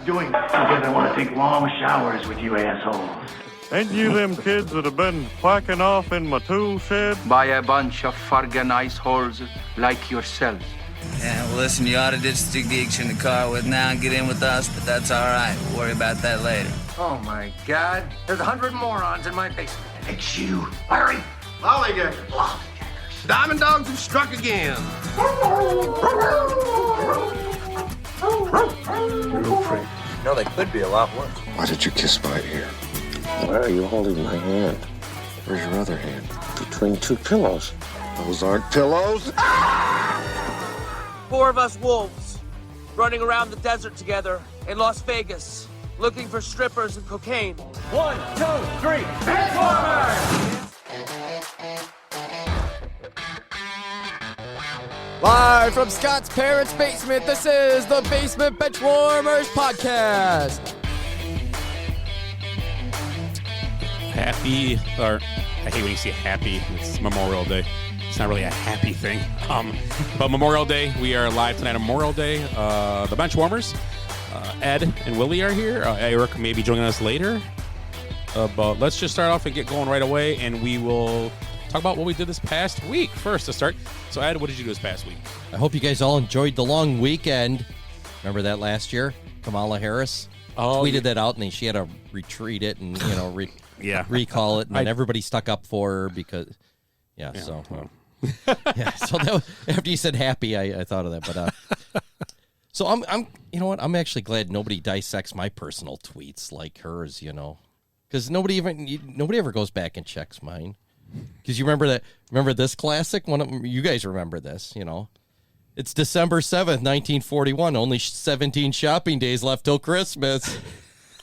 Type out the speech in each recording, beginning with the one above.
doing this because I want to take long showers with you assholes. Ain't you them kids that have been whacking off in my tool shed? By a bunch of fucking ice holes like yourselves. Yeah, well, listen, you ought to ditch the geeks in the car with now and get in with us, but that's all right. We'll worry about that later. Oh, my God. There's 100 morons in my basement. It's you, Larry. Lollygaggers. Diamond dogs have struck again. Real prick. No, they could be a lot worse. Why did you kiss my ear? Why are you holding my hand? Where's your other hand? Between two pillows. Those aren't pillows. 4 of us wolves running around the desert together in Las Vegas looking for strippers and cocaine. 1, 2, 3, Benchwarmers! Live from Scott's parents' basement, this is the Basement Benchwarmers podcast. Happy, or I hate when you say happy, it's Memorial Day. It's not really a happy thing. But Memorial Day, we are live tonight on Memorial Day. The Benchwarmers, Ed and Willie are here. Eric may be joining us later. But let's just start off and get going right away, and we will talk about what we did this past week first to start. So, Ed, what did you do this past week? I hope you guys all enjoyed the long weekend. Remember that last year? Kamala Harris tweeted that out, and she had to retweet it and, recall it. And then everybody stuck up for her because, so that was, after you said happy, I thought of that. But so I'm you know what? I'm actually glad nobody dissects my personal tweets like hers, because nobody ever goes back and checks mine. Because you remember this classic? You guys remember this, It's December 7th, 1941. Only 17 shopping days left till Christmas.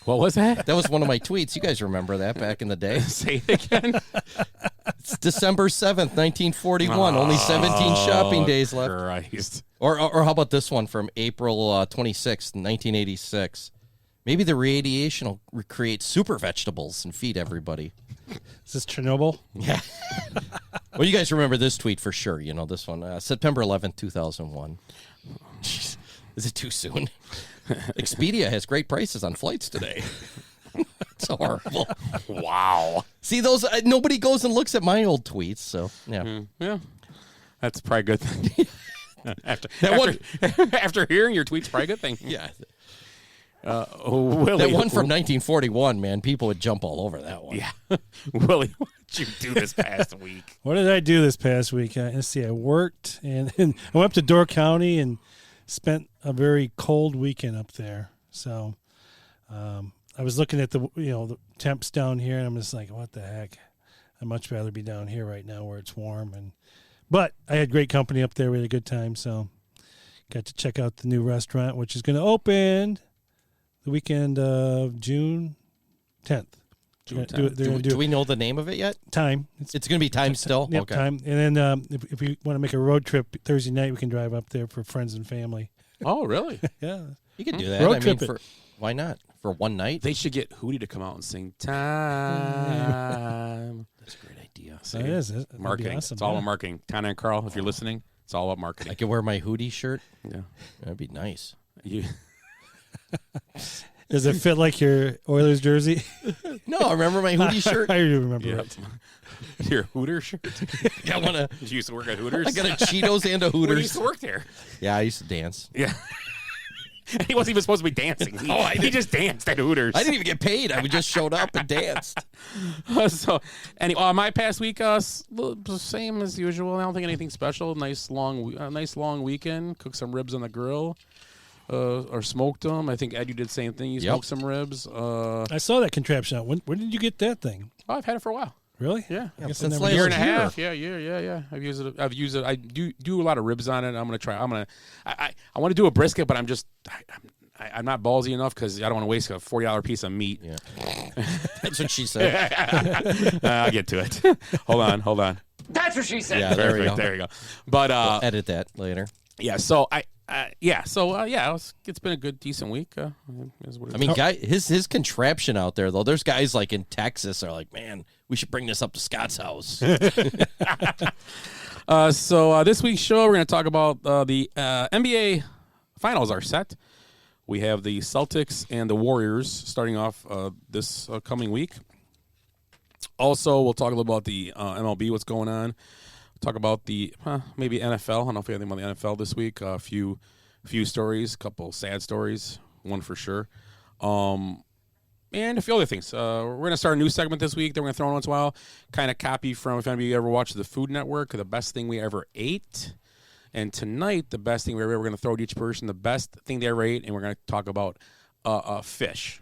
What was that? That was one of my tweets. You guys remember that back in the day? Say it again. It's December 7th, 1941. Only 17 shopping days left. Christ. Or how about this one from April 26th, 1986? Maybe the radiation will create super vegetables and feed everybody. Is this Chernobyl? Yeah. Well, you guys remember this tweet for sure. This one. September 11th, 2001. Jeez. Is it too soon? Expedia has great prices on flights today. It's horrible. Wow. See, those nobody goes and looks at my old tweets, so yeah. Yeah. That's probably a good thing. After hearing your tweets, probably a good thing. Yeah. Willie, that one from 1941, man, people would jump all over that one. Yeah. Willie, what did you do this past week? What did I do this past week? Let's see. I worked and I went up to Door County and spent a very cold weekend up there. So I was looking at the temps down here, and I'm just like, what the heck? I'd much rather be down here right now where it's warm. But I had great company up there. We had a good time, so got to check out the new restaurant, which is going to open the weekend of June 10th. Do we know the name of it yet? Time. It's going to be Time still? Yep, okay. Time. And then if we want to make a road trip Thursday night, we can drive up there for friends and family. Oh, really? Yeah. You can do that. Road trip why not? For one night? They should get Hootie to come out and sing Time. That's a great idea. That is. Marketing. Awesome, it's all about marketing. Tana and Carl, if you're listening, it's all about marketing. I could wear my Hootie shirt. Yeah. That'd be nice. Does it fit like your Oilers jersey? No, remember my Hootie shirt? I do remember it. Your Hooter shirt? Yeah, Did you used to work at Hooters? I got a Cheetos and a Hooters. Well, you used to work there. Yeah, I used to dance. Yeah. He wasn't even supposed to be dancing. He just danced at Hooters. I didn't even get paid. I just showed up and danced. So, anyway, my past week, same as usual. I don't think anything special. Nice long weekend. Cooked some ribs on the grill, or smoked them. I think Ed, you did the same thing. You smoked some ribs. I saw that contraption out. When did you get that thing? Oh, I've had it for a while. Really? Yeah. Since a year and a half. Yeah. I've used it. I do a lot of ribs on it. I'm gonna try. I want to do a brisket, but I'm not ballsy enough because I don't want to waste a $40 piece of meat. Yeah. That's what she said. I'll get to it. Hold on. That's what she said. Yeah, there we go. There you go. But we'll edit that later. Yeah. So it's been a good, decent week. Guy, his contraption out there though. There's guys like in Texas are like, man, we should bring this up to Scott's house. So this week's show, we're going to talk about the NBA finals are set We have the Celtics and the Warriors starting off this coming week. Also, we'll talk a little about the MLB, what's going on. Talk about the maybe NFL. I don't know if we have anything about the NFL this week. A few stories, a couple sad stories, one for sure. And a few other things. We're going to start a new segment this week that we're going to throw in once in a while. Kind of copy from, if any of you ever watched the Food Network, the best thing we ever ate. And tonight, the best thing we're going to throw to each person, the best thing they ever ate, and we're going to talk about fish.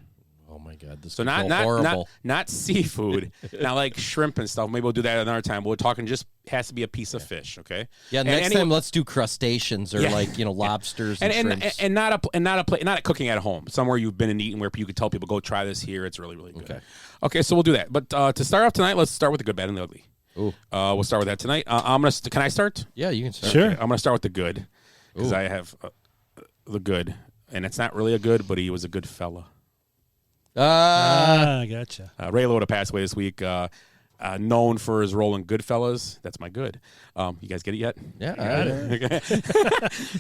Oh my God, this so is horrible. Not seafood, not like shrimp and stuff. Maybe we'll do that another time. But we're talking just has to be a piece of fish, okay? Yeah, next time let's do crustaceans or lobsters and shrimps. And not cooking at home. Somewhere you've been and eaten where you could tell people go try this here. It's really really good. Okay, so we'll do that. But to start off tonight, let's start with the good, bad, and the ugly. Ooh. We'll start with that tonight. Can I start? Yeah, you can start. Sure. Okay, I'm gonna start with the good because I have the good, and it's not really a good, but he was a good fella. Gotcha. Ray Liotta passed away this week. Known for his role in Goodfellas. That's my good. You guys get it yet? Yeah. Okay.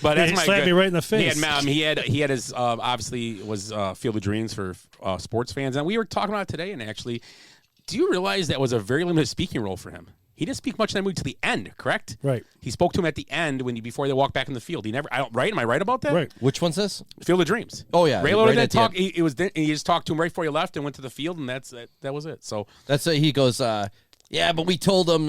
But that's my slapped good. me right in the face. He had his obviously was Field of Dreams for sports fans, and we were talking about it today. And actually, do you realize that was a very limited speaking role for him? He didn't speak much in that movie to the end, correct? Right. He spoke to him at the end before they walked back in the field. He never. Right? Am I right about that? Right. Which one's this? Field of Dreams. Oh yeah. Ray Liotta didn't talk. He just talked to him right before he left and went to the field, and that was it. So that's he goes. Yeah, but we told him.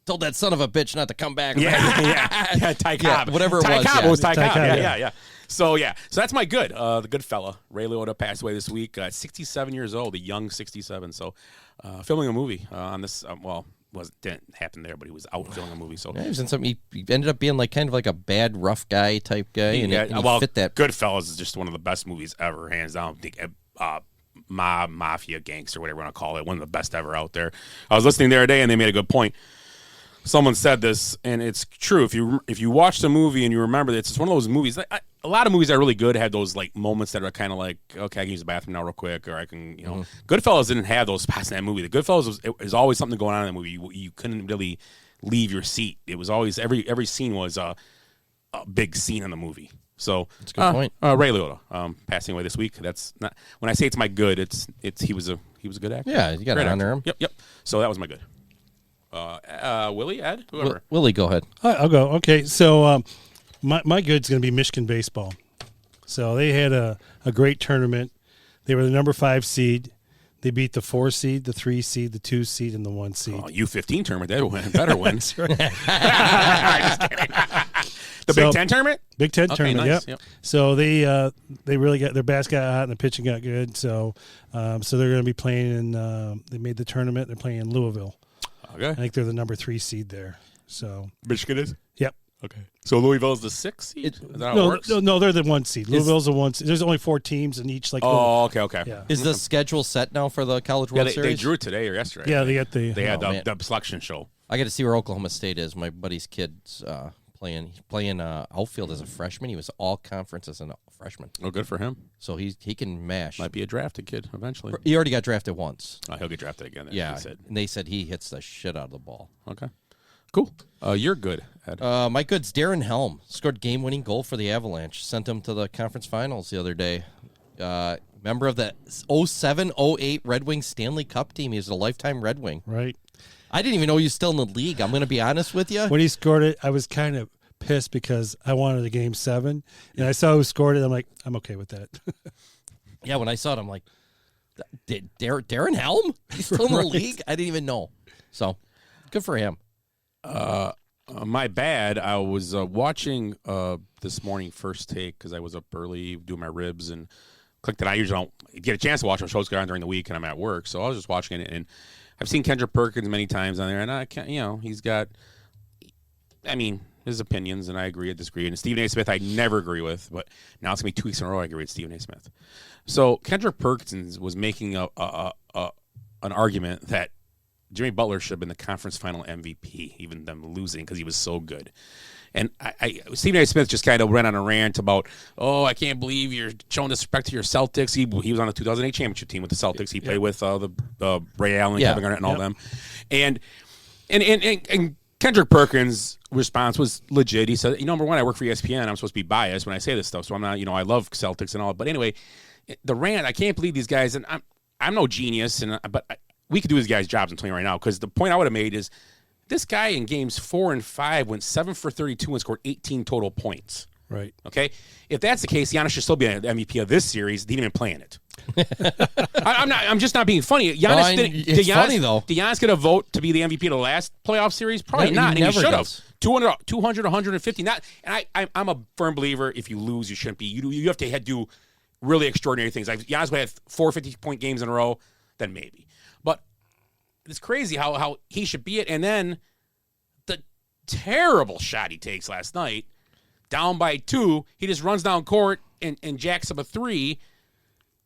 Told that son of a bitch not to come back. Yeah. Ty Cobb. Whatever it was. It was Ty Cobb. Yeah. So that's my good. The good fella. Ray Liotta passed away this week. 67 years old, a young 67. So filming a movie on this. Didn't happen there, but he was out filming a movie. So he was in something. He ended up being kind of like a bad rough guy type guy, and he fit that. Goodfellas is just one of the best movies ever, hands down. Mafia, gangster, whatever you want to call it, one of the best ever out there. I was listening the other day, and they made a good point. Someone said this, and it's true. If you watch the movie and you remember that, it's one of those movies. A lot of movies that are really good have those moments that are kind of like, okay, I can use the bathroom now real quick, or I can, Goodfellas didn't have those spots in that movie. The Goodfellas was always something going on in the movie. You couldn't really leave your seat. It was always every scene was a big scene in the movie. So that's a good point. Ray Liotta passing away this week. That's not when I say it's my good. It's he was a good actor. Yeah, you got to honor him. Yep. So that was my good. Willie, Ed, whoever. Willie, go ahead. I'll go. Okay, so my good's going to be Michigan baseball. So they had a great tournament. They were the number 5 seed. They beat the 4 seed, the 3 seed, the 2 seed, and the 1 seed. U15 tournament, they better win. That's right. Just kidding. The Big Ten tournament? Big Ten tournament, nice. Yep. So they really got their bats got hot and the pitching got good. So they're going to be playing in. They made the tournament. They're playing in Louisville. Okay. I think they're the number 3 seed there. So Michigan is? Yep. Okay. So Louisville is the 6th seed? Is that how it works? No, they're the 1 seed. Louisville's the 1 seed. There's only 4 teams in each. Okay. Yeah. Is the schedule set now for the College World Series? They drew it today or yesterday. Yeah, they had the selection show. I got to see where Oklahoma State is. My buddy's kid's playing outfield as a freshman. He was all conference as a freshman. Oh, good for him. So he can mash. Might be a drafted kid eventually. He already got drafted once. He'll get drafted again. Yeah, and they said he hits the shit out of the ball. Okay. Cool. You're good, Ed. My good's Darren Helm. Scored game-winning goal for the Avalanche. Sent him to the conference finals the other day. Member of the 07-08 Red Wings Stanley Cup team. He was a lifetime Red Wing. Right. I didn't even know he was still in the league. I'm going to be honest with you. When he scored it, I was kind of pissed because I wanted a Game 7. And I saw who scored it. I'm like, I'm okay with that. Yeah, when I saw it, I'm like, Darren Helm? He's still in the league? I didn't even know. So, good for him. My bad. I was watching this morning First Take because I was up early doing my ribs and clicked it. I usually don't get a chance to watch when shows go on during the week and I'm at work, so I was just watching it. And I've seen Kendrick Perkins many times on there, and I can't, he's got, his opinions, and I agree or disagree. And Stephen A. Smith, I never agree with, but now it's gonna be 2 weeks in a row I agree with Stephen A. Smith. So Kendrick Perkins was making an argument that Jimmy Butler should have been the conference final MVP, even them losing because he was so good. And Stephen A. Smith just kind of went on a rant about, I can't believe you're showing disrespect to your Celtics. He was on the 2008 championship team with the Celtics. He played with Ray Allen, Kevin Garnett, and all them. And Kendrick Perkins response was legit. He said, number one, I work for ESPN. I'm supposed to be biased when I say this stuff, so I'm not, I love Celtics and all. But anyway, the rant, I can't believe these guys, and I'm no genius, but we could do these guys' jobs, I'm telling you right now, because the point I would have made is this guy in games 4 and 5 went 7 for 32 and scored 18 total points. Right. Okay? If that's the case, Giannis should still be the MVP of this series. He didn't even play in it. I'm just not being funny. Giannis, funny, though. Did Giannis get a vote to be the MVP of the last playoff series? Probably No, not. he And he never should have. does. 200, 150. Not. And I'm a firm believer, if you lose, you shouldn't be. You have to do really extraordinary things. Like Giannis would have 4 50-point games in a row, then maybe. But it's crazy how he should be it. And then the terrible shot he takes last night, down by 2, he just runs down court and jacks up a 3,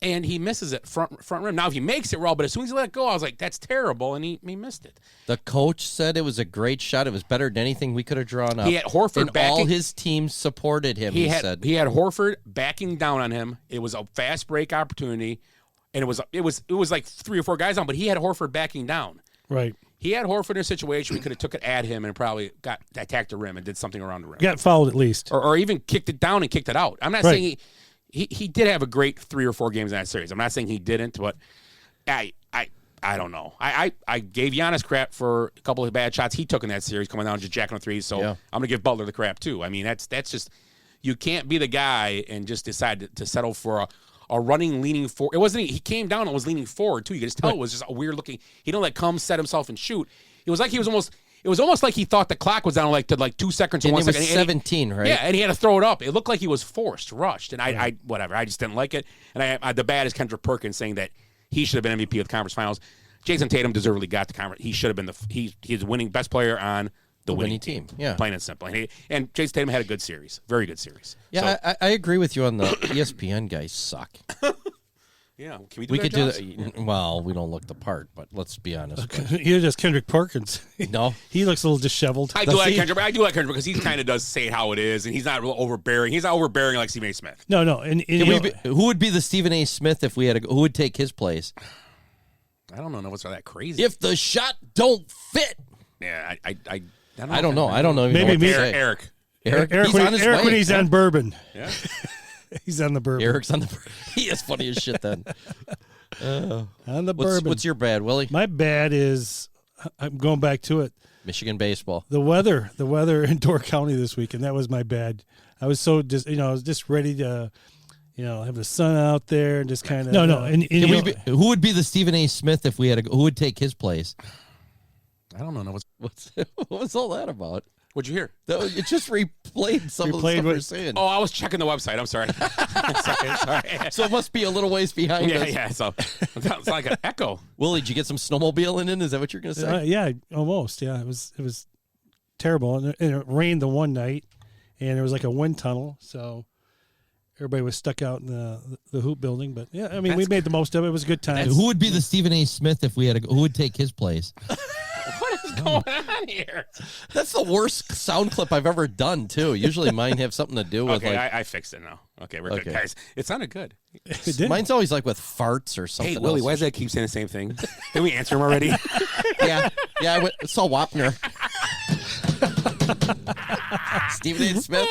and he misses it front rim. Now, if he makes it well, but as soon as he let it go, I was like, that's terrible, and he missed it. The coach said it was a great shot. It was better than anything we could have drawn up. He had Horford and backing. all his team supported him, he said. He had Horford backing down on him. It was a fast break opportunity, and it was like 3 or 4 guys on, but he had Horford backing down. Right. He had Horford in a situation we could have took it at him and probably attacked the rim and did something around the rim. Got fouled at least. Or even kicked it down and kicked it out. I'm not saying he did have a great 3 or 4 games in that series. I'm not saying he didn't, but I don't know. I gave Giannis crap for a couple of bad shots he took in that series, coming down and just jacking on threes. So I'm going to give Butler the crap too. I mean, that's just, you can't be the guy and just decide to settle for a running, leaning forward. It wasn't. He came down and was leaning forward too. You could just tell it was just a weird looking. He didn't come, set himself, and shoot. It was like he was almost. It was almost like he thought the clock was down to 2 seconds or And 1 it was second. 17, right? Yeah, and he had to throw it up. It looked like he was forced, rushed, and I whatever. I just didn't like it. And the bad is Kendrick Perkins saying that he should have been MVP of the conference finals. Jason Tatum deservedly got the conference. He should have been he's winning best player on the winning team. Yeah, plain and simple. And Jason Tatum had a good series, very good series. Yeah, so, I agree with you on the ESPN guys suck. Yeah, can we could do that. Well, we don't look the part, but let's be honest. You're just Kendrick Perkins. No, he looks a little disheveled. I do like Kendrick because he kind of does say how it is, and he's not real overbearing. He's not overbearing like Stephen A. Smith. No. Who would be the Stephen A. Smith if we had who would take his place? I don't know what's that crazy. If the shot don't fit. Yeah, I don't know. I don't know. Maybe Eric. Eric when he's on bourbon. Yeah. He's on the bourbon. Eric's on the bourbon. He is funny as shit then. On the bourbon. What's your bad, Willie? My bad is, I'm going back to it. Michigan baseball. The weather in Door County this weekend. That was my bad. I was so I was just ready to, have the sun out there and just kind of. No. And who would be the Stephen A. Smith if we had who would take his place? I don't know. What's all that about? What'd you hear? It just replayed some of the stuff we're saying. Oh, I was checking the website. I'm sorry. sorry. So it must be a little ways behind us. Yeah. So it's like an echo. Willie, did you get some snowmobiling in? Is that what you're going to say? Yeah, almost. Yeah, it was terrible, and it rained the one night, and there was like a wind tunnel, so everybody was stuck out in the hoop building. But yeah, I mean, we made the most of it. It was a good time. Who would be the Stephen A. Smith if we had who would take his place? What is going on here? That's the worst sound clip I've ever done, too. Usually mine have something to do with I fixed it now. Okay, we're good, guys. It sounded good. It did. Mine's always like with farts or something. Hey, Willie, why does that keep saying the same thing? Did we answer him already? Yeah, I saw Wapner. Stephen A. Smith.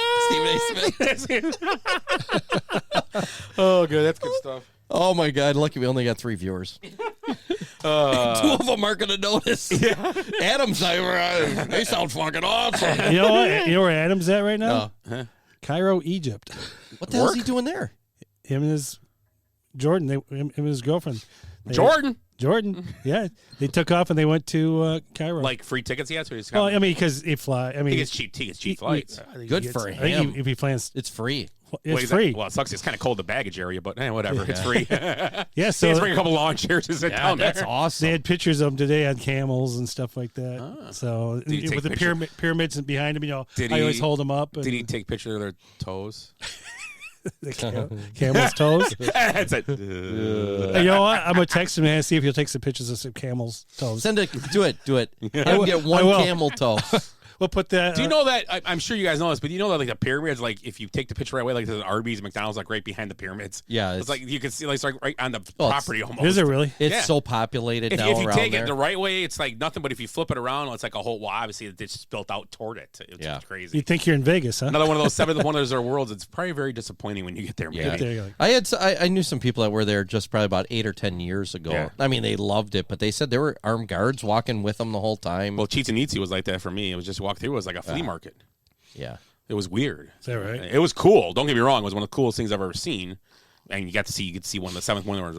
Oh, good. That's good stuff. Oh, my God. Lucky we only got 3 viewers. 2 of them aren't going to notice. Yeah. Adam's they sound fucking awesome. You know what? You know where Adam's at right now? Cairo, Egypt. What the hell is he doing there? Him and his Jordan. Him and his girlfriend. Jordan. Yeah. They took off and they went to Cairo. Like free tickets, yes? Well, I mean, because he fly. I mean, he gets cheap flights. Good for him. I think if he plans, it's free. It's free. Well, it sucks. It's kind of cold the baggage area, but whatever. Yeah. It's free. Yeah, so let's bring a couple lawn chairs to sit down there. That's awesome. They had pictures of him today on camels and stuff like that. So with the pyramids behind him, I always hold them up. Did he take pictures of their toes? The camel's toes. That's it. You know what? I'm gonna text him and see if he'll take some pictures of some camel's toes. Do it. Have him get one camel toe. we'll put that. Do you know that? I'm sure you guys know this, but you know that like the pyramids, like if you take the picture right away, like there's an Arby's, McDonald's, like right behind the pyramids. Yeah, it's like you can see like it's like right on the property almost. Is it really? It's so populated now. If you around take there. it the right way, it's like nothing. But if you flip it around, it's like a whole. Well, obviously, it's just built out toward it. It's just crazy. You think you're in Vegas, huh? Another one of those seventh wonders of the world. It's probably very disappointing when you get there. Maybe. Yeah. I knew some people that were there just probably about 8 or 10 years ago. Yeah. I mean, they loved it, but they said there were armed guards walking with them the whole time. Well, Chichen Itza was like that for me. It was just walk through. It was like a flea market. Yeah. It was weird. Is that right? It was cool. Don't get me wrong. It was one of the coolest things I've ever seen. And you could see one of the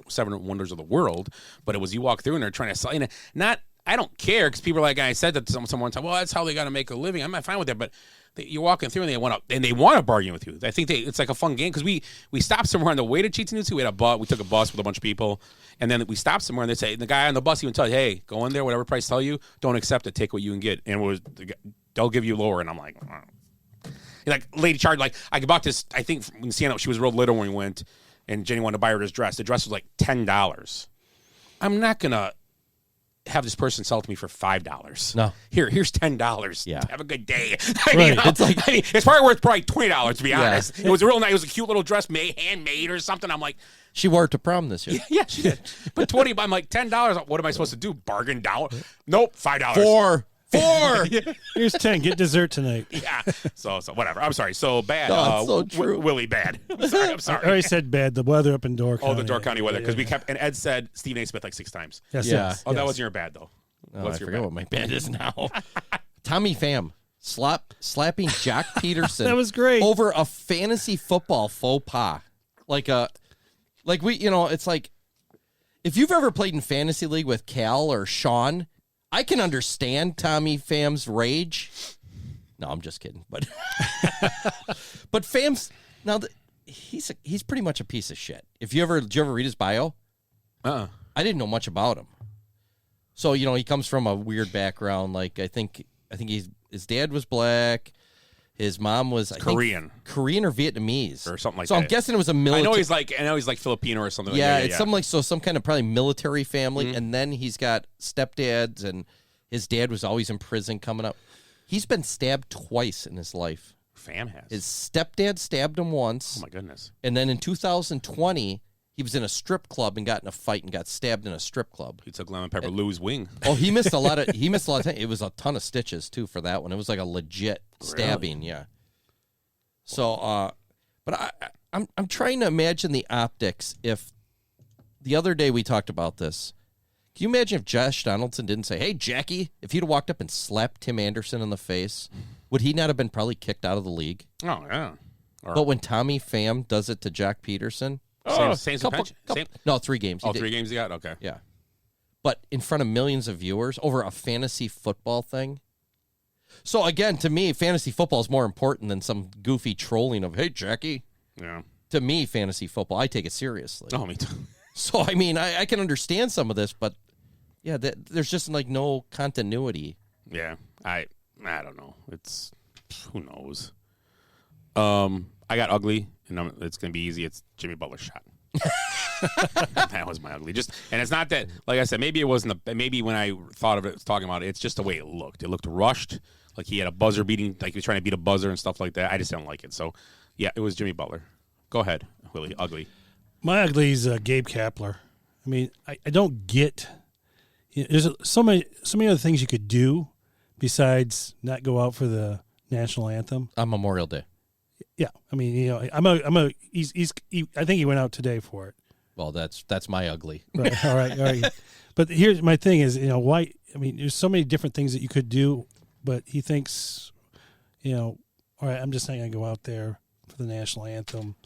seven wonders of the world. But it was you walk through and they're trying to sell. You know, I don't care because people are like, I said that to someone time. Well, that's how they got to make a living. I'm not fine with that. But you're walking through and they want to bargain with you. I think it's like a fun game because we stopped somewhere on the way to Chichen Itza. We took a bus with a bunch of people. And then we stopped somewhere and they say, the guy on the bus even tell you, hey, go in there, whatever price tell you, don't accept it, take what you can get. And they'll give you lower. And I'm like, like lady charged, like I bought this, I think when Sienna, she was real little when we went, and Jenny wanted to buy her this dress. The dress was like $10. I'm not going to have this person sell it to me for $5. No. Here's $10. Yeah. Have a good day. Right. It's probably worth $20, to be honest. It was a real nice, it was a cute little dress, handmade or something. I'm like, she wore it to prom this year. Yeah, she did. But $20, I'm like, $10. What am I supposed to do? Bargain down? Nope, $5. Four. Here's 10. Get dessert tonight. Yeah. So whatever. I'm sorry. So bad. No, so true. Willie bad. I'm sorry. I already said bad. The weather up in Door County. Oh, the Door County weather. Because we kept, and Ed said Stephen A. Smith like 6 times. Yes, Yeah. yes, Oh, that yes. wasn't your bad, though. Oh, What's I your forget bad? what my bad is now. Tommy Pham slapping Jock Peterson. That was great. Over a fantasy football faux pas. It's like if you've ever played in fantasy league with Cal or Sean, I can understand Tommy Pham's rage. No, I'm just kidding. But but Pham's he's pretty much a piece of shit. Did you ever read his bio? I didn't know much about him. So, he comes from a weird background. Like I think his dad was black. His mom was Korean or Vietnamese or something like that. So I'm guessing it was a military. I know he's like Filipino or something. Yeah, like that. it's something like some kind of probably military family. And then he's got stepdads, and his dad was always in prison coming up. He's been stabbed twice in his life. Pham has. His stepdad stabbed him once. Oh my goodness. And then in 2020, he was in a strip club and got in a fight and got stabbed in a strip club. He took Lemon Pepper Lou's wing. Oh, he missed a lot of time. It was a ton of stitches too for that one. It was like a legit stabbing, yeah. So, but I'm trying to imagine the optics. If the other day we talked about this, can you imagine if Josh Donaldson didn't say, "Hey, Jackie," if he'd have walked up and slapped Tim Anderson in the face, would he not have been probably kicked out of the league? Oh yeah. But when Tommy Pham does it to Jack Peterson, Same 3 games. Oh, 3 games he got? Okay. Yeah. But in front of millions of viewers over a fantasy football thing. So, again, to me, fantasy football is more important than some goofy trolling of, "Hey, Jackie." Yeah. To me, fantasy football, I take it seriously. Oh, me too. So, I mean, I can understand some of this, but, yeah, there's just, like, no continuity. Yeah. I don't know. It's, who knows? I got ugly, and it's going to be easy. It's Jimmy Butler's shot. That was my ugly. And it's not that, like I said, maybe it wasn't maybe when I thought of it, talking about it, it's just the way it looked. It looked rushed, like he had a buzzer beating, like he was trying to beat a buzzer and stuff like that. I just didn't like it. So, yeah, it was Jimmy Butler. Go ahead, Willie. Ugly. My ugly is Gabe Kapler. I mean, I don't get. There's so many other things you could do besides not go out for the national anthem on Memorial Day. Yeah, I mean, I think he went out today for it. Well, that's my ugly. Right. All right. But here's my thing is, why? I mean, there's so many different things that you could do, but he thinks, all right, I'm just not going to go out there for the national anthem.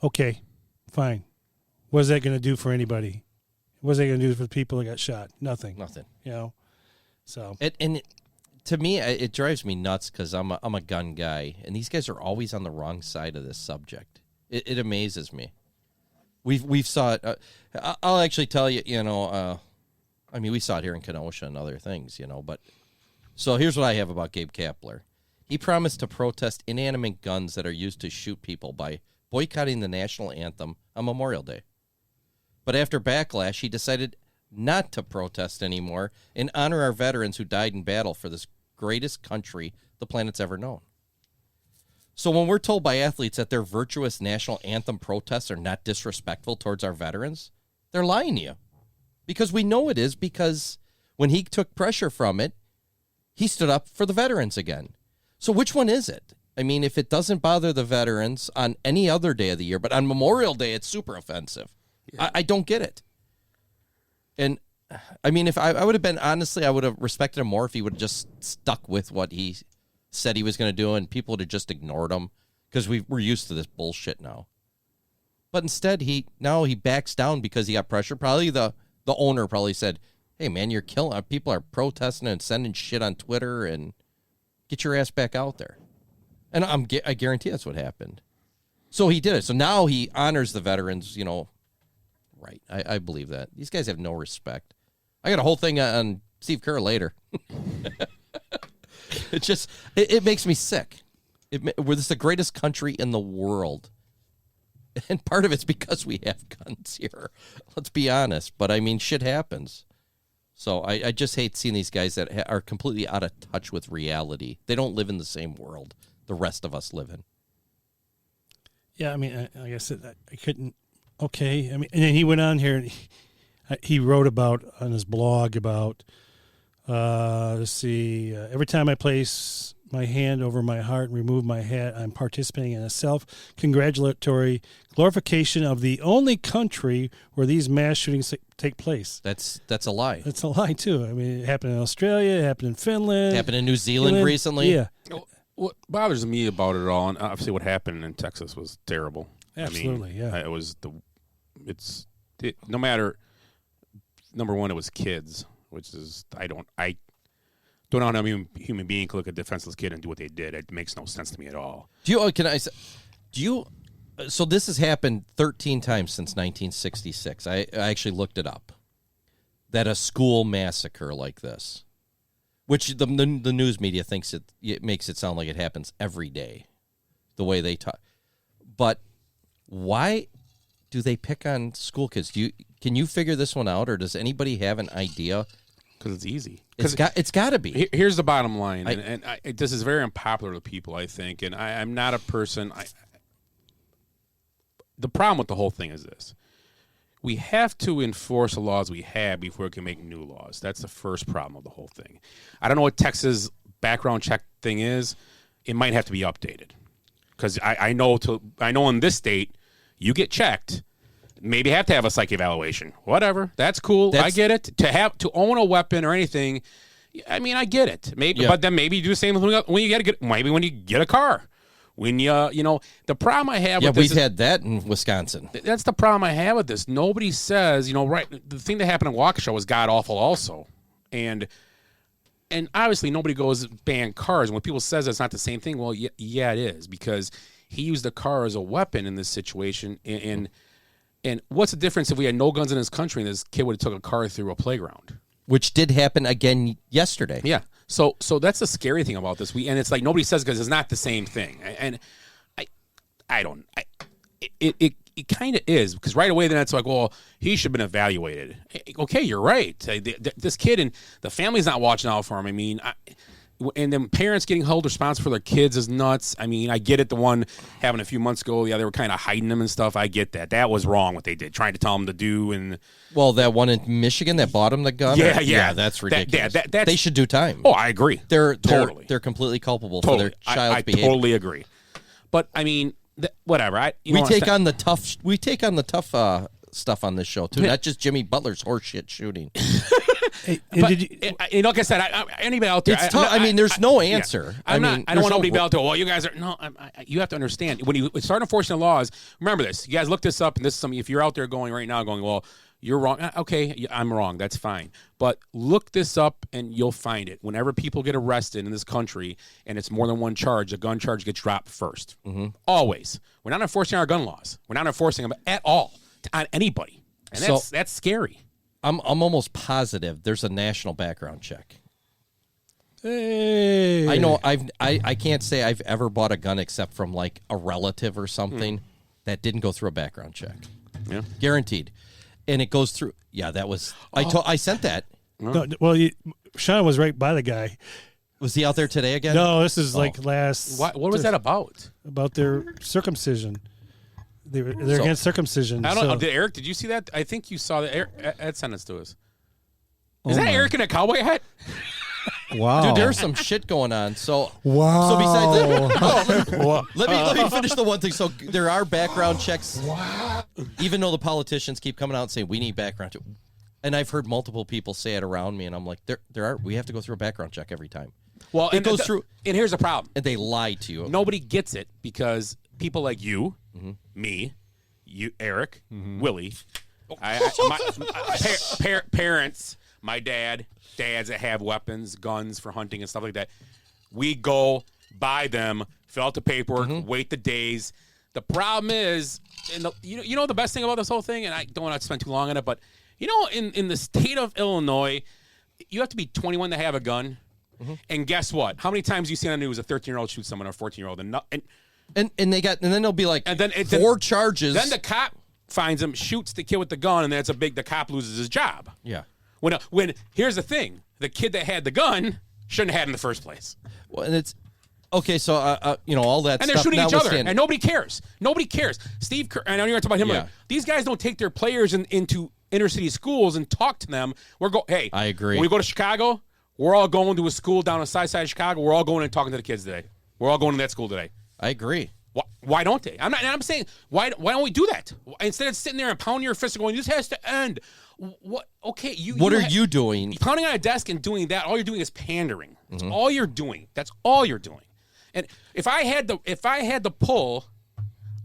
Okay, fine. What is that going to do for anybody? What is that going to do for the people that got shot? Nothing. So to me, it drives me nuts because I'm a gun guy, and these guys are always on the wrong side of this subject. It amazes me. We've saw it. I'll actually tell you. I mean, we saw it here in Kenosha and other things. But so here's what I have about Gabe Kapler. He promised to protest inanimate guns that are used to shoot people by boycotting the national anthem on Memorial Day. But after backlash, he decided not to protest anymore and honor our veterans who died in battle for this greatest country the planet's ever known. So when we're told by athletes that their virtuous national anthem protests are not disrespectful towards our veterans, they're lying to you. Because we know it is, because when he took pressure from it, he stood up for the veterans again. So which one is it? I mean, if it doesn't bother the veterans on any other day of the year, but on Memorial Day, it's super offensive. Yeah. I don't get it. And, I mean, if I would have been, honestly, I would have respected him more if he would have just stuck with what he said he was going to do, and people would have just ignored him, because we're used to this bullshit now. But instead, he backs down because he got pressure. Probably the owner probably said, hey, man, you're killing, people are protesting and sending shit on Twitter, and get your ass back out there. And I guarantee that's what happened. So he did it. So now he honors the veterans, right. I believe that. These guys have no respect. I got a whole thing on Steve Kerr later. It makes me sick. We're the greatest country in the world. And part of it's because we have guns here. Let's be honest. But, I mean, shit happens. So I just hate seeing these guys that are completely out of touch with reality. They don't live in the same world the rest of us live in. Yeah, I mean, like I said, I couldn't. Okay, I mean, and then he went on here and he wrote about on his blog about. Let's see. Every time I place my hand over my heart and remove my hat, I'm participating in a self-congratulatory glorification of the only country where these mass shootings take place. That's a lie. That's a lie too. I mean, it happened in Australia. It happened in Finland. It happened in New Zealand recently. Yeah. What bothers me about it all, and obviously what happened in Texas was terrible. Absolutely, yeah. It was no matter. Number one, it was kids, which is I don't know how a human being can look at a defenseless kid and do what they did. It makes no sense to me at all. So this has happened 13 times since 1966. I actually looked it up. That a school massacre like this, which the news media thinks it makes it sound like it happens every day, the way they talk. But why do they pick on school kids? Can you figure this one out, or does anybody have an idea? Because it's easy. It's got to be. Here's the bottom line, and this is very unpopular to people, I think, and I'm not a person. The problem with the whole thing is this. We have to enforce the laws we have before we can make new laws. That's the first problem of the whole thing. I don't know what Texas background check thing is. It might have to be updated. Because I know in this state, you get checked. Maybe have to have a psych evaluation. Whatever. That's cool. I get it. To own a weapon or anything, I mean, I get it. Maybe, yeah. But then maybe you do the same when you get a car. When the problem I have with this we've had that in Wisconsin. That's the problem I have with this. Nobody says, right, the thing that happened in Waukesha was god-awful also. And obviously nobody goes ban cars. And when people says it's not the same thing, well, yeah, it is. Because he used the car as a weapon in this situation. And what's the difference if we had no guns in this country and this kid would have took a car through a playground? Which did happen again yesterday. Yeah. So that's the scary thing about this. And it's like nobody says because it's not the same thing. And it kind of is, because right away then it's like, well, he should have been evaluated. Okay, you're right. This kid and the family's not watching out for him. I mean, and then parents getting held responsible for their kids is nuts. I mean, I get it. The one happened a few months ago. Yeah, they were kind of hiding them and stuff. I get that. That was wrong what they did, trying to tell them to do. And well, that one in Michigan that bought him the gun. Yeah, that's ridiculous. They should do time. Oh, I agree. They're completely completely for their child's behavior. I totally agree. But I mean, whatever. We take on the tough stuff on this show too, not just Jimmy Butler's horseshit shooting. Like I said, anybody out there, it's tough. I mean, there's no answer. Yeah. I don't want nobody out there. Well, you guys are no. You have to understand when you start enforcing the laws. Remember this. You guys look this up, and this is something. If you're out there going right now, going, well, you're wrong. Okay, I'm wrong. That's fine. But look this up, and you'll find it. Whenever people get arrested in this country, and it's more than one charge, a gun charge gets dropped first. Mm-hmm. Always. We're not enforcing our gun laws. We're not enforcing them at all on anybody, and that's scary. I'm almost positive there's a national background check. Hey. I know I can't say I've ever bought a gun except from like a relative or something that didn't go through a background check. Yeah. Guaranteed. and it goes through. Yeah, that was. I sent that. No, well, Sean was right by the guy. Was he out there today again? No, this is like last. What was that about? About their circumcision. They're against circumcision. I don't so. know. Eric, did you see that? I think you saw that. Ed sent it to us. Is that Eric in a cowboy hat? Wow. Dude, there's some shit going on. So wow. So besides that, let me finish the one thing. So there are background checks. Wow. Even though the politicians keep coming out and saying we need background check. And I've heard multiple people say it around me, and I'm like, we have to go through a background check every time. Well, it goes through. And here's the problem. And they lie to you. Nobody gets it because people like you, me, you, Eric, Willie, parents, my dads that have weapons, guns for hunting and stuff like that. We go buy them, fill out the paperwork, wait the days. The problem is, you know the best thing about this whole thing, and I don't want to spend too long on it, but you know, in the state of Illinois, you have to be 21 to have a gun. And guess what? How many times you see on the news a 13-year-old shoot someone or a 14-year-old, and then they'll be like, and then 4 charges. Then the cop finds him, shoots the kid with the gun, and then the cop loses his job. Yeah. When here's the thing, the kid that had the gun shouldn't have had it in the first place. Well, and it's okay. So all that, and they're stuff shooting each other, and nobody cares. Nobody cares. Steve Kerr, I know you're talking about him. Yeah. Like, these guys don't take their players into inner city schools and talk to them. Hey, I agree. When we go to Chicago, we're all going to a school down on the side of Chicago. We're all going and talking to the kids today. We're all going to that school today. I agree. Why don't they? I'm saying, why don't we do that? Instead of sitting there and pounding your fist and going, this has to end. What? Okay, What are you doing? Pounding on a desk and doing that, all you're doing is pandering. That's all you're doing. That's all you're doing. And if I had the pull,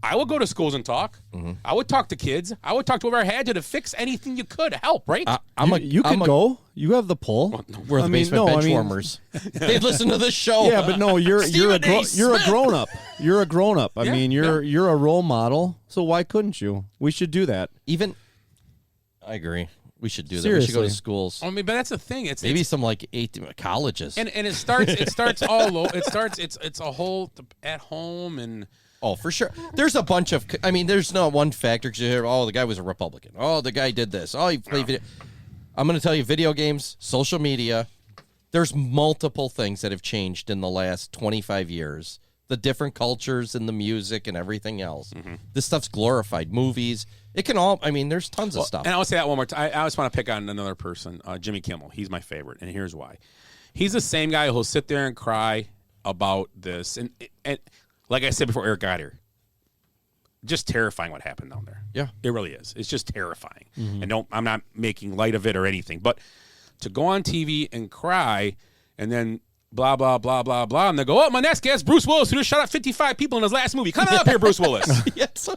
I would go to schools and talk. I would talk to kids. I would talk to whoever I had to fix anything you could help, right? You can go. You have the pull. We're the basement Benchwarmers. They listen to this show. Yeah, but no, you're a grown up. You're a grown up. I mean, you're a role model. So why couldn't you? We should do that. I agree. We should do that. Seriously. We should go to schools. I mean, but that's the thing. It's some like 8 colleges. And it starts all over. It's a whole at home and. Oh, for sure. There's a bunch of. I mean, there's no one factor. Because you hear, the guy was a Republican. Oh, the guy did this. Oh, he played video. I'm going to tell you, video games, social media. There's multiple things that have changed in the last 25 years. The different cultures and the music and everything else. This stuff's glorified. Movies. It can all. I mean, there's tons of stuff. And I'll say that one more time. I just want to pick on another person, Jimmy Kimmel. He's my favorite, and here's why. He's the same guy who'll sit there and cry about this, and like I said before Eric got here, just terrifying what happened down there. Yeah. It really is. It's just terrifying. And I'm not making light of it or anything, but to go on TV and cry and then blah, blah, blah, blah, blah, and they go, oh, my next guest, Bruce Willis, who just shot up 55 people in his last movie. Come on up here, Bruce Willis. Yes.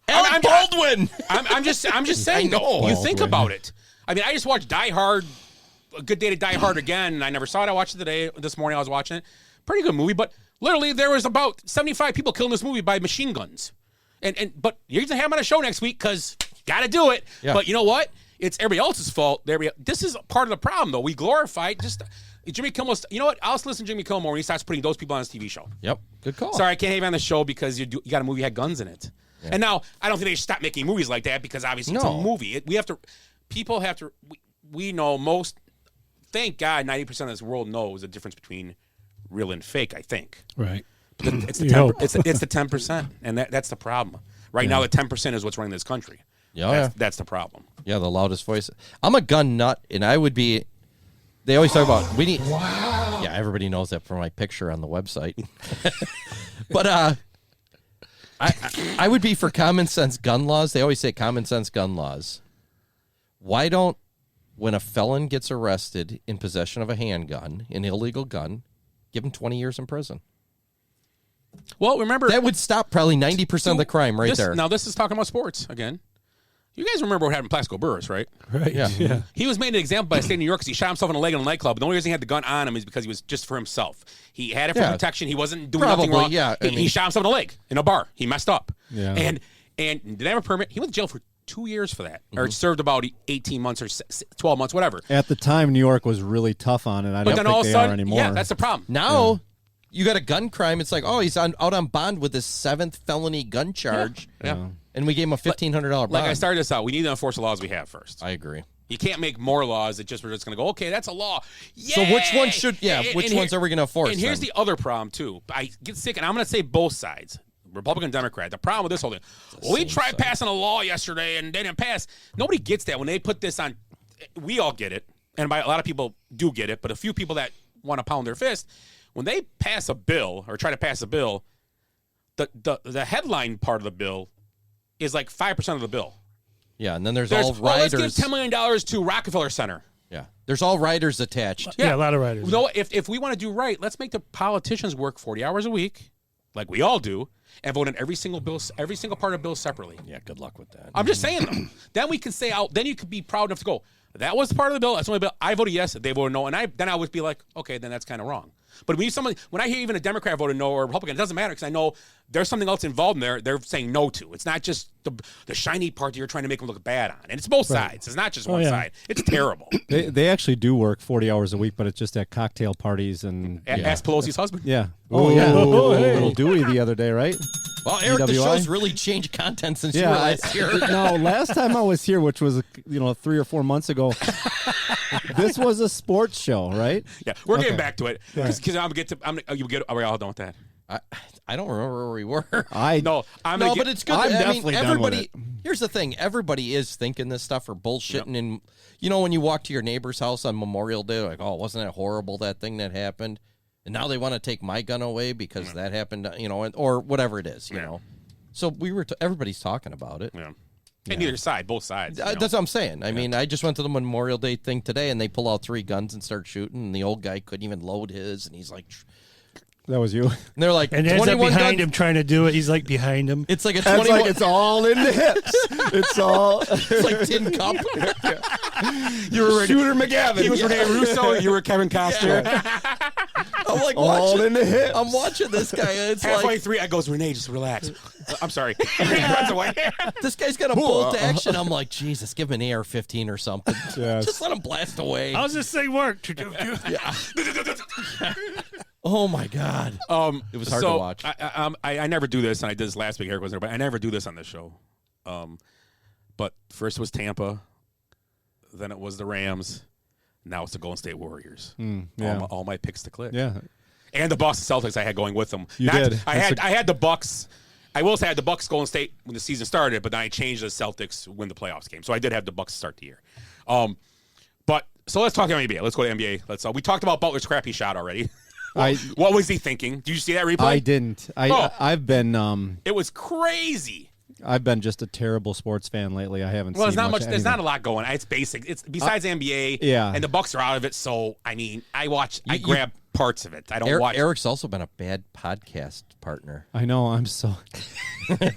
Alec Baldwin. I'm just saying, though, you think about it. I mean, I just watched Die Hard, A Good Day to Die Hard again, and I never saw it. I watched it this morning. I was watching it. Pretty good movie, but literally there was about 75 people killed in this movie by machine guns. But you're going to have him on a show next week because got to do it. Yeah. But you know what? It's everybody else's fault. This is part of the problem, though. We glorify just Jimmy Kimmel. You know what? I'll listen to Jimmy Kimmel more when he starts putting those people on his TV show. Yep. Good call. Sorry, I can't have you on the show because you got a movie that had guns in it. Yeah. And now I don't think they should stop making movies like that because obviously it's a movie. People have to. We know most. Thank God, 90% of this world knows the difference between real and fake. I think. Right. But it's the 10%, and that's the problem. Right now, the 10% is what's running this country. That's the problem. Yeah, the loudest voice. I'm a gun nut, and I would be. They always talk about we need. Wow. Yeah, everybody knows that from my picture on the website. But I would be for common sense gun laws. They always say common sense gun laws. Why don't, when a felon gets arrested in possession of a handgun, an illegal gun, give him 20 years in prison? Well, remember that would stop probably 90% of the crime there. Now this is talking about sports again. You guys remember what happened to Plaxico Burress, right? Right. Yeah. He was made an example by the state of New York because he shot himself in the leg in a nightclub. The only reason he had the gun on him is because he was just for himself. He had it for protection. He wasn't doing nothing wrong. Yeah. He shot himself in the leg in a bar. He messed up. Yeah. And didn't have a permit. He went to jail for 2 years for that, or served about 18 months or 12 months, whatever. At the time, New York was really tough on it. I don't think they are anymore. Yeah, that's the problem. Now, you got a gun crime. It's like, oh, he's out on bond with his 7th felony gun charge. Yeah. And we gave him a $1,500 bond. Like I started this out, we need to enforce the laws we have first. I agree. You can't make more laws that we're just going to go, okay, that's a law. Yay! So which one should, which ones are we going to enforce? And here's the other problem, too. I get sick, and I'm going to say both sides, Republican and Democrat. The problem with this whole thing, we tried passing a law yesterday, and they didn't pass. Nobody gets that. When they put this on, we all get it, and a lot of people do get it, but a few people that want to pound their fist, when they pass a bill or try to pass a bill, the headline part of the bill is like 5% of the bill. Yeah, and then there's all riders. Let's give $10 million to Rockefeller Center. Yeah, there's all riders attached. Yeah, a lot of riders. You know, if we want to do right, let's make the politicians work 40 hours a week, like we all do, and vote on every single part of bill separately. Yeah, good luck with that. I'm just saying, though. Then we can say then you could be proud enough to go, that was part of the bill. That's the only bill. I voted yes. They voted no. And then I would be like, okay, then that's kind of wrong. But when I hear even a Democrat voted no or a Republican, it doesn't matter because I know there's something else involved in there they're saying no to. It's not just the shiny part that you're trying to make them look bad on. And it's both sides. It's not just one side. It's terrible. They actually do work 40 hours a week, but it's just at cocktail parties and... Ask Pelosi's husband. Yeah. Oh, yeah. Little Dewey the other day, right? Well, Eric, the DWI? show's really changed content since you were last year. No, last time I was here, which was 3 or 4 months ago, this was a sports show, right? Yeah, we're getting back to it because are we all done with that? I don't remember where we were. But it's good. I'm definitely done with it. Here's the thing: everybody is thinking this stuff or bullshitting, and when you walk to your neighbor's house on Memorial Day, like, oh, wasn't that horrible that thing that happened? And now they want to take my gun away because that happened, or whatever it is, you know. So everybody's talking about it. Yeah. And neither side, both sides. That's what I'm saying. I mean, I just went to the Memorial Day thing today, and they pull out 3 guns and start shooting, and the old guy couldn't even load his, and he's like... That was you. And they're like, and as I'm behind him trying to do it, he's like behind him. It's like a 21. Like it's all in the hips. It's all. It's like Tin Cup. You were Shooter McGavin. He was Rene Russo. You were Kevin Costner. I'm like all in the hips. I'm watching this guy. It's halfway like, through, I goes, Rene, just relax. I'm sorry. He runs away. This guy's got a bolt action. I'm like, Jesus, give him an AR-15 or something. Yes. Just let him blast away. How's this thing work? Oh my God! It was hard to watch. I never do this, and I did this last week. Eric wasn't there, but I never do this on this show. But first was Tampa, then it was the Rams, now it's the Golden State Warriors. All my picks to click. Yeah, and the Boston Celtics I had going with them. You did. I had the Bucks. I will say I had the Bucks Golden State when the season started, but then I changed the Celtics when the playoffs came. So I did have the Bucks start the year. But so let's talk NBA. Let's go to NBA. We talked about Butler's crappy shot already. What was he thinking? Did you see that replay? I didn't. I've been. It was crazy. I've been just a terrible sports fan lately. I haven't. Well, seen there's not much. anything. There's not a lot going. It's basic. It's besides NBA. Yeah. And the Bucks are out of it. So I mean, I grab parts of it. I don't watch. Eric's also been a bad podcast partner. I know. I'm so.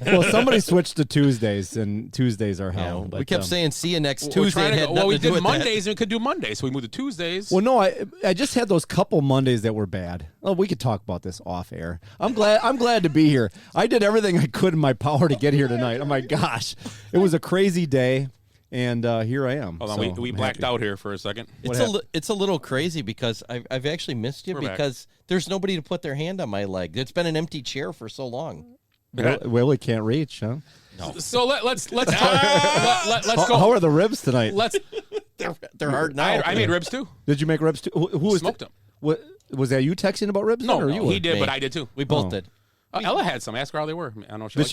Well, somebody switched to Tuesdays, and Tuesdays are hell. Yeah, but, we kept saying see you next Tuesday. We did Mondays, and we could do Mondays, so we moved to Tuesdays. Well, no, I just had those couple Mondays that were bad. Oh, we could talk about this off air. I'm glad to be here. I did everything I could in my power to get here tonight. Oh my gosh, it was a crazy day, and here I am. Hold on, we blacked out here for a second. It's a little crazy because I've actually missed you because there's nobody to put their hand on my leg. It's been an empty chair for so long. Willie can't reach, huh? No. So let's go. How are the ribs tonight? They're hard now. I made ribs too. Did you make ribs too? Who smoked them? What was that? You texting about ribs? No, or you he did, but I did too. We both did. Ella had some. Ask her how they were. I don't know. If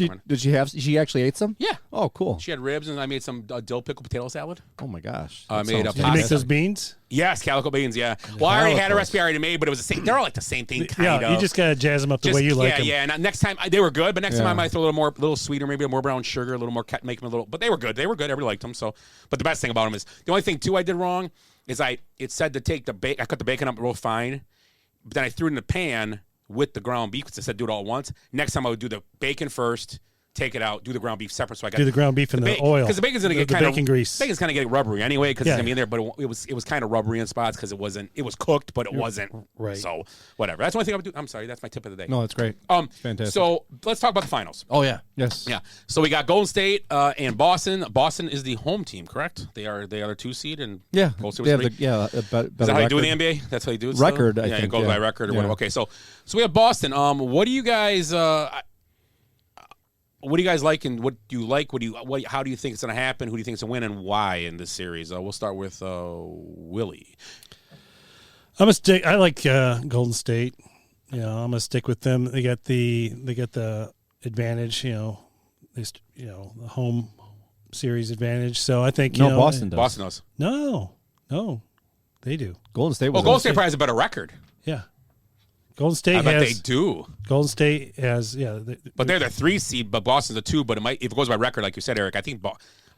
She actually ate some? Yeah. Oh, cool. She had ribs, and I made some dill pickle potato salad. Oh my gosh. I made Did you make those beans? Yes, calico beans. Yeah. Well, I already had a recipe already made, but it was the same. They're all like the same thing. Kind of. You just gotta jazz them up the way you like them. Yeah. And next time they were good, but next time I might throw a little sweeter, maybe more brown sugar, a little more, make them a little. But they were good. Everybody liked them. So, but the best thing about them is the only thing too I did wrong is it said to take the bacon. I cut the bacon up real fine, but then I threw it in the pan with the ground beef because I said do it all at once. Next time I would do the bacon first, take it out, do the ground beef separate. So I got Do the ground beef and the oil. because the bacon's going to get the kind of bacon grease. Bacon's kind of getting rubbery anyway because Yeah. it's going to be in there. But it was kind of rubbery in spots because it was cooked, but it wasn't. Right. So whatever. That's the only thing I would do. I'm sorry. That's my tip of the day. No, that's great. Fantastic. So let's talk about the finals. Oh yeah. Yes. Yeah. So we got Golden State and Boston. Boston is the home team, correct? They are the 2 seed and Yeah. Golden State They was have 3. Is Is that how you do it in the NBA? That's how you do it. Record, still? I Yeah, think, it goes yeah. by record or Yeah. whatever. Okay, so we have Boston. What do you guys? What do you guys like, and what do you like? How do you think it's going to happen? Who do you think is going to win, and why in this series? We'll start with Willie. I'm gonna stick. I like Golden State. I'm gonna stick with them. They got the advantage. The home series advantage. So I think Boston does. Boston does. No, they do. Golden State. Golden State probably has a better record. Yeah, Golden State. I bet they do. Golden State has But they're the 3 seed, but Boston's a 2. But if it goes by record, like you said, Eric, I think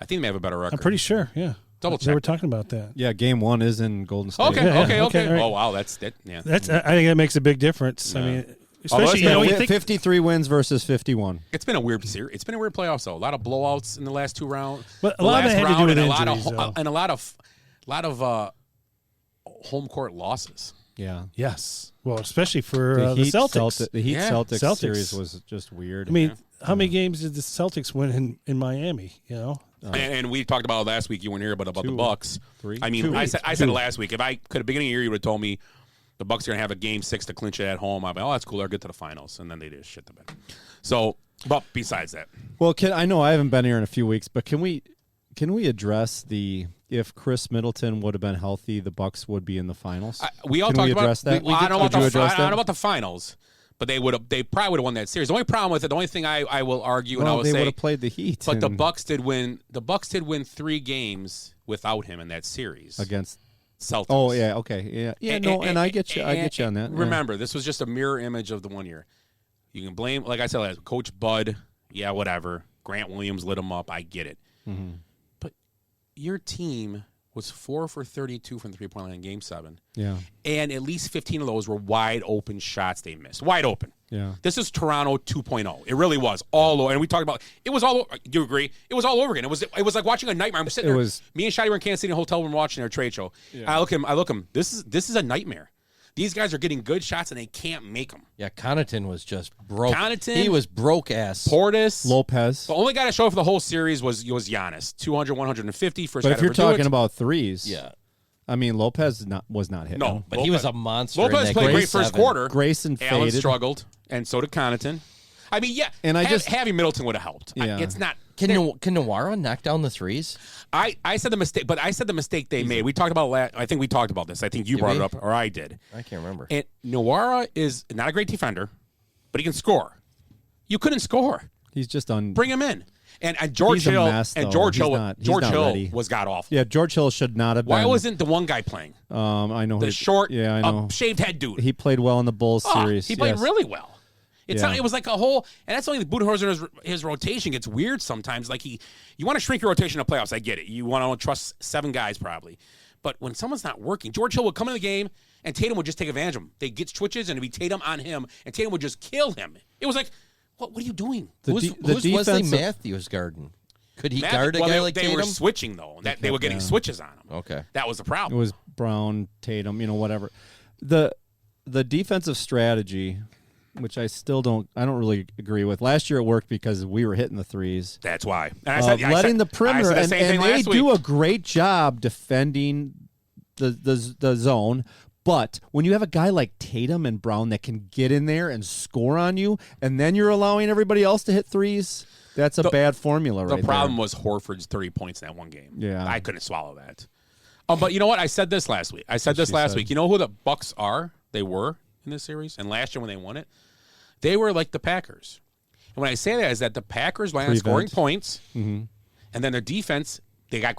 they may have a better record. I'm pretty sure. Yeah, Double They check. were talking about that. Yeah, game 1 is in Golden State. Okay, Yeah, okay. right. Oh wow, that's that. Yeah, That's. I think that makes a big difference. I mean, Although especially it's been you think 53 wins versus 51. It's been a weird series. It's been a weird playoffs though. A lot of blowouts in the last 2 rounds. But a lot of it had to do with injuries, and a lot of home court losses. Yeah. Yes. Well, especially for the Celtics. The Heat Yeah. Celtics series was just weird. I mean, how many games did the Celtics win in Miami? And we talked about it last week. You weren't here, but about the Bucks. 3. I mean, 2. I said it last week. If I could have beginning of the year, you would have told me the Bucks are going to have a game 6 to clinch it at home. I'd be, that's cool. They'll get to the finals, and then they just shit the bed. So, but besides that, well, I know I haven't been here in a few weeks, but can we address if Chris Middleton would have been healthy, the Bucks would be in the finals? we all can talked we about address that? I don't Could you know address that? about the finals, but they probably would have won that series. The only problem with it, the only thing I will argue and I will they say, would have played the Heat, but the Bucks did win. The Bucks did win 3 games without him in that series against Celtics. Oh yeah, okay, yeah. And I get you. I get you on that. Remember, this was just a mirror image of the one year. You can blame, like I said, Coach Bud. Yeah, whatever. Grant Williams lit him up. I get it. Mm-hmm. But your team was 4 for 32 from the 3-point line in Game 7. Yeah. And at least 15 of those were wide open shots they missed. Wide open. Yeah. This is Toronto 2.0. It really was all over. And we talked about it was all. Do you agree? It was all over again. It was like watching a nightmare. I'm sitting there. Me and Shotty were in Kansas City in a hotel room watching their trade show. Yeah. I look at him. This is a nightmare. These guys are getting good shots and they can't make them. Yeah, Connaughton was just broke. Connaughton, he was broke ass. Portis, Lopez. The only guy to show for the whole series was Giannis. 200, 150. First but guy if you're to ever do talking it. about threes, yeah. I mean, Lopez was not hitting. No, but he was a monster. Lopez played great first quarter. Grayson Allen faded. struggled, and so did Connaughton. I mean, yeah, and having Middleton would have helped. Yeah. It's not. Can Nwara knock down the threes? I said the mistake, but I said the mistake they made. We talked about I think we talked about this. I think you brought it up, or I did. I can't remember. And Nwara is not a great defender, but he can score. You couldn't score. He's just Bring him in. And George he's Hill a mess, and though. George He's Hill not ready. was god awful. Yeah, George Hill should not have been. Why wasn't the one guy playing? I know the short, yeah, I know. shaved head dude. He played well in the Bulls series. He played really well. It's Yeah. not. It was like a whole, and that's only the Budenholzer. His rotation gets weird sometimes. Like you want to shrink your rotation in the playoffs. I get it. You want to trust 7 guys probably, but when someone's not working, George Hill would come in the game and Tatum would just take advantage of him. They get switches and it'd be Tatum on him, and Tatum would just kill him. It was like, what are you doing? Who's Wesley Matthews guarding? Could he guard a guy like Tatum? They were switching though. They were getting switches on him. Okay, that was the problem. It was Brown, Tatum, whatever. The defensive strategy, which I don't really agree with. Last year it worked because we were hitting the threes. That's why. And letting the perimeter, and they do a great job defending the zone. But when you have a guy like Tatum and Brown that can get in there and score on you, and then you're allowing everybody else to hit threes, that's a bad formula right there. The problem was Horford's 30 points in that one game. Yeah. I couldn't swallow that. But you know what? I said this last week. week. You know who the Bucks are? They were in this series. And last year when they won it, they were like the Packers. And when I say that is that the Packers land on scoring points, and then their defense, they got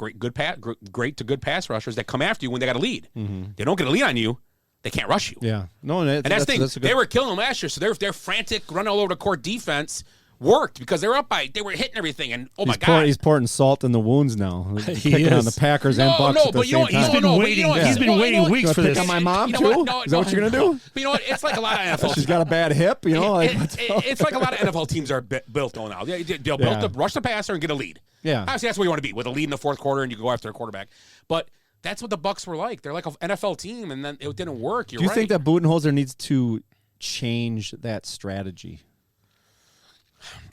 great to good pass rushers that come after you when they got a lead. They don't get a lead on you, they can't rush you. Yeah. No, and that's the thing. They were killing them last year, so their frantic run all over the court defense worked because they were hitting everything, and my God, God, he's pouring salt in the wounds now. Picking on the Packers and Bucks at the same time. He's been waiting weeks for this. On my mom too. Is that what you're gonna do? But you know what? It's like a lot of NFL. She's got a bad hip. You know, it's like a lot of NFL teams are built on now. They'll build to rush the passer and get a lead. Yeah, obviously that's where you want to be, with a lead in the fourth quarter, and you go after a quarterback. But that's what the Bucks were like. They're like an NFL team, and then it didn't work. Do you think that Budenholzer needs to change that strategy?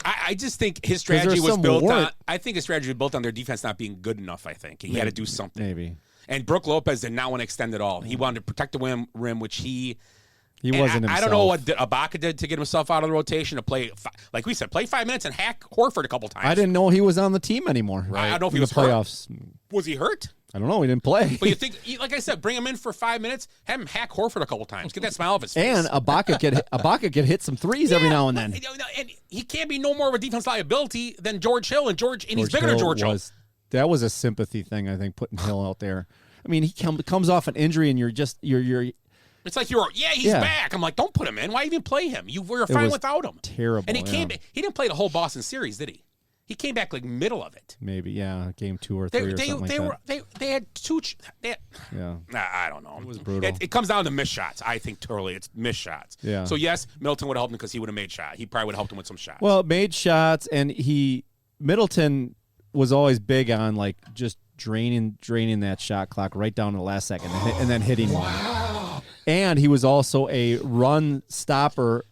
I just think his strategy was built on. I think his strategy was built on their defense not being good enough. I think he had to do something. Maybe. And Brooke Lopez did not want to extend at all. He wanted to protect the rim, which he wasn't. I don't know what Ibaka did to get himself out of the rotation to play. Like we said, play 5 minutes and hack Horford a couple times. I didn't know he was on the team anymore. Right. I don't know if he was playoffs. Hurt. Was he hurt? I don't know. He didn't play. But you think, like I said, bring him in for 5 minutes, have him hack Horford a couple times, get that smile off his face. And Ibaka could hit some threes every now and then. And he can't be no more of a defense liability than George Hill, and he's bigger than George Hill. That was a sympathy thing, I think, putting Hill out there. I mean, he comes off an injury, and you're. It's like he's back. I'm like, don't put him in. Why even play him? You were fine without him. Terrible. And he didn't play the whole Boston series, did he? He came back like middle of it. Maybe, yeah, game 2 or 3 or something like that. They had two. I don't know. It was brutal. It comes down to missed shots. I think totally, it's missed shots. Yeah. So yes, Middleton would have helped him because he would have made shots. He probably would have helped him with some shots. Well, made shots, and Middleton was always big on like just draining that shot clock right down to the last second, and then hitting one. And he was also a run stopper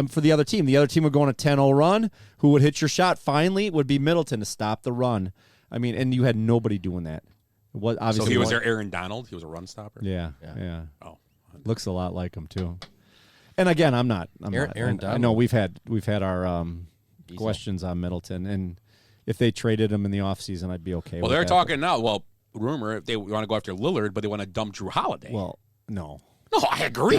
for the other team. The other team would go on a 10-0 run. Who would hit your shot finally would be Middleton to stop the run. I mean, and you had nobody doing that. So he was their Aaron Donald? He was a run stopper? Yeah. Oh. Looks a lot like him, too. And again, I'm not. Aaron Donald. I know we've had our questions on Middleton, and if they traded him in the offseason, I'd be okay with that. Well, they're talking now. Well, rumor, they want to go after Lillard, but they want to dump Drew Holiday. Well, no. No, I agree.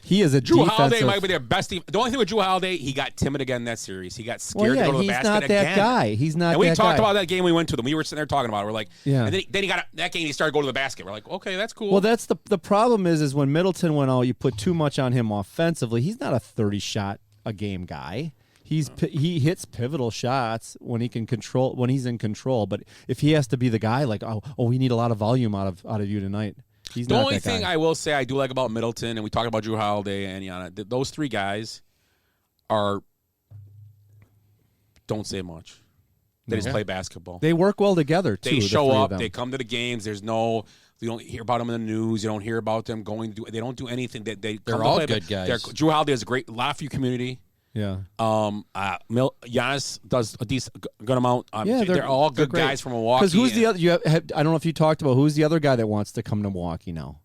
He is a Drew defensive... Holiday might be their best. The only thing with Drew Holiday, he got timid again in that series. He got scared to go to the basket again. He's not that guy. He's not. And we that talked guy. about that game we went to. We were sitting there talking about it. We're like, yeah. And then he got that game. He started going to the basket. We're like, okay, that's cool. Well, that's the problem is when Middleton went out, you put too much on him offensively. He's not a 30-shot a game guy. He hits pivotal shots when he's in control. But if he has to be the guy, like we need a lot of volume out of you tonight. He's the not only that thing guy. I will say I do like about Middleton, and we talked about Drew Holiday and Yana, those three guys don't say much. They just play basketball. They work well together too. They show up. They come to the games. You don't hear about them in the news. You don't hear about them they don't do anything. They're all good guys. Drew Holiday has a great Lafayette community. Yeah. Giannis does a good amount. They're all good guys from Milwaukee. Because who's the other? I don't know if you talked about who's the other guy that wants to come to Milwaukee now.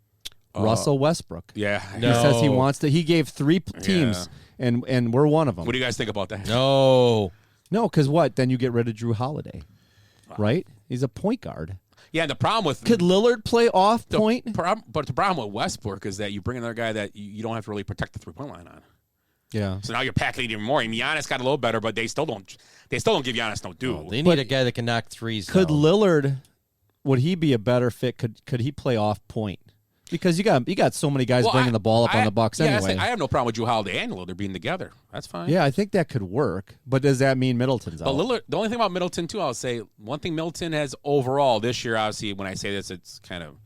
Russell Westbrook. Yeah. He says he wants to. He gave 3 teams, and we're one of them. What do you guys think about that? No, because what? Then you get rid of Drew Holiday, right? He's a point guard. Yeah, and the problem with could Lillard play off point? But the problem with Westbrook is that you bring another guy that you don't have to really protect the 3-point line on. Yeah. So now you're packing it even more. I mean, Giannis got a little better, but they still don't give Giannis no due. They need a guy that can knock threes. Could Lillard? Would he be a better fit? Could he play off point? Because you got so many guys bringing the ball up on the Bucks anyway. I have no problem with Drew Holiday and Lillard being together. That's fine. Yeah, I think that could work. But does that mean Middleton's out? But Lillard, the only thing about Middleton too, I'll say one thing Middleton has overall this year. Obviously, when I say this, it's kind of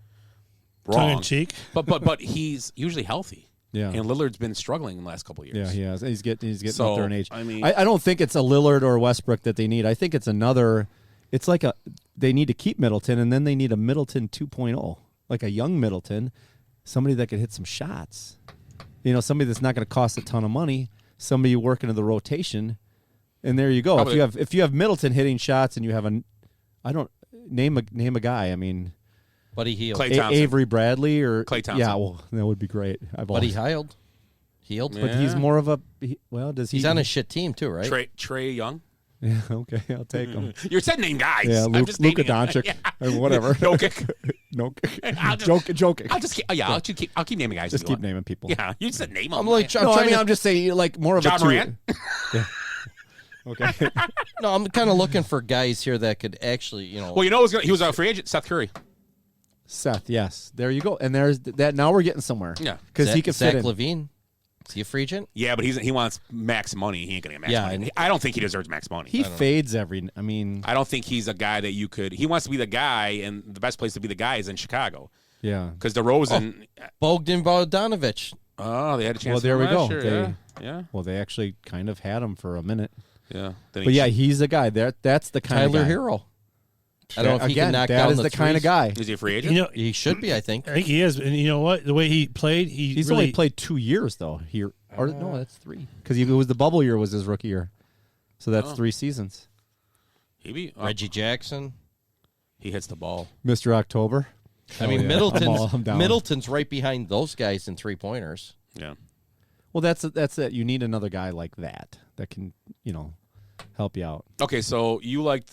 wrong. Tongue in cheek. But he's usually healthy. Yeah, and Lillard's been struggling in the last couple of years. Yeah, he has. He's getting up there in age. I mean, I don't think it's a Lillard or a Westbrook that they need. I think it's another. It's like they need to keep Middleton, and then they need a Middleton 2.0, like a young Middleton, somebody that could hit some shots. Somebody that's not going to cost a ton of money. Somebody working in the rotation, and there you go. Probably. If you have Middleton hitting shots, and you have name a guy. I mean. Buddy Hield. Avery Bradley or Klay Thompson. Yeah, well, that would be great. Buddy Hield. But he's more of a does he? He's on a shit team too, right? Trey Young. Yeah, okay, I'll take him. You're said name guys. Yeah, I'm just Luka Doncic or whatever. Jokic. Jokic. I'll keep naming guys. Just keep naming people. Yeah, you just said name them. I'm just saying like more of John a two. Morant. Yeah. Okay. No, I'm kind of looking for guys here that could actually, Well, he was a free agent. Seth Curry. Seth, yes. There you go. And there's that. Now we're getting somewhere. Yeah. Because he could fit in. Levine. Is he a free agent? Yeah, but he wants max money. He ain't gonna get max money. and I don't think he deserves max money. He fades every. I mean, I don't think he's a guy that you could. He wants to be the guy, and the best place to be the guy is in Chicago. Yeah, because DeRozan, Bogdan Bogdanovic. Oh, they had a chance. Well, there we go. Yeah. Well, they actually kind of had him for a minute. Yeah. But yeah, he's a guy. That's the kind Tyler of guy. Hero. I don't know if he can knock that down is the kind of guy. Is he a free agent? You know, he should be. I think he is. And you know what? The way he played, he's really only played 2 years though. Here, or no, that's 3. Because it was the bubble year was his rookie year, so that's 3 seasons. Reggie Jackson. He hits the ball, Mr. October. I mean, Middleton's right behind those guys in 3-pointers. Yeah. Well, that's it. You need another guy like that can help you out. Okay, so you like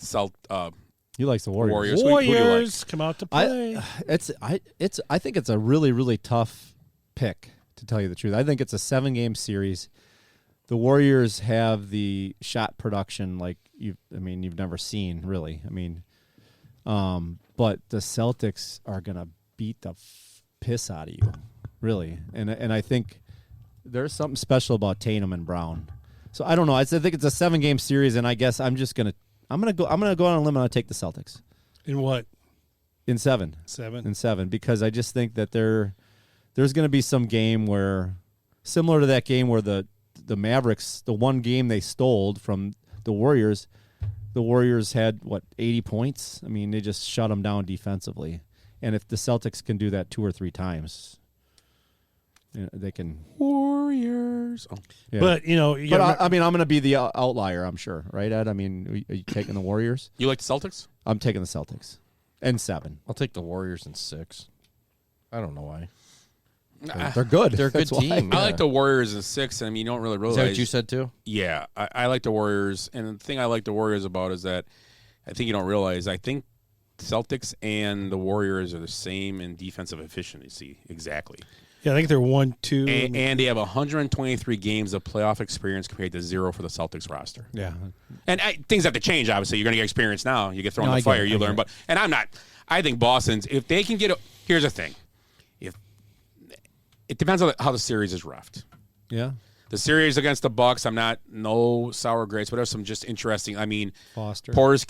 you like the Warriors. Warriors Who do you like? come out to play. I think it's a really, really tough pick, to tell you the truth. I think it's a 7-game series. The Warriors have the shot production like you've never seen, really. I mean, but the Celtics are gonna beat the piss out of you, really. And I think there's something special about Tatum and Brown. So I don't know. I think it's a 7-game series, and I guess I'm gonna go on a limb and I'll take the Celtics. In what? In 7. 7. In 7, because I just think that there's going to be some game where, similar to that game where the Mavericks, the one game they stole from the Warriors had 80 points. I mean, they just shut them down defensively, and if the Celtics can do that 2 or 3 times, they can. Warriors. Oh. Yeah. But I'm going to be the outlier. I'm sure, right, Ed? I mean, are you taking the Warriors? You like the Celtics? I'm taking the Celtics, and 7. I'll take the Warriors in 6. I don't know why. They're good. They're a good team. I like the Warriors in 6, and you don't really realize. Is that what you said too? Yeah, I like the Warriors, and the thing I like the Warriors about is that I think you don't realize. I think Celtics and the Warriors are the same in defensive efficiency. Exactly. Yeah, I think they're 1-2. And they have 123 games of playoff experience compared to 0 for the Celtics roster. Yeah. And things have to change, obviously. You're going to get experience now. You get thrown in the fire, you learn. And I'm not. I think Boston's, if they can get here's the thing. It depends on how the series is roughed. Yeah. The series against the Bucks, no sour grapes, but there's some just interesting. I mean, Foster. Portis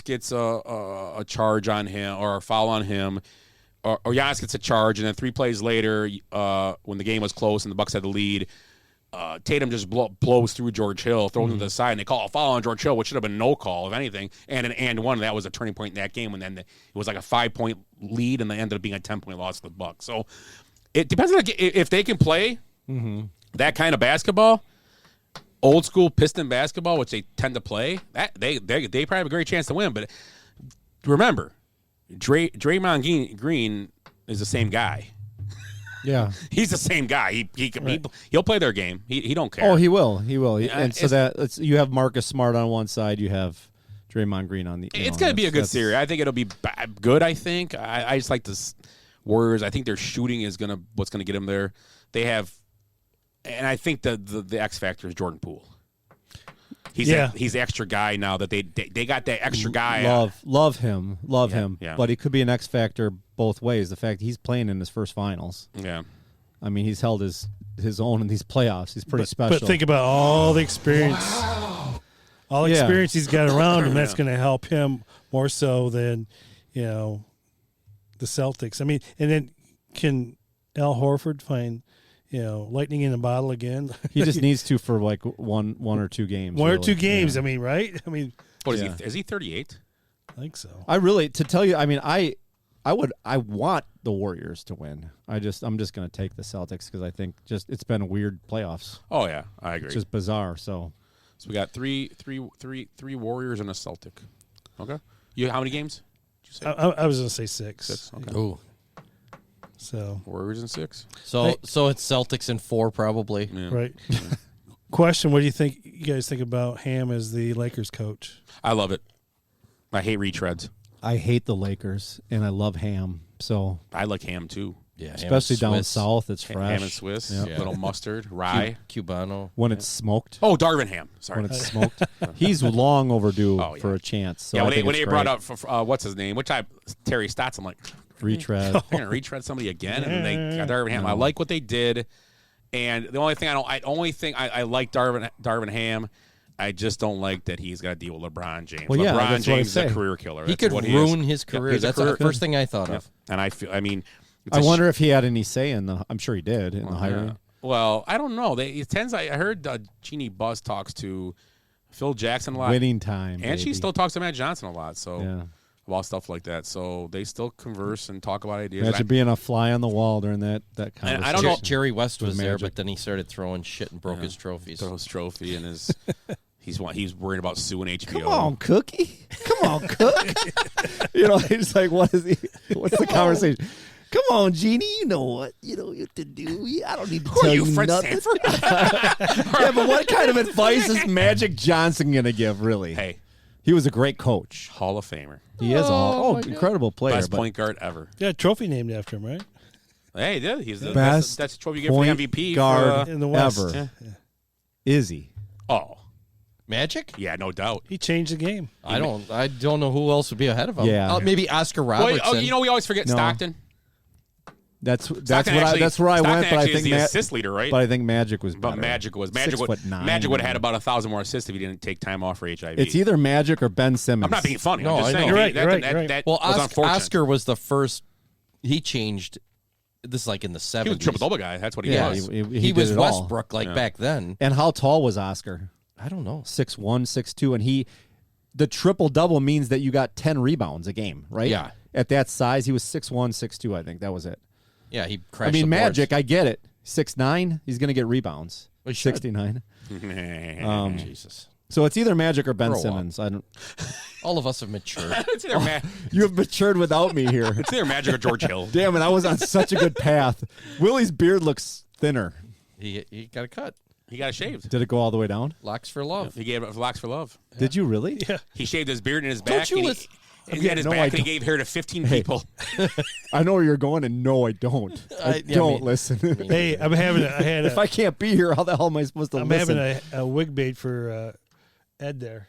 gets a charge on him or a foul on him. Or Giannis gets a charge, and then 3 plays later, when the game was close and the Bucks had the lead, Tatum just blows through George Hill, throws him to the side, and they call a foul on George Hill, which should have been no call, if anything. And an and one, that was a turning point in that game, and then it was like a 5-point lead, and they ended up being a 10-point loss to the Bucks. So it depends on if they can play that kind of basketball, old school Piston basketball, which they tend to play. That they probably have a great chance to win. But remember, Draymond Green is the same guy. Yeah, he's the same guy. He'll play their game. He don't care. Oh, he will. And so you have Marcus Smart on one side. You have Draymond Green on the. It's going to be a good series. I think it'll be good. I think. I just like the Warriors. I think their shooting is what's gonna get them there. They have, and I think the X factor is Jordan Poole. He's the extra guy now that they got that extra guy. Love him. Yeah. But he could be an X factor both ways. The fact he's playing in his first finals. Yeah. I mean, he's held his own in these playoffs. He's pretty special. But think about all the experience. All the experience he's got around him, that's going to help him more so than, the Celtics. I mean, and then can Al Horford find lightning in a bottle again? He just needs to for like one or 2 games. One or 2 games. Yeah. I mean, right? I mean, what is he? Is he 38? I think so. To tell you, I mean, I want the Warriors to win. I'm just going to take the Celtics because I think it's been a weird playoffs. Oh yeah, I agree. It's just bizarre. So we got three Warriors and a Celtic. Okay. How many games? Did you say? I was going to say 6. 6. Okay. Ooh. So Warriors in 6. So it's Celtics in 4 probably. Yeah. Right. Question: what do you guys think about Ham as the Lakers coach? I love it. I hate retreads. I hate the Lakers and I love Ham. So I like ham too. Yeah, especially down south, it's fresh. Ham and Swiss, little mustard, rye, Cubano. When it's smoked. Oh, Darvin ham. Sorry, when it's smoked, he's long overdue for a chance. So when they brought up what's his name, Terry Stotts, I'm like retread. They're gonna retread somebody again, and then they got Darvin ham. I like what they did, And the only thing I like Darvin Ham. I just don't like that he's got to deal with LeBron James. Well, yeah, LeBron that's what I James is a say. career killer. He That's could what ruin is. his career. He's a That's career- the first thing I thought of. And I mean, it's I a wonder if he had any say in the. I'm sure he did in the hiring. Yeah. Well, I don't know. I heard Jeannie Buss talks to Phil Jackson a lot. Winning time, and she baby. still talks to Matt Johnson a lot. So Yeah. about stuff like that. So they still converse and talk about ideas. Imagine being a fly on the wall during that conversation. I don't know. Jerry West was With there, Magic. but then he started throwing shit and broke his trophies. Throw his trophy and his. He's worried about suing HBO. Come on, Cookie. Come on, Cook. He's like, what is he? What's the conversation? Come on, Jeannie. You know what to do. I don't need to tell you Fred nothing. Sanford? Yeah, but what kind of advice is Magic Johnson going to give, really? Hey. He was a great coach. Hall of Famer. He is incredible player. Best but point guard ever. Yeah, a trophy named after him, right? Hey, he did. He's the best that's the trophy you get for the point MVP. guard in the West. ever. Yeah. Is he? Oh. Magic? Yeah, no doubt. He changed the game. I don't know who else would be ahead of him. Yeah. Maybe Oscar Robertson. Well, we always forget No. Stockton. That's Stockton where actually- I Stockton went. But I actually is think the assist leader, right? But I think Magic was. But better. Magic would 6'9". Magic would have had about 1,000 more assists if he didn't take time off for HIV. It's either Magic or Ben Simmons. I'm not being funny. No, I'm just I saying. know. You're right, That, you're right, that, you're right. that Well, was unfortunate. Oscar was the first. He changed. This is like in the 70s. He was a triple double guy. That's what he Yeah, was. he He did was it all. Westbrook back then. And how tall was Oscar? I don't know. 6'1", 6'2", and the triple double means that you got 10 rebounds a game, right? Yeah. At that size, he was 6'1", 6'2", I think that was it. Yeah, he crashed. I mean, the boards. Magic, I get it. 6'9", he's going to get rebounds. He should. 69. Jesus. So it's either Magic or Ben Grow up. Simmons. I don't. All of us have matured. It's either, You have matured without me here. it's either Magic or George Hill. Damn it! I was on such a good path. Willie's beard looks thinner. He got a cut. He got shaved. Did it go all the way down? Locks for love. He gave it locks for love. Did you really? Yeah. He shaved his beard and his Don't back. you and with- he had his No, I back and he don't. gave hair to 15 people. I know where you're going, and no, I don't. Don't listen. Hey, I had if I can't be here, how the hell am I supposed to I'm listen? having a wig bait for Ed there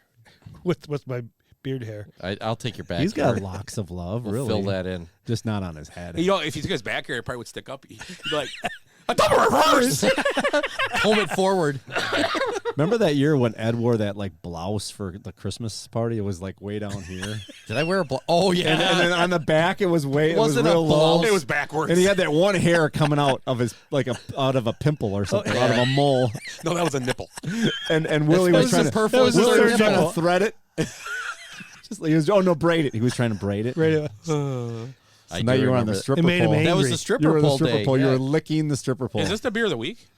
with my beard hair. I'll take your back. He's got hair. locks of love, We'll really. fill that in. Just not on his head. You know, if he took his back hair, it probably would stick up. He'd be like, a double reverse. Home it forward. Remember that year when Ed wore that blouse for the Christmas party? It was way down here. Did I wear a blouse? Oh yeah. And then on the back, it was it was Wasn't a real low. blouse. It was backwards. And he had that one hair coming out of his out of a pimple or something, out of a mole. No, that was a nipple. And Willie was trying to superfluous Willie was trying to nipple. thread it. He was braid it. He was trying to braid it. Right. So now you were on the stripper It made him pole. angry. That was the You stripper were on the pole stripper day. pole. You Yeah. were licking the stripper pole. Is this the beer of the week?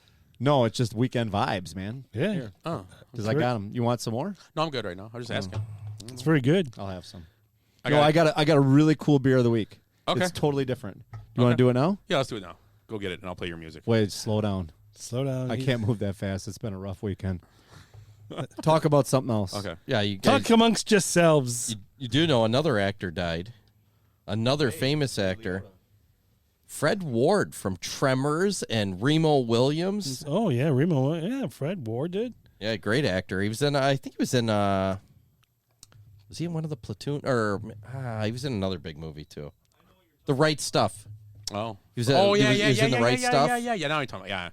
No, it's just weekend vibes, man. Yeah. Oh. Because I got them. You want some more? No, I'm good right now. I was just asking. It's very good. I'll have some. I I got a really cool beer of the week. Okay. It's totally different. You want to do it now? Yeah, let's do it now. Go get it, and I'll play your music. Wait, slow down. Slow down. I can't move that fast. It's been a rough weekend. Talk about something else. Okay. Yeah, you guys, Talk amongst yourselves. you do know another actor died. Another famous actor. Fred Ward from Tremors and Remo Williams. Oh yeah, Remo. Yeah, Fred Ward did. Yeah, great actor. He was in. I think he was in. Was he in one of the Platoon? Or he was in another big movie too. The Right Stuff. Oh. He was in, Oh, yeah, he was, yeah, he was yeah, in The yeah, Right yeah, Stuff. Yeah, now you're talking about, yeah.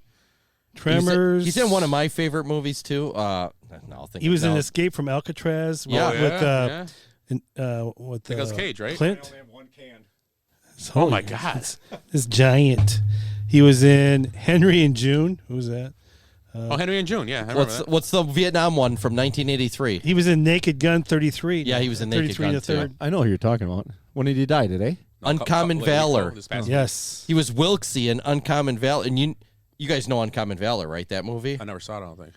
Tremors. He's in one of my favorite movies too. No, I'll think He was in no. Escape from Alcatraz. Yeah. With Nicolas Cage, right? Clint. Oh, my God. This giant. He was in Henry and June. Who's that? Henry and June, yeah. I remember that. What's the Vietnam one from 1983? He was in Naked Gun 33. Yeah, he was in Naked 33 Gun, and a third. too. I know who you're talking about. When did he die today? Uncommon Couple- Valor. this past Yes. He was Wilkesy in Uncommon Valor, and you guys know Uncommon Valor, right? That movie. I never saw it, I don't think.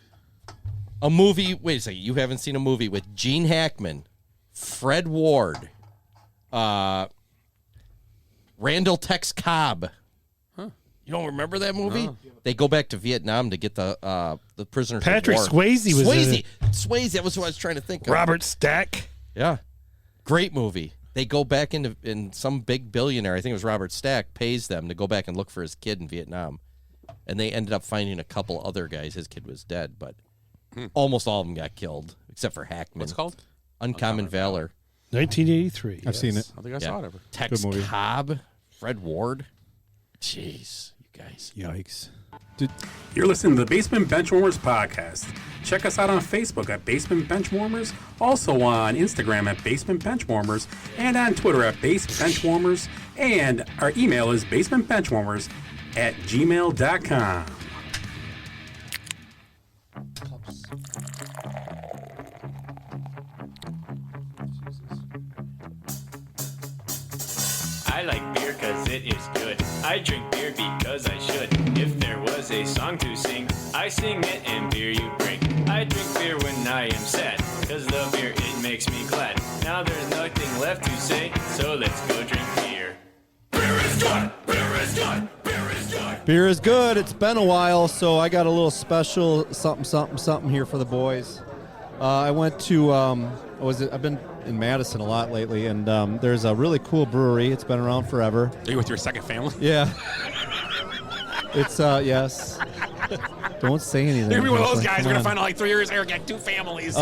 A movie. Wait a second. You haven't seen a movie with Gene Hackman, Fred Ward, Randall Tex Cobb. Huh. You don't remember that movie? No. They go back to Vietnam to get the prisoners. Patrick of war. Swayze was in it. Swayze. That was what I was trying to think of. Robert Stack. Yeah, great movie. They go back in some big billionaire. I think it was Robert Stack pays them to go back and look for his kid in Vietnam, and they ended up finding a couple other guys. His kid was dead, but almost all of them got killed except for Hackman. What's it called? Uncommon Valor. 1983. I've seen it. I think I saw it ever. Tex Good movie. Cobb, Fred Ward. Jeez, you guys. Yikes. You're listening to the Basement Benchwarmers podcast. Check us out on Facebook at Basement Benchwarmers, also on Instagram at Basement Benchwarmers, and on Twitter at Base Benchwarmers, and our email is basementbenchwarmers@gmail.com. I like beer cause it is good. I drink beer because I should. If there was a song to sing, I sing it and beer you bring. I drink beer when I am sad, cause the beer it makes me glad. Now there's nothing left to say, so let's go drink beer. Beer is good! Beer is good! Beer is good! Beer is good. It's been a while, so I got a little special something here for the boys. I went to I've been in Madison a lot lately, and there's a really cool brewery. It's been around forever. Are you with your second family? Yeah. It's yes. Don't say anything. You're gonna be one of those guys. We're gonna find out like 3 years later, got 2 families.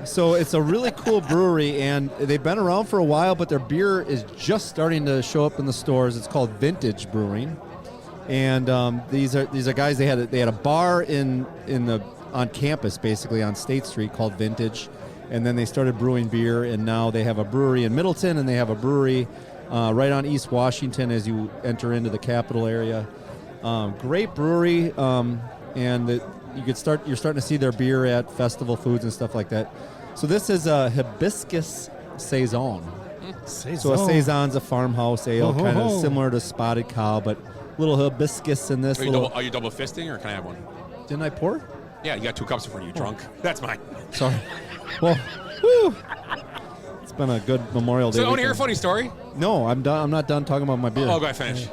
So it's a really cool brewery, and they've been around for a while, but their beer is just starting to show up in the stores. It's called Vintage Brewing, and these are guys. They had a bar on campus, basically on State Street, called Vintage, and then they started brewing beer, and now they have a brewery in Middleton, and they have a brewery right on East Washington as you enter into the capital area. Great brewery, and you're starting to see their beer at festival foods and stuff like that. So this is a hibiscus saison. So a saison's a farmhouse ale, kind of similar to Spotted Cow, but a little hibiscus in this. Are you double fisting, or can I have one? Didn't I pour? Yeah, you got 2 cups in front of you. Drunk. That's mine. Sorry. Well, whew. It's been a good Memorial Day. So, I want to weekend. hear a funny story? No, I'm done. I'm not done talking about my beer. Oh, go ahead, finish.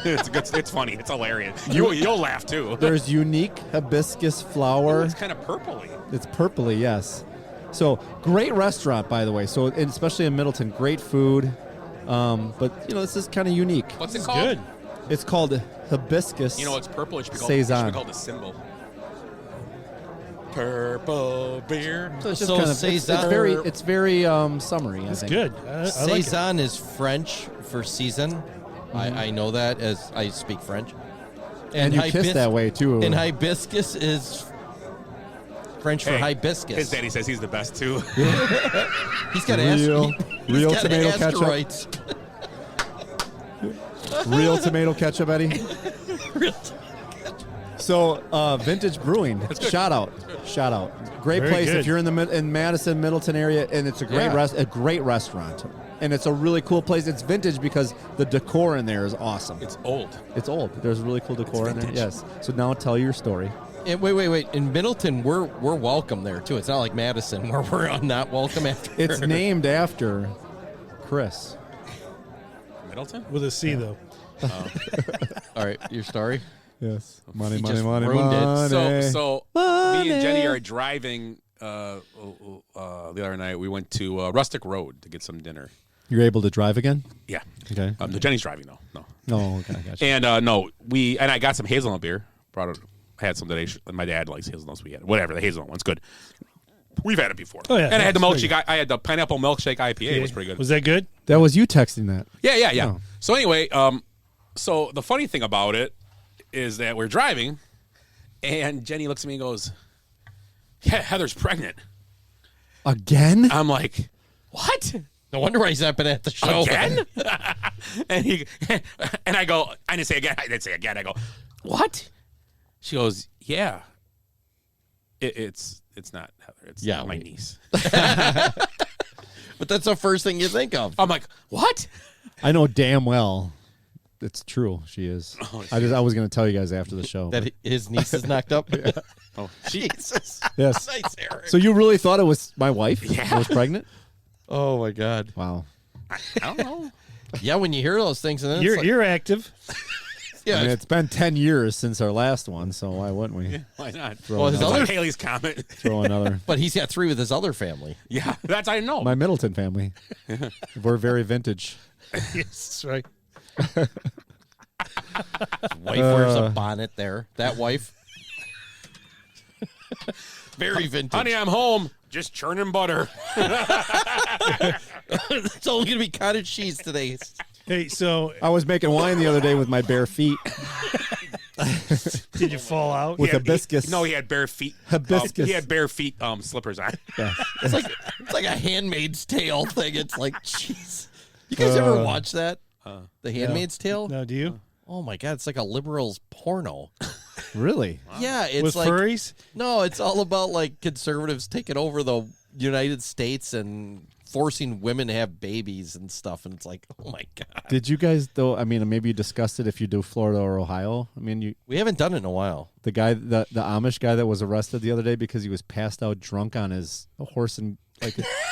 It's good. It's funny. It's hilarious. You'll laugh too. There's unique hibiscus flower. Ooh, it's kind of purpley. It's purpley, yes. So great restaurant, by the way. So and especially in Middleton, great food. But this is kind of unique. What's it called? Good. It's called hibiscus. It's purple. It should be called, saison. a symbol. Purple beer. So it's just saison. It's very summery. It's I think. good. I Saison is French for season. I know that as I speak French. And you kiss that way too. And hibiscus is French for hibiscus. His daddy says he's the best too. He's got real tomato asteroids. ketchup. Real tomato ketchup, Eddie. So, Vintage Brewing. Shout out. Great Very place good. if you're in Madison, Middleton area, and it's a great a great restaurant. And it's a really cool place. It's vintage because the decor in there is awesome. It's old. There's really cool decor in there. Yes. So now tell your story. And wait. In Middleton, we're welcome there too. It's not like Madison where we're not welcome after. It's named after Chris. Middleton? With a C though. All right, your story. Yes. He just ruined it. So me and Jenny are driving the other night. We went to Rustic Road to get some dinner. You're able to drive again? Yeah. Okay. No, Jenny's driving though. No. Oh, okay. Gotcha. And I got some hazelnut beer. Had some today. My dad likes hazelnuts. We had it. Whatever. The hazelnut one's good. We've had it before. Oh yeah. And I had the milkshake. I had the pineapple milkshake IPA. It was pretty good. Was that good? That was you texting that. Yeah. Oh. So anyway, so the funny thing about it is that we're driving, and Jenny looks at me and goes, "Yeah, Heather's pregnant." Again? I'm like, "What?" No wonder why he's not been at the show Again? and I go, I didn't say again. I go, "What?" She goes, "Yeah, it's not Heather. It's my niece." But that's the first thing you think of. I'm like, "What?" I know damn well it's true. She is. Oh, I was going to tell you guys after the show. That his niece is knocked up? Yeah. Oh, Jesus. Yes. Nice, Eric. So you really thought it was my wife Yeah. that was pregnant? Oh, my God. Wow. I don't know. Yeah, when you hear those things. And then You're active. Yeah. I mean, it's been 10 years since our last one, so why wouldn't we? Yeah, why not? Well, his It's other like Haley's comment. Throw another. But he's got 3 with his other family. Yeah, that's I know. My Middleton family. We're very vintage. Yes, that's right. Wife wears a bonnet there. That wife. Very vintage. Honey, I'm home. Just churning butter. It's only going to be cottage cheese today. Hey, so I was making wine the other day with my bare feet. Did you fall out? With hibiscus. No, he had bare feet. Hibiscus. He had bare feet slippers on. Yeah. It's like a Handmaid's Tale thing. It's like, jeez. You guys ever watch that? The Handmaid's Tale? No, do you? Oh my God, it's like a liberal's porno. Really? Wow. Yeah, it's with like furries. No, it's all about like conservatives taking over the United States and forcing women to have babies and stuff. And it's like, oh my God. Did you guys though? I mean, maybe you discussed it if you do Florida or Ohio. I mean, we haven't done it in a while. The guy, the Amish guy that was arrested the other day because he was passed out drunk on his horse and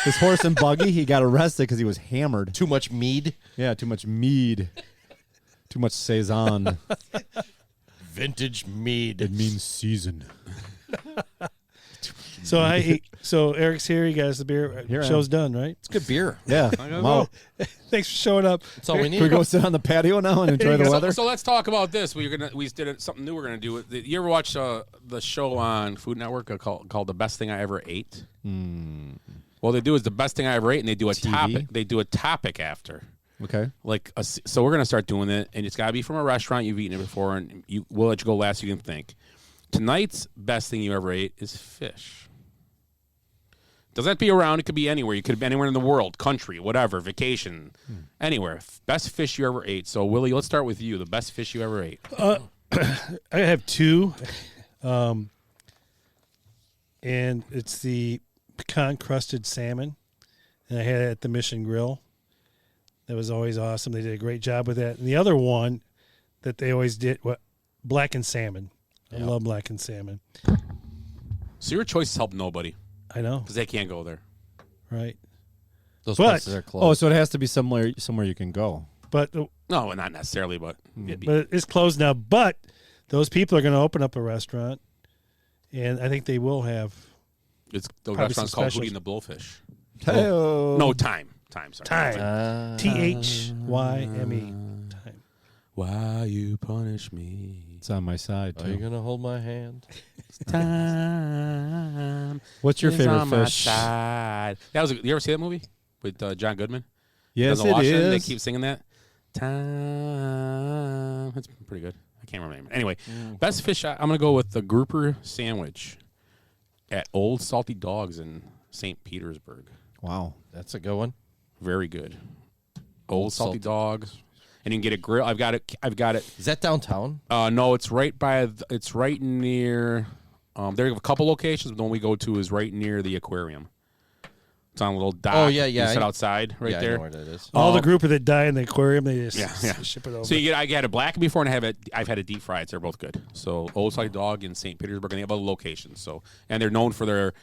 his horse and buggy. He got arrested because he was hammered. Too much mead. Yeah, too much mead. Too much saison. Vintage mead. It means season. So Eric's here. You guys, the beer show's done, right? It's good beer. Yeah. Wow. Thanks for showing up. That's all we need. Can we go sit on the patio now and enjoy the weather? So let's talk about this. We did something new. We're gonna do. You ever watch the show on Food Network called The Best Thing I Ever Ate? Well, they do is The Best Thing I Ever Ate, and they do a topic. They do a topic after. Okay. So we're gonna start doing it, and it's gotta be from a restaurant you've eaten it before, and we'll let you go last. So you can think. Tonight's best thing you ever ate is fish. Doesn't have to be around. It could be anywhere. You could be anywhere in the world, country, whatever, vacation, anywhere. Best fish you ever ate. So, Willie, let's start with you. The best fish you ever ate. I have two, and it's the pecan-crusted salmon, and I had it at the Mission Grill. That was always awesome. They did a great job with that. And the other one that they always did, blackened salmon. I love blackened salmon. So your choices help nobody. I know. Because they can't go there. Right. Those places are closed. Oh, so it has to be somewhere you can go. But no, not necessarily, but it's closed now. But those people are going to open up a restaurant, and I think they will have. The restaurant's called Hootie and the Blowfish. Hey-o. No, Time. Sorry. Time. THYME. Time. Why you punish me? It's on my side too. Are you gonna hold my hand? Time. What's your favorite on my fish? side. You ever see that movie with John Goodman? Yes, it Washington, is. They keep singing that. Time. That's pretty good. I can't remember the name. Anyway, best fish. I'm gonna go with the grouper sandwich at Old Salty Dogs in St. Petersburg. Wow, that's a good one. Very good. Old Salty Dogs. And you can get a grill. I've got it. Is that downtown? No, it's right by. It's right near. There are a couple locations, but the one we go to is right near the aquarium. It's on a little dock. Oh yeah. You sit outside right there. I know where that is. All the grouper that die in the aquarium, they just ship it over. So I had a black before, and I've had a deep fried. So they're both good. So Old Salty Dog in St. Petersburg, and they have other locations. So they're known for their.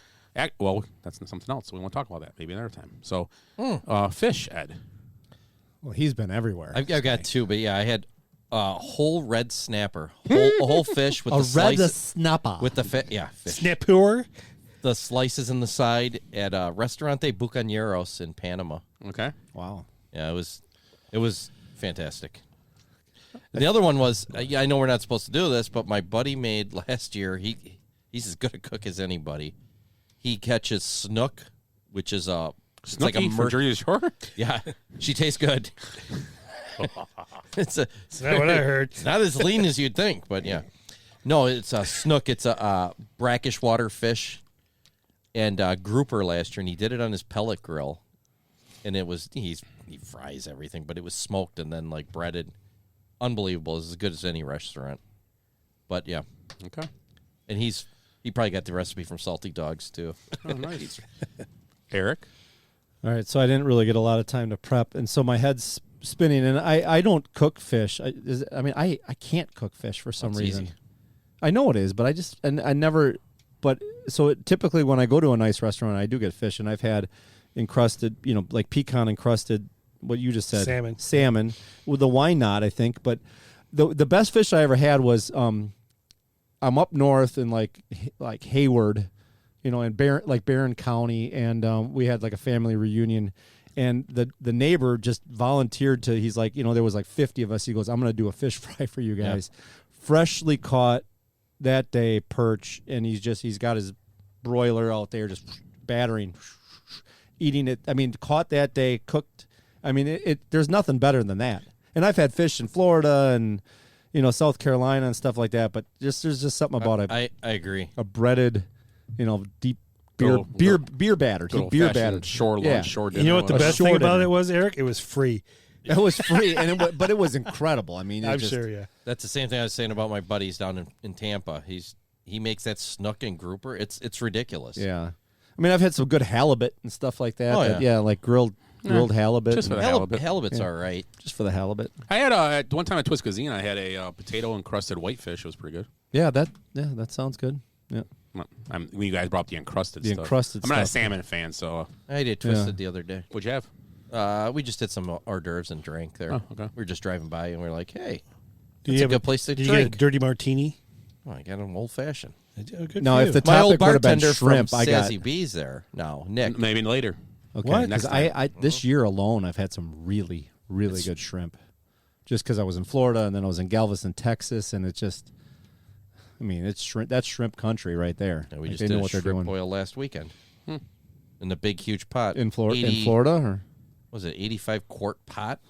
Well, that's something else. So we want to talk about that maybe another time. So fish, Ed. Well, he's been everywhere. I've got two, but yeah, I had a whole red snapper, a whole fish with the slices, snapper with the fish. Snapper. The slices in the side at Restaurante Bucaneros in Panama. Okay. Wow. Yeah, it was fantastic. The other one was I know we're not supposed to do this, but my buddy made last year. He's as good a cook as anybody. He catches snook, which is it's like a for Jersey Shore? Yeah, she tastes good. It's not what I heard. It's not as lean as you'd think, but yeah. No, it's a snook. It's a brackish water fish, and grouper last year, and he did it on his pellet grill, and it was he fries everything, but it was smoked and then like breaded. Unbelievable. It's as good as any restaurant. But yeah, okay. And he probably got the recipe from Salty Dogs too. Oh, nice. Eric. All right, so I didn't really get a lot of time to prep, and so my head's spinning, and I don't cook fish. I can't cook fish for some reason. Easy. I know it is, but I never. But so typically when I go to a nice restaurant, I do get fish, and I've had encrusted, like pecan encrusted. What you just said, salmon with the wine knot, I think. But the best fish I ever had was I'm up north in like Hayward. In Barron County, and we had like a family reunion, and the neighbor just volunteered to. He's like, there was like 50 of us. He goes, "I'm going to do a fish fry for you guys." Yeah. Freshly caught that day perch, and he's got his broiler out there just battering, eating it. I mean, caught that day, cooked. I mean, there's nothing better than that. And I've had fish in Florida and South Carolina and stuff like that. But there's just something about I agree. A breaded, deep Go- beer go- battered, Good beer old-fashioned battered shore lunch, shore dinner. You know what the A best shore thing about dinner. it was, Eric? It was free. It was free, but it was incredible. I mean, I'm sure, yeah. That's the same thing I was saying about my buddies down in Tampa. He makes that snook and grouper. It's ridiculous. Yeah. I mean, I've had some good halibut and stuff like that. Oh, but yeah. like grilled halibut. Just for the and- halibut. Halibut's Yeah. all right. Just for the halibut. I had one time at Twist Cuisine. I had a potato encrusted whitefish. It was pretty good. Yeah, that sounds good. Yeah. When you guys brought up the encrusted The stuff. encrusted I'm not a stuff. salmon fan, so I did Twisted the other day. what'd you have? We just did some hors d'oeuvres and drank there. Oh, okay. We were just driving by and we are like, hey, Did that's you a good place to Did you get a drink. dirty martini? Oh, I got an old fashioned. Good No, for if you. the My old topic would have been bartender shrimp, from I got Sassy Bees there now, Nick. Maybe later. okay. What? Next Because time. I this year alone, I've had some really, really good shrimp. Just because I was in Florida and then I was in Galveston, Texas, and it's just, I mean, it's shrimp. That's shrimp country right there. And we Like, just they did know a what they're shrimp doing boil last weekend in the big huge pot in Florida. 80 In Florida, or Was it 85 quart pot?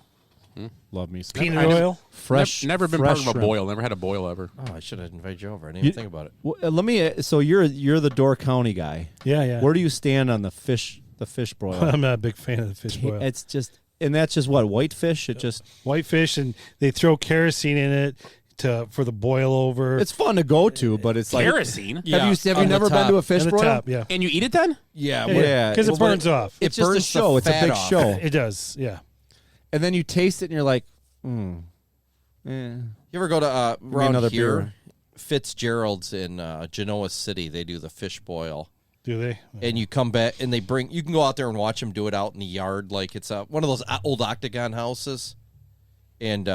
love me some Peanut oil? fresh. Never been fresh part of a shrimp. boil. Never had a boil ever. Oh, I should have invited you over. I didn't even think about it. Well, let me. So you're the Door County guy. Yeah, yeah. Where do you stand on the fish broil? I'm not a big fan of the fish boil. It's just, and that's just what, whitefish. It just Whitefish, and they throw kerosene in it for the boil over. it's fun to go to, but it's like Kerosene? Have Yeah, you on the never been top. to a fish on the broil? top, yeah. And you eat it then? Yeah, Yeah, Because it well, burns off. It's It just a burns the show. It's a fat big off. show, It does, yeah. and then you taste it, and you're like, You ever go to around another here? beer. Fitzgerald's in Genoa City. They do the fish boil. Do they? And you come back and you can go out there and watch them do it out in the yard. Like it's one of those old octagon houses. And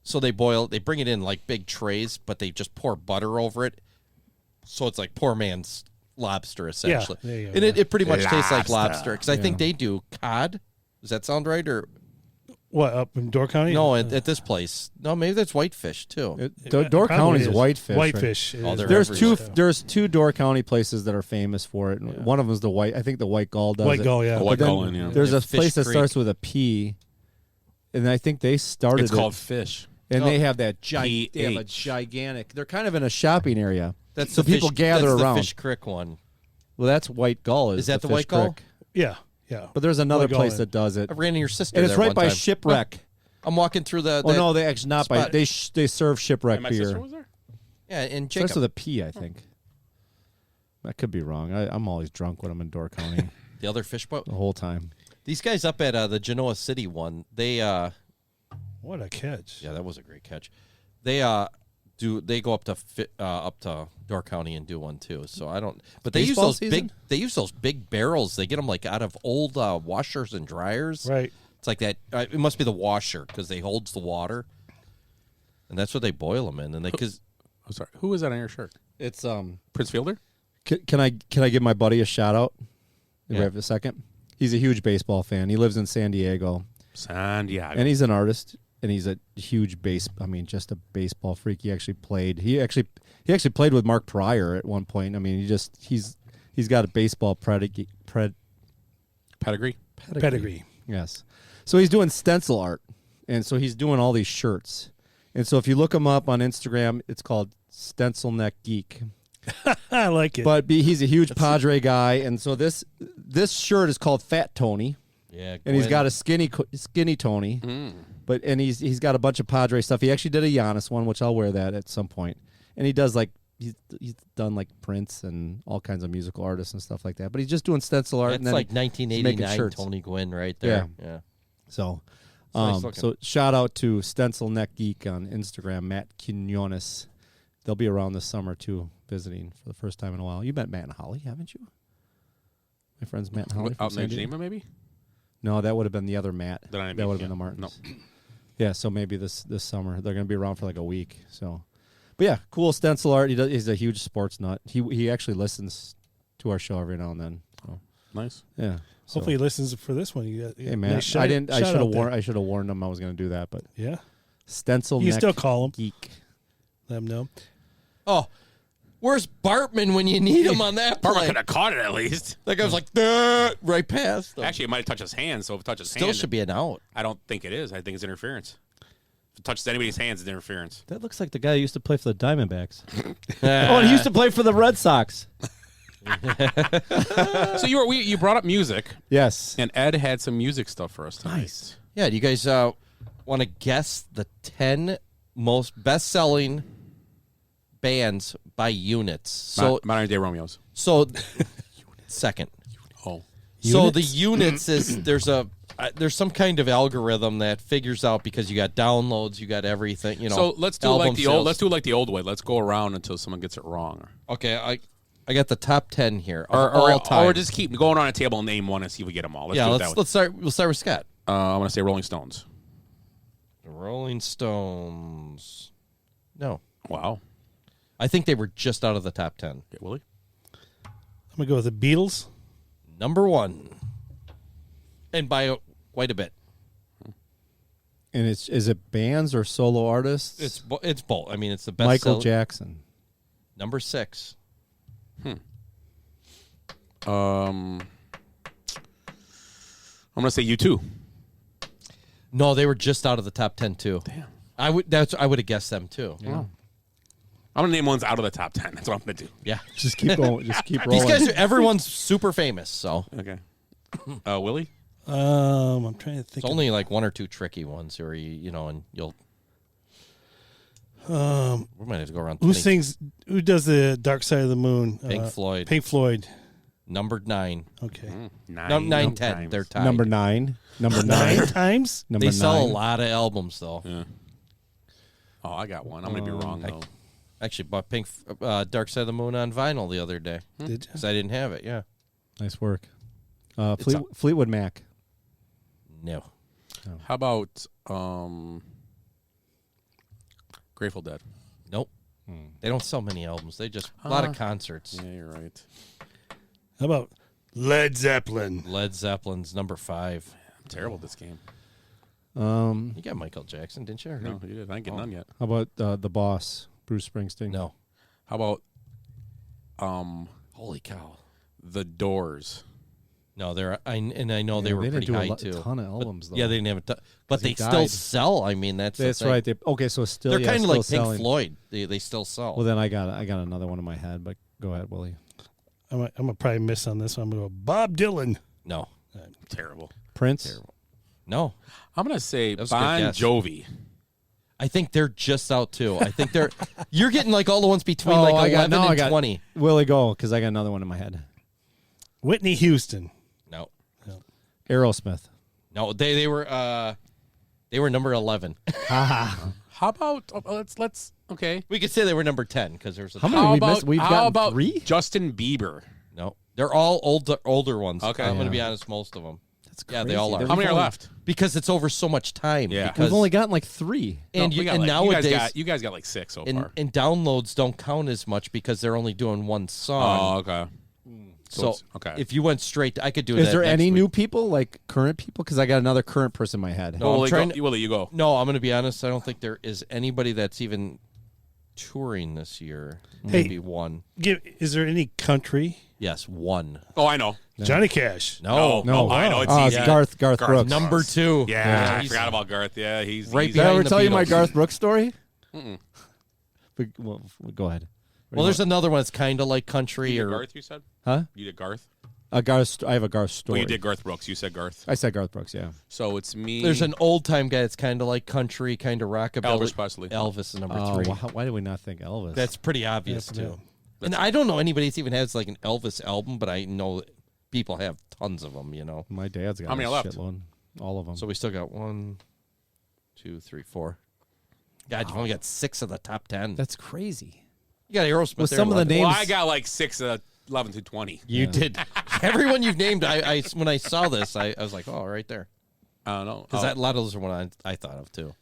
so they bring it in like big trays, but they just pour butter over it. So it's like poor man's lobster, essentially. there you go, And yeah. it pretty much tastes like lobster. Because I think they do cod. Does that sound right? Or What, up in Door County? no, at this place. No, maybe that's whitefish too. Door Probably County's is. whitefish. right? Whitefish. Oh, is- they're There's everywhere. there's two Door County places that are famous for it. One of them is I think the White Gull does White it. Gull, yeah. The White But then Gull, yeah. There's Yeah, a Fish place that Creek. starts with a P, and I think they started It's it, called fish. and they have that they have a PH. gigantic. They're kind of in a shopping area. That's so the people fish, gather that's around. The Fish Creek one. Well, that's White Gull. Is that the Fish White Gull? Creek. Yeah. But there's another White Gull place in. that does it, I ran into your sister and it's there right one by time. Shipwreck. I'm walking through the. Oh no, they actually not by. spot. They serve Shipwreck And my beer. sister was there? Yeah, and Starts Jacob. with a P, I think. I could be wrong. I'm always drunk when I'm in Door County The other fish boat. the whole time. These guys up at the Genoa City one, they What a catch. yeah, that was a great catch. They go up to Door County and do one too. So I don't, but they use Baseball those season? big barrels. They get them like out of old washers and dryers. Right. It's like that. It must be the washer because they holds the water, and that's what they boil them in. And because I'm sorry. Who is that on your shirt? It's Prince Fielder? Can I give my buddy a shout out? If Yeah. we have a second. He's a huge baseball fan. He lives in San Diego, San Diego. and he's an artist. And he's a huge just a baseball freak. He actually played. He actually played with Mark Pryor at one point. I mean, he's got a baseball pedigree. Pedigree. Yes. So he's doing stencil art, and so he's doing all these shirts. And so if you look him up on Instagram, it's called Stencil Neck Geek. I like it. But he's a huge Padre guy, and so this shirt is called Fat Tony. yeah, And he's Gwen- got a skinny Tony, but he's got a bunch of Padre stuff. He actually did a Giannis one, which I'll wear that at some point. And he does he's done like Prince and all kinds of musical artists and stuff like that. But he's just doing stencil art. That's and then like he's making 1989 shirts. Tony Gwynn right there. Yeah. So, nice looking. so shout out to Stencil Neck Geek on Instagram, Matt Quinones. They'll be around this summer too, visiting for the first time in a while. You met Matt and Holly, haven't you? My friends Matt and Holly. from Out in San Diego. Geneva, maybe? No, that would have been the other Matt. That I That mean, would have yeah. been the Martins. No. Yeah, so maybe this summer they're going to be around for like a week. So, but yeah, cool stencil art. He's a huge sports nut. He actually listens to our show every now and then. So, Nice. yeah. So, Hopefully he listens for this one. hey man, Nice I didn't. I shout should have out there. warned. I should have warned him I was going to do that. But Yeah. stencil. You can Neck still call him. Geek. Let him know. Oh, where's Bartman when you need him on that Bartman play? could have caught it at least. That guy was like, "Duh," right past him. Actually, it might have touched his hand, so if it touches his Still hand. should be an out. I don't think it is. I think it's interference. If it touches anybody's hands, it's interference. That looks like the guy who used to play for the Diamondbacks. Oh, and he used to play for the Red Sox. So you brought up music. Yes. And Ed had some music stuff for us tonight. Nice. Yeah, do you guys want to guess the 10 most best-selling bands by units? So Modern Day Romeos. So second. Oh. So the units is there's some kind of algorithm that figures out because you got downloads, you got everything, you know. So let's do album like the sales. old. Let's do like the old way. Let's go around until someone gets it wrong. Okay, I got the top 10 here of all time. Or just keep going on a table and name one and see if we get them all. Let's do it that way. Let's start. We'll start with Scott. I'm gonna say Rolling Stones. The Rolling Stones. No. Wow. I think they were just out of the top 10. Okay, Willie? I'm going to go with the Beatles. Number 1. And by quite a bit. And is it bands or solo artists? It's both. I mean, it's the best. Michael Jackson. Number 6. I'm gonna say U2. No, they were just out of the top 10 too. Damn. I would have guessed them too. Yeah. I'm gonna name ones out of the top 10. That's what I'm gonna do. Yeah. Just keep going. Just keep rolling. These guys, everyone's super famous. So okay. Willie. I'm trying to think. It's only like one or two tricky ones, or and you'll. We might have to go around. Who sings? Who does the Dark Side of the Moon? Pink Floyd. Pink Floyd. Number 9. Okay. 9, 10. They're tied. Number 9. Number 9 times. Number they sell 9. a lot of albums though. Yeah. Oh, I got one. I'm gonna be wrong though. I actually bought Dark Side of the Moon on vinyl the other day. Did you? Because I didn't have it. Yeah. Nice work. Fleetwood Mac. No. How about Grateful Dead? Nope. They don't sell many albums. They just a lot of concerts. Yeah, you're right. How about Led Zeppelin? Led Zeppelin's number 5. I'm terrible at this game. You got Michael Jackson, didn't you? No, you did. I ain't getting none yet. How about The Boss, Bruce Springsteen? No. How about Holy cow. The Doors? No, I know they were didn't pretty do high a too. ton of albums though. Yeah, they didn't have a ton, but they he still died. sell. I mean, that's the thing. right. Okay, so still they're kind of like still Pink selling. Floyd. They still sell. Well, then I got another one in my head, but go ahead, Willie. I'm gonna probably miss on this one. I'm gonna go Bob Dylan. No. Terrible. Prince. Terrible. No. I'm gonna say That was a good Bon guess. Jovi. I think they're just out too. I think they're. You're getting like all the ones between 11 and 20. Willie, go because I got another one in my head. Whitney Houston. No. Aerosmith. No, they were number 11. How about let's okay. We could say they were number 10 because there's a. How many we missed? We've how gotten about 3? Justin Bieber? No, they're all older ones. Okay. I'm going to be honest, most of them. That's Yeah, they crazy. all are. How many are left? Because it's over so much time. Yeah. Because We've only gotten like 3. and No, we got and like- nowadays you guys got like 6 so far. and downloads don't count as much because they're only doing one song. Oh, okay. So okay. if you went straight, I could do. Is that there next any week. new people, like current people? Because I got another current person in my head. No, I'm Willie, trying Willie, you go. No, I'm going to be honest. I don't think there is anybody that's even touring this year. Hey. Maybe one. Is there any country? Yes, one. Oh, I know. Johnny Cash. No, No. I know. It's It's easy. Garth Brooks. number 2. Yeah, I he's forgot about Garth. Yeah, he's right he's- Did I ever behind the tell you my Beatles. Garth Brooks story? Mm-mm. Well, go ahead. Well, there's another one that's kind of like country You or did Garth, you said? Huh? You did Garth? I have a Garth story. Well, you did Garth Brooks. You said Garth. I said Garth Brooks, yeah. So it's me. there's an old time guy that's kind of like country, kind of rockabilly. Elvis Presley. Elvis is number Oh, 3. why did we not think Elvis? That's pretty obvious Yeah, too. And I don't know anybody that even has like an Elvis album, but I know people have tons of them. My dad's got How many a left? shitload. All of them. So we still got 1, 2, 3, 4. God, you've only got 6 of the top 10. That's crazy. You got Aerosmith. With there, some of the 11. names. Well, I got like 6, 11 to 20. You did. Everyone you've named, I when I saw this, I was like, oh, right there. I don't know. Because a lot of those are one I thought of too.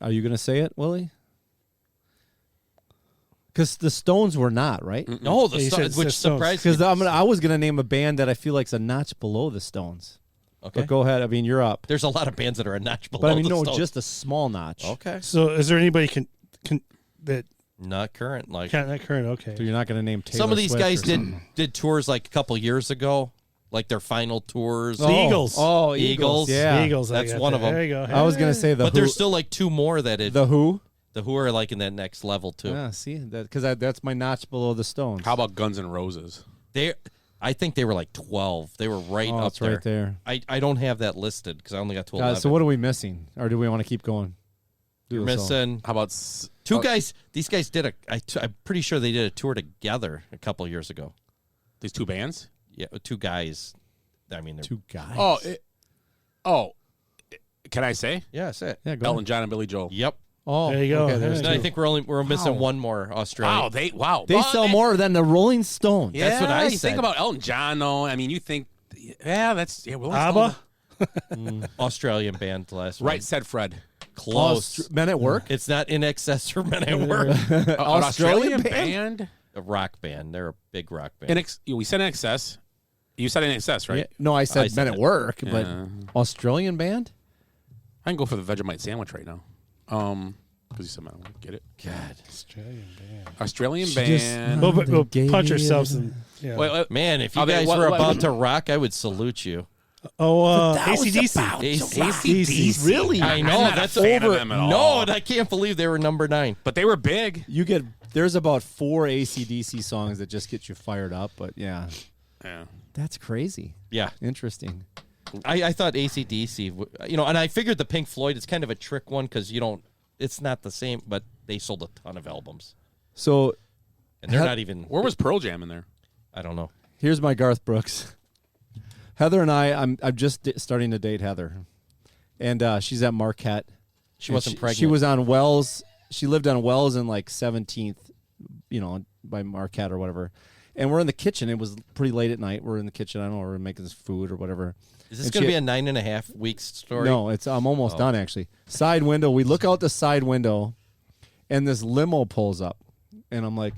Are you going to say it, Willie? Because the Stones were not, right? No, the Yeah, you Stones, said which Stones. surprised me. Because I was going to name a band that I feel like's a notch below the Stones. Okay. But go ahead. I mean, you're up. There's a lot of bands that are a notch below But I mean, the no, Stones. just a small notch. Okay. So is there anybody that Not current. Like not current? Okay. So you're not going to name Taylor some of these Swift guys or something. did tours like a couple years ago, like their final tours. The Eagles. Oh, Eagles. Yeah. Eagles. That's one of them. There you go. I was going to say the But Who. there's still like two more that it. The Who? The Who are like in that next level too. Yeah, see, because that's my notch below the Stones. How about Guns N' Roses? I think they were like 12. They were right up it's there. right there. I don't have that listed because I only got to 11. So what are we missing? Or do we want to keep going? You're missing. How about two guys? These guys did I'm pretty sure they did a tour together a couple years ago. These two bands? Yeah, two guys. I mean, they're two guys. Can I say? Yeah, say it. Yeah, go Elton ahead. John and Billy Joel. Yep. Oh, there you go. Okay, And I think we're missing one more Australian. They sell more than the Rolling Stones. Yeah, that's what I you said. think about Elton John, though. I mean, you think, Rolling ABBA? Stones. Australian band last Right, one. said Fred. Close. Men at Work? It's not In Excess for Men at Work. An Australian band? A rock band. They're a big rock band. We said In Excess. You said In Excess, right? Yeah, no, I said Men at Work, but Yeah. Australian band? I can go for the Vegemite sandwich right now. Because you said Men at Work. Get it? God. Australian She band. just- We'll Gay punch it. ourselves. And, yeah. Wait, Man, if you Are they- guys what- were what- about to rock, I would salute you. AC/DC. AC/DC. Really? I know. I'm not a That's fan of over. them at all. No, and I can't believe they were number 9. But they were big. There's about 4 AC/DC songs that just get you fired up, but yeah. Yeah. That's crazy. Yeah. Interesting. I thought AC/DC, and I figured the Pink Floyd is kind of a trick one because it's not the same, but they sold a ton of albums. So, And they're not even. Where was Pearl Jam in there? I don't know. here's my Garth Brooks. Heather and I'm just starting to date Heather, and she's at Marquette. She wasn't pregnant. She was on Wells. She lived on Wells in like 17th, by Marquette or whatever. And we're in the kitchen. It was pretty late at night. We're in the kitchen. I don't know. We're making this food or whatever. Is this going to be a 9.5 weeks story? No, I'm almost done actually. Side window. We look out the side window, and this limo pulls up, and I'm like,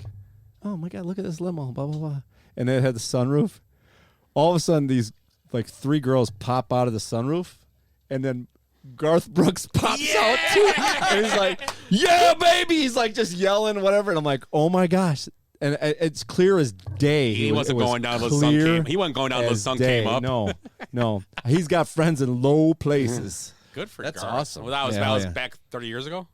"Oh my god, look at this limo!" Blah blah blah. And it had the sunroof. All of a sudden, these like 3 girls pop out of the sunroof, and then Garth Brooks pops out too, and he's like, "Yeah, baby!" He's like just yelling whatever, and I'm like, "Oh my gosh!" And it's clear as day. He wasn't going down till the sun clear came. He wasn't going down till the as sun day. came up. No. He's got friends in low places. Good for That's Garth. awesome. Well, that was back 30 years ago?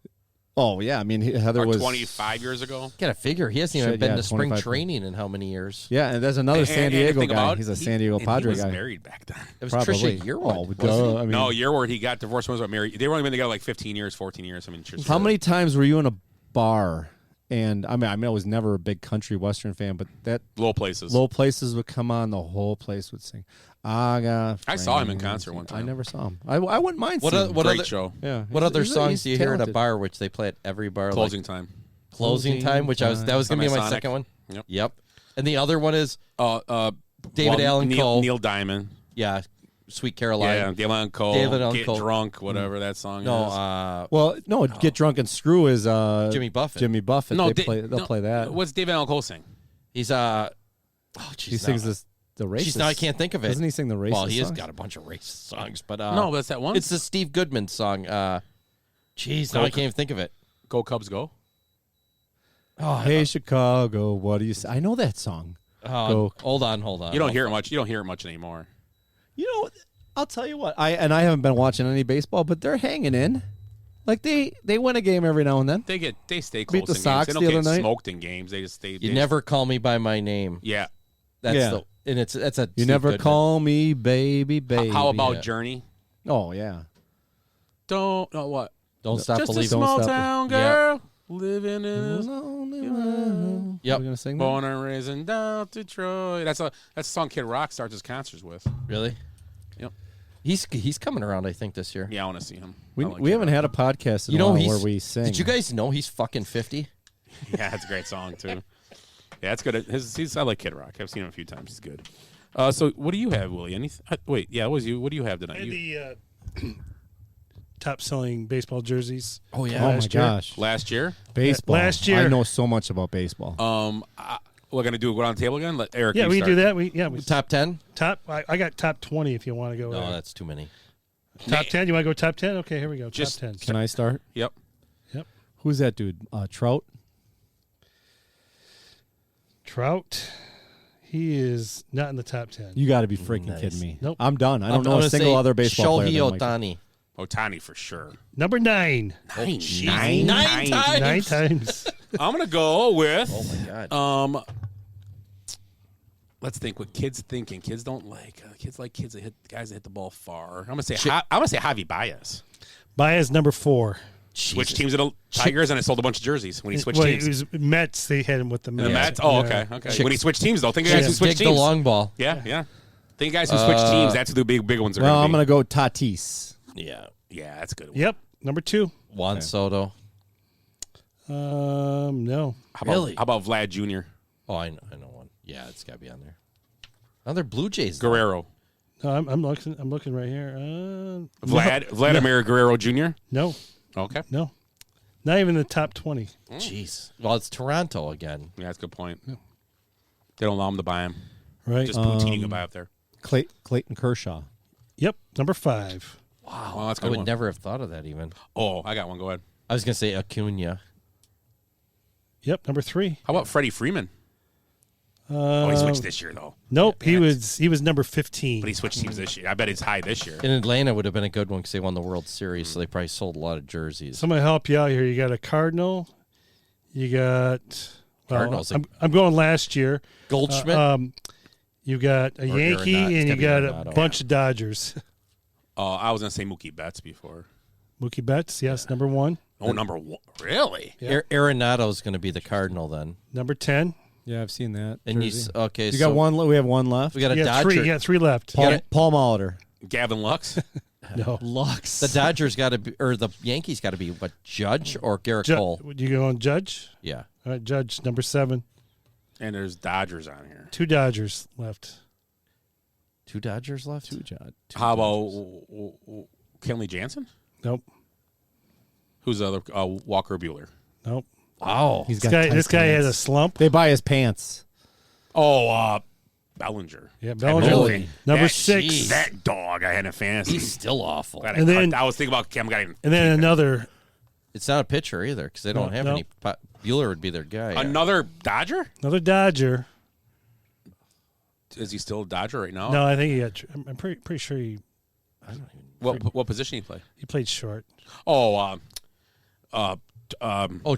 Oh yeah, I mean Heather Or was 25 years ago? Got to figure. He hasn't even Shit, been yeah, to spring 25. training in how many years? Yeah, and there's another San Diego think guy. about it, He's a San Diego and Padre he was guy. married back then. It was Probably. Trisha Yearwood. Oh, wasn't duh. he? I mean, No, Yearwood, he got divorced. Was married. They were only been together like 15 years, 14 years. I mean, how many times were you in a bar? And I mean, I was never a big country western fan, but that Low Places. Low Places would come on, the whole place would sing. I saw him in concert one time. I never saw him. I wouldn't mind What seeing o- him. what Great other, show. Yeah. What other songs do you hear at a talented. bar, which they play at every bar? Closing like time. Closing Time, which that was going to be my Semi-sonic. second one. Yep. Yep. And the other one is David Allan Coe. Neil Diamond. Yeah, Sweet Caroline. Yeah, David Allan Coe. David Allan Get Coe. Drunk, whatever that song No, is. Well, no, Get Drunk and Screw is Jimmy Buffett. Jimmy Buffett. No, They'll play that. What's David Allan Coe sing? He's He sings the racist. Jeez, now I can't think of it. Doesn't he sing the racist Well, he has songs? got a bunch of racist songs, but No, that's that one. It's the Steve Goodman song. Jeez, now I can't even think of it. Go Cubs Go. Oh, hey Chicago, what do you say? I know that song. Go. Hold on. You don't hear it much. You don't hear it much anymore. You know, I'll tell you what. I haven't been watching any baseball, but they're hanging in. Like they win a game every now and then. They stay close. Beat the in Sox games. They the don't other get night. smoked in games. They just You never call me by my name. Yeah. That's Yeah. that's a You Steve never Goodman. call me baby, baby. How about Yeah. Journey? Oh yeah. Don't what? Don't stop Just a believing. small Don't stop town Yeah. girl living in a Yep. We're gonna sing that? born and raised in down Detroit. That's a song Kid Rock starts his concerts with. Really? Yep. He's coming around, I think, this year. Yeah, I want to see him. We I like we Kid haven't Rock. had a podcast in You a know, while he's where we sing. Did you guys know he's fucking 50? Yeah, it's a great song too. Yeah, it's good. I like Kid Rock. I've seen him a few times. He's good. So what do you have, Willie? Wait, yeah, what do you have tonight? The top-selling baseball jerseys. Oh yeah. Oh my last year. gosh. Last year? Baseball. Last year. I know so much about baseball. We're gonna go around the table again. Let Eric. Yeah, you we start. do that. We Top 10? I got top 20 if you want to go. No, there. that's too many. Top 10. You want to go top 10? Okay, here we go. Just- top 10. Can I start? Yep. Who's that dude? Trout. Trout. He is not in the top 10. You got to be freaking kidding me. Nope. I'm done. I I'm don't know gonna a single say other baseball player. Shohei than Ohtani. Ohtani for sure. Number 9. Nine times. 9 times. I'm gonna go with. Oh my god. Let's think what kids thinking. Kids don't like. Kids like kids that hit guys that hit the ball far. I'm gonna say. I'm gonna say Javi Baez. Baez number 4. Switched teams to the Tigers, and I sold a bunch of jerseys when he switched teams. It was Mets. They had him with the Mets. The Mets? Oh, okay. When he switched teams, though. Think of guys who switched Dig teams. the long ball. Yeah. Think of guys who switched teams. That's who the big ones are Well, going to be. I'm going to go Tatis. Yeah, that's a good. Yep. Number 2. Juan Soto. No. Really? How about Vlad Jr.? Oh, I know one. Yeah, it's got to be on there. Another Blue Jays. Guerrero. No, I'm looking right here. Vladimir Guerrero Jr.? No. Okay. No. Not even in the top 20. Jeez. Well, it's Toronto again. Yeah, that's a good point. Yeah. They don't allow him to buy him. Right. Just Poutine can buy up there. Clayton Kershaw. Yep. Number 5. Wow. Well, that's a I good would one. never have thought of that even. Oh, I got one. Go ahead. I was going to say Acuna. Yep. Number 3. How about Freddie Freeman? He switched this year, though. Nope. He was number 15. But he switched teams this year. I bet it's high this year. In Atlanta would have been a good one because they won the World Series, so they probably sold a lot of jerseys. Somebody help you out here. You got a Cardinal. You got Cardinals. I'm going last year. Goldschmidt. You got a Yankee and you got a bunch of Dodgers. I was going to say Mookie Betts before. Mookie Betts, yes, number 1. Oh, number 1. Really? Yeah. Arenado's going to be the Cardinal then. Number 10. Yeah, I've seen that. And jersey. okay, you got one. We have one left. We got a You got Dodger. 3. You got 3 left. Paul Molitor. Gavin Lux? No. Lux. The Dodgers got to be, or the Yankees got to be, what, Judge or Garrett Cole? You go on Judge? Yeah. All right, Judge, number 7. And there's Dodgers on here. 2 Dodgers left. 2 Dodgers left? How about Kenley Jansen? Nope. Who's the other? Walker Buehler. Nope. Wow. He's This got guy has a slump. They buy his pants. Oh, Bellinger. Yeah, Bellinger. Really? Number That- 6. That dog I had in fantasy. He's still awful. God, And then- I was thinking about Cam. And then another. It's not a pitcher either because they don't have no. any. Bueller would be their guy. Another Dodger? Another Dodger. Is he still a Dodger right now? No, I think he got. I'm pretty sure he What position he play? played short. Oh,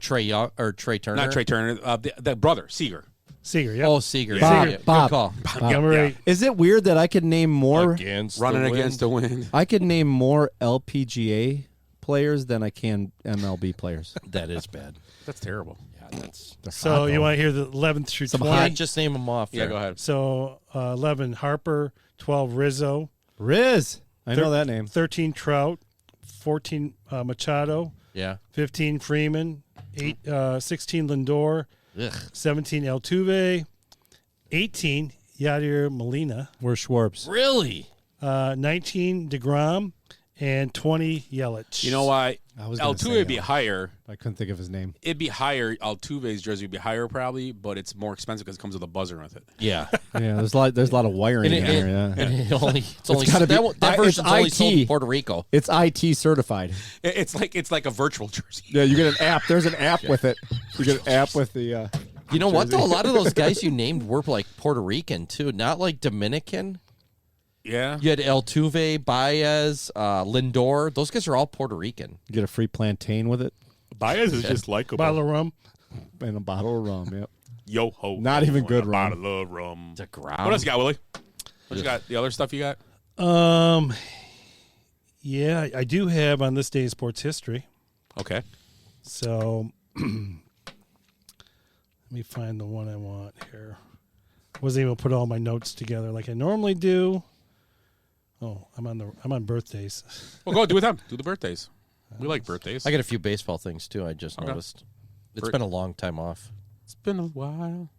Trey Young or Trey Turner. not Trey Turner. The brother Seager. Seager, yeah. Oh, Seager. Bob, Yeah. Good Bob. call. Number 8. Is it weird that I could name more? Running against the wind. I could name more LPGA players than I can MLB players. That is bad. That's terrible. Yeah, that's. So you want to hear the 11th through 20? Yeah, just name them off. Yeah, there. go ahead. So 11 Harper, 12 Rizzo, Riz. I know that name. 13 Trout, 14 Machado, Yeah. 15 Freeman, 16 Lindor, Ugh. 17 Altuve, 18 Yadier Molina, Where's Schwartz? Really? 19 DeGrom, and 20 Yelich. You know why? I was gonna Altuve say would be higher. I couldn't think of his name. It'd be higher. Altuve's jersey would be higher probably, but it's more expensive because it comes with a buzzer with it. Yeah. Yeah, there's a lot of wiring in there. Yeah. And it's only gotta be- that version's it's only IT. sold in Puerto Rico. It's IT certified. It's like a virtual jersey. Yeah, you get an app. There's an app with it. You get an app with the. You know what though? A lot of those guys you named were like Puerto Rican too, not like Dominican. Yeah. You had Altuve, Baez, Lindor. Those guys are all Puerto Rican. You get a free plantain with it Baez is just likable. Bottle of rum. and a bottle of rum. Yep. Yo ho. Not even good a rum. Bottle of rum. DeGrom. What else you got, Willie? What you got? The other stuff you got? Yeah, I do have on this day in sports history. Okay. So let me find the one I want here. Wasn't able to put all my notes together like I normally do. Oh, I'm on birthdays. Well, go do with them. Do the birthdays. We like birthdays. I got a few baseball things too. I just noticed. It's been a long time off. It's been a while.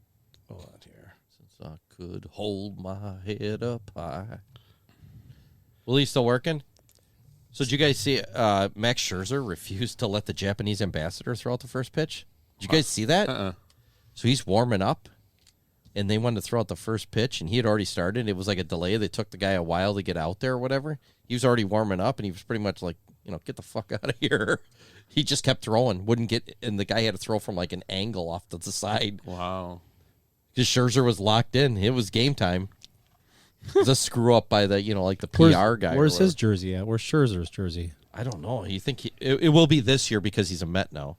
Hold on here. Since I could hold my head up high. Willie's still working? So did you guys see Max Scherzer refused to let the Japanese ambassador throw out the first pitch? Did you guys see that? So he's warming up, and they wanted to throw out the first pitch, and he had already started. It was like a delay. They took the guy a while to get out there or whatever. He was already warming up, and he was pretty much like, get the fuck out of here. He just kept throwing, wouldn't get, and the guy had to throw from like an angle off to the side. Wow. Because Scherzer was locked in. It was game time. It was a screw up by the, like the PR guy. Where's his jersey at? Where's Scherzer's jersey? I don't know. You think it will be this year because he's a Met now?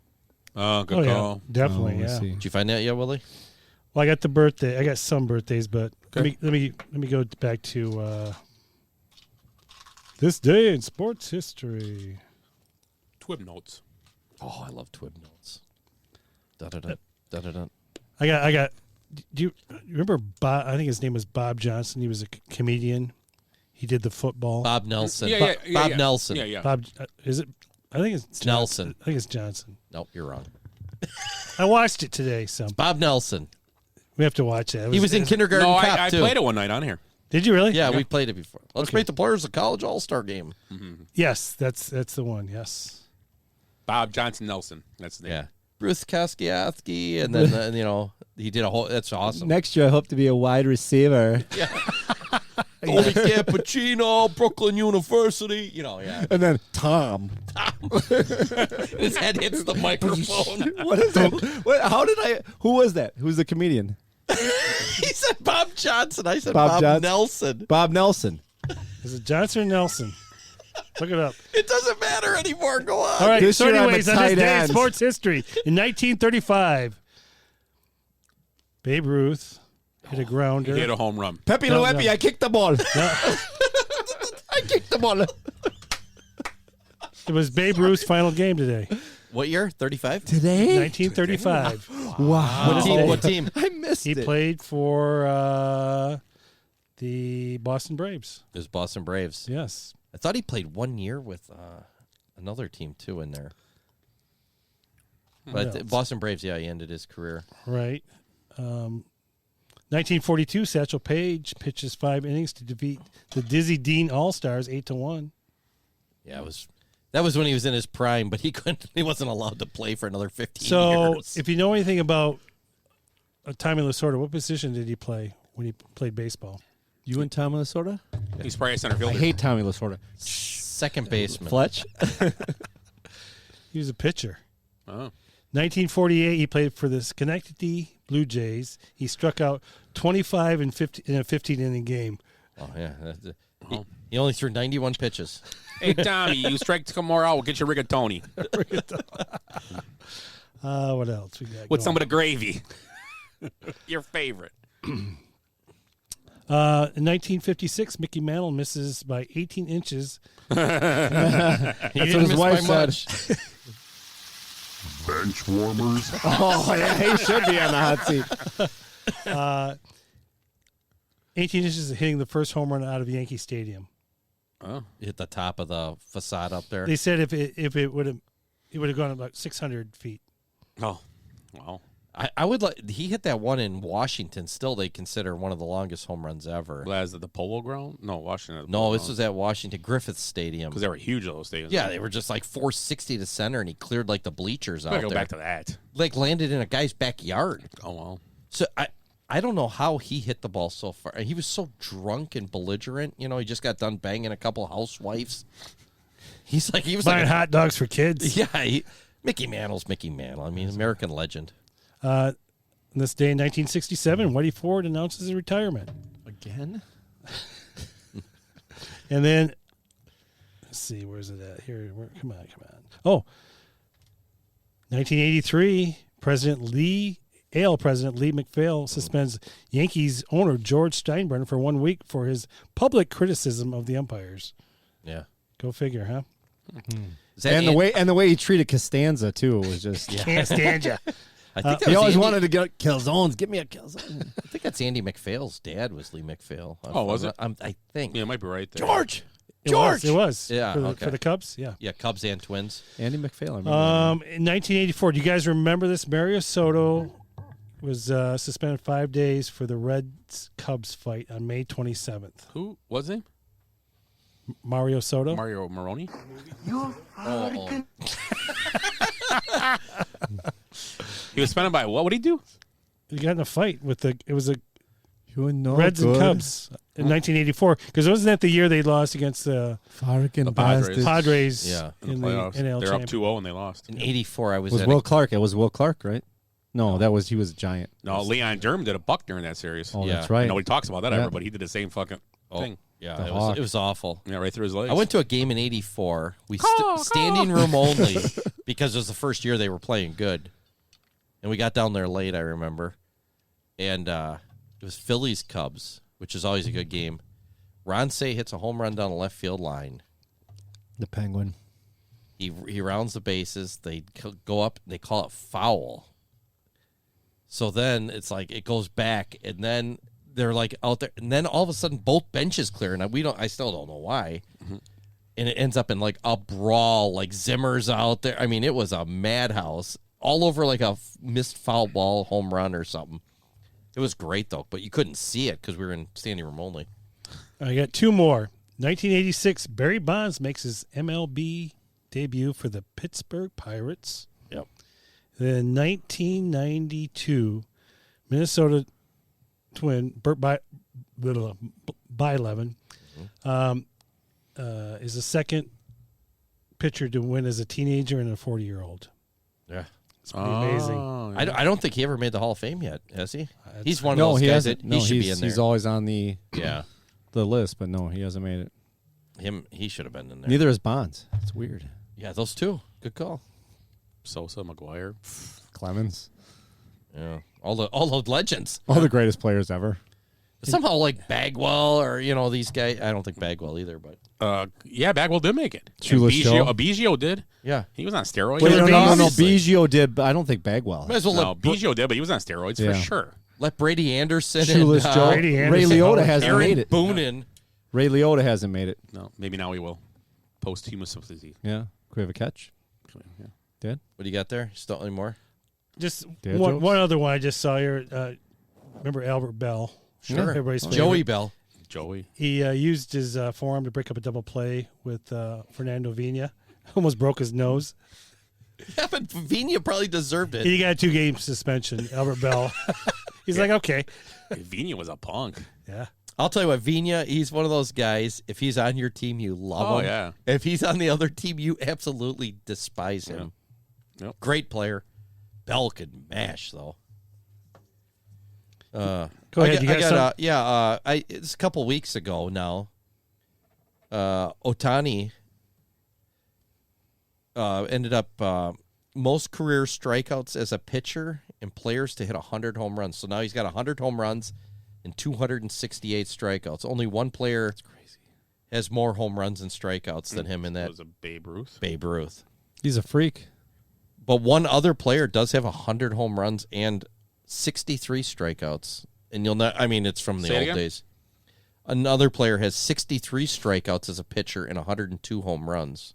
Oh, good call. Yeah, definitely. Yeah. Did you find that yet, Willie? Well, I got the birthday. I got some birthdays, but let me go back to this day in sports history. Twib notes. Oh, I love Twib notes. Da-da-da, da-da-da. I got. Do you remember Bob? I think his name was Bob Johnson. He was a comedian. He did the football. Bob Nelson. Bob Nelson. Yeah. Bob, is it? I think it's Nelson. I think it's Johnson. Nope, you're wrong. I watched it today. So Bob Nelson. We have to watch it. He was in Kindergarten No, Cop, I too. played it one night on here. Did you really? Yeah, we played it before. Let's rate the players of college all-star game. Mm-hmm. Yes, that's the one. Yes. Bob Johnson Nelson. That's the name. Yeah. Bruce Koskiaski, and then, he did a whole... That's awesome. Next year, I hope to be a wide receiver. Yeah. Tony Cappuccino, Brooklyn University. Yeah. And then Tom. His head hits the microphone. What is it? Who was that? Who's the comedian? He said Bob Johnson. I said Bob Nelson. Bob Nelson. Is it Johnson or Nelson? Look it up. It doesn't matter anymore. Go on. All right. This So year I'm a anyways, on this tight day in end. sports history, in 1935, Babe Ruth hit a grounder. He hit a home run. Pepe No, Luepi, no. I kicked the ball. I kicked the ball. It was Babe Ruth's final game today. What year? 35? Today? 1935. Wow. What team? I missed He it. played for the Boston Braves. It was Boston Braves. Yes. I thought he played 1 year with another team, too, in there. But else? Boston Braves, yeah, he ended his career. Right. 1942, Satchel Paige pitches 5 innings to defeat the Dizzy Dean All-Stars 8-1. Yeah, that was when he was in his prime, but he wasn't allowed to play for another 15 So, years. if you know anything about Tommy Lasorda, what position did he play when he played baseball? You and Tommy Lasorda? He's probably a center I fielder. hate Tommy Lasorda. Second baseman. Fletch? He was a pitcher. Oh. 1948, he played for the Schenectady Blue Jays. He struck out 25 in a 15-inning game. Oh, yeah. He only threw 91 pitches. Hey, Tommy, you strike tomorrow out, we'll get you rigatoni. What else we got? With some of the gravy. Your favorite. In 1956, Mickey Mantle misses by 18 inches. That's what his wife said. Benchwarmers. Oh, yeah, he should be on the hot seat. 18 inches of hitting the first home run out of Yankee Stadium. Oh. Hit the top of the facade up there. They said if it would have gone about 600 feet. Oh, wow. I would like. He hit that one in Washington. Still, they consider one of the longest home runs ever. Was it the Polo Ground? No, Washington. No, this was at Washington Griffith Stadium. Because they were huge, those stadiums. Yeah, they were just like 460 to center, and he cleared like the bleachers out I there. go back to that. Like landed in a guy's backyard. Oh, well. So I don't know how he hit the ball so far. He was so drunk and belligerent. He just got done banging a couple housewives. He was buying hot dogs for kids. Yeah, Mickey Mantle's Mickey Mantle. I mean, American legend. On this day in 1967, Whitey Ford announces his retirement. Again? And then, let's see, where's it at? Here, come on. Oh, 1983, AL President Lee McPhail suspends Yankees owner George Steinbrenner for 1 week for his public criticism of the umpires. Yeah. Go figure, huh? And the way he treated Costanza too was just Costanza. I think that he was always Andy, wanted to get Calzones. Give me a Calzone. I think that's Andy McPhail's dad was Lee McPhail. Oh, was it? I think. Yeah, it might be right there. George. It was. Yeah, for the Cubs. Yeah. Yeah, Cubs and Twins. Andy McPhail. I remember In 1984, do you guys remember this? Mario Soto was suspended 5 days for the Reds-Cubs fight on May 27th. Who was he? Mario Soto. Mario Moroni? He was suspended by what? What did he do? He got in a fight with Reds good. and Cubs in 1984. Because wasn't that the year they lost against the Padres. Padres Yeah. in the NL They're up Championship? 2-0 and they lost. In '84, I was It was at Will Clark. It was Will Clark, right? No, he was a giant. No, Leon Durham did a buck during that series. Oh, that's right. Nobody talks about that Yeah. ever, but he did the same fucking thing. Yeah, it was awful. Yeah, right through his legs. I went to a game in '84. We standing room only because it was the first year they were playing good, and we got down there late. I remember, and it was Phillies Cubs, which is always a good game. Ron Say hits a home run down the left field line. The Penguin. He rounds the bases. They go up. They call it foul. So then it's like it goes back, and then they're like out there, and then all of a sudden both benches clear, and I still don't know why. Mm-hmm. And it ends up in like a brawl, like Zimmer's out there. I mean, it was a madhouse all over like a missed foul ball home run or something. It was great though, but you couldn't see it because we were in standing room only. I got two more. 1986, Barry Bonds makes his MLB debut for the Pittsburgh Pirates. Yep. Then 1992, Minnesota Twin Burt Byleven is the second pitcher to win as a teenager and a 40-year-old. Yeah. It's pretty amazing. Yeah. I don't think he ever made the Hall of Fame yet, has he? He's one of those guys that he should be in there. He's always on the list, but no, he hasn't made it. He should have been in there. Neither is Bonds. It's weird. Yeah, those two. Good call. Sosa, McGuire, Clemens. Yeah, all the legends. All the greatest players ever. Somehow like Bagwell or these guys. I don't think Bagwell either, but Bagwell did make it. Biggio did. Yeah, he was on steroids. Wait, no. Biggio did, but I don't think Bagwell. Might as well Biggio did, but he was on steroids for sure. Let Brady Anderson Shoeless and Joe. Ray Liotta hasn't made it. Boonin. Ray Liotta hasn't made it. No, maybe now he will. Posthumous sympathy. Yeah. Can we have a catch? Yeah. Dad? What do you got there? Still any more? Just Dad one other one I just saw here. Remember Albert Bell? Sure. Everybody's favorite. Joey Bell. Joey. He used his forearm to break up a double play with Fernando Vina. Almost broke his nose. Yeah, but Vina probably deserved it. He got a 2-game suspension, Albert Bell. He's like, okay. Vina was a punk. Yeah. I'll tell you what, Vina, he's one of those guys, if he's on your team, you love him. Yeah. If he's on the other team, you absolutely despise him. Yeah. Yep. Great player. Bell could mash, though. Go ahead. It's a couple weeks ago now. Otani ended up most career strikeouts as a pitcher and players to hit 100 home runs. So now he's got 100 home runs and 268 strikeouts. Only one player has more home runs and strikeouts than him in that. Was it Babe Ruth? Babe Ruth. He's a freak. But one other player does have 100 home runs and 63 strikeouts. And you'll not, I mean, it's from the old days. Another player has 63 strikeouts as a pitcher and 102 home runs.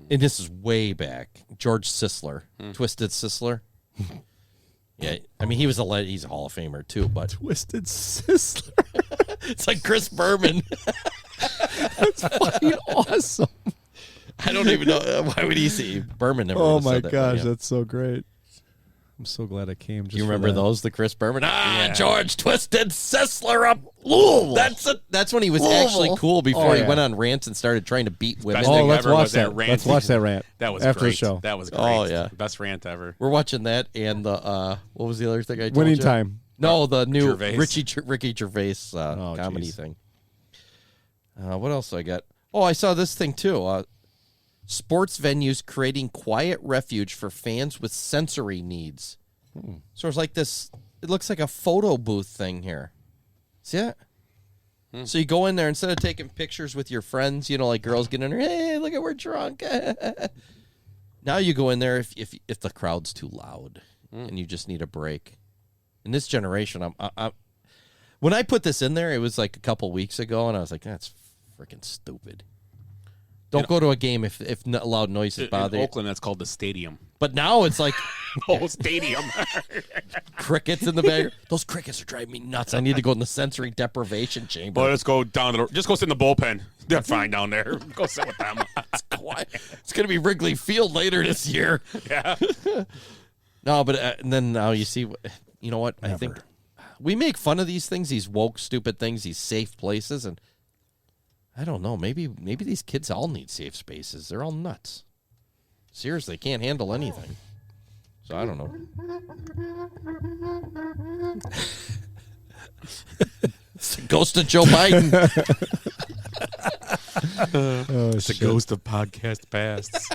And this is way back. George Sisler. Twisted Sisler. Yeah, I mean, he's a Hall of Famer, too, but... Twisted Sisler. It's like Chris Berman. That's fucking awesome. I don't even know. Why would he see Berman? Never Oh, would've my said that, gosh, yeah. that's so great. I'm so glad I came. Just You for remember that. those, the Chris Berman? George Twisted Sisler up Louisville. That's when he was actually cool before he went on rants and started trying to beat women. Best thing let's ever watch was that. rant. Let's watch that rant. That was after great. the show. That was great. Oh, yeah. Best rant ever. We're watching that and the what was the other thing I told Winning you? Time. No, the new Gervais. Ricky Gervais comedy geez. thing. What else I got? Oh, I saw this thing too. Sports venues creating quiet refuge for fans with sensory needs. So it's like this. It looks like a photo booth thing here. See it? So you go in there instead of taking pictures with your friends, like girls getting in there. Hey, look at we're drunk. Now you go in there if the crowd's too loud and you just need a break. In this generation, when I put this in there, it was like a couple weeks ago, and I was like, that's freaking stupid. Don't go to a game if loud noises bother you. In Oakland, that's called the stadium. But now it's like whole stadium. Crickets in the back. Those crickets are driving me nuts. I need to go in the sensory deprivation chamber. Well, let's go down just go sit in the bullpen. They're fine down there. Go sit with them. It's quiet. It's going to be Wrigley Field later this year. Yeah. No, but and then now you see, you know what? I think we make fun of these things, these woke, stupid things, these safe places, and I don't know. Maybe these kids all need safe spaces. They're all nuts. Seriously, can't handle anything. So I don't know. It's the ghost of Joe Biden. It's a ghost of podcast pasts.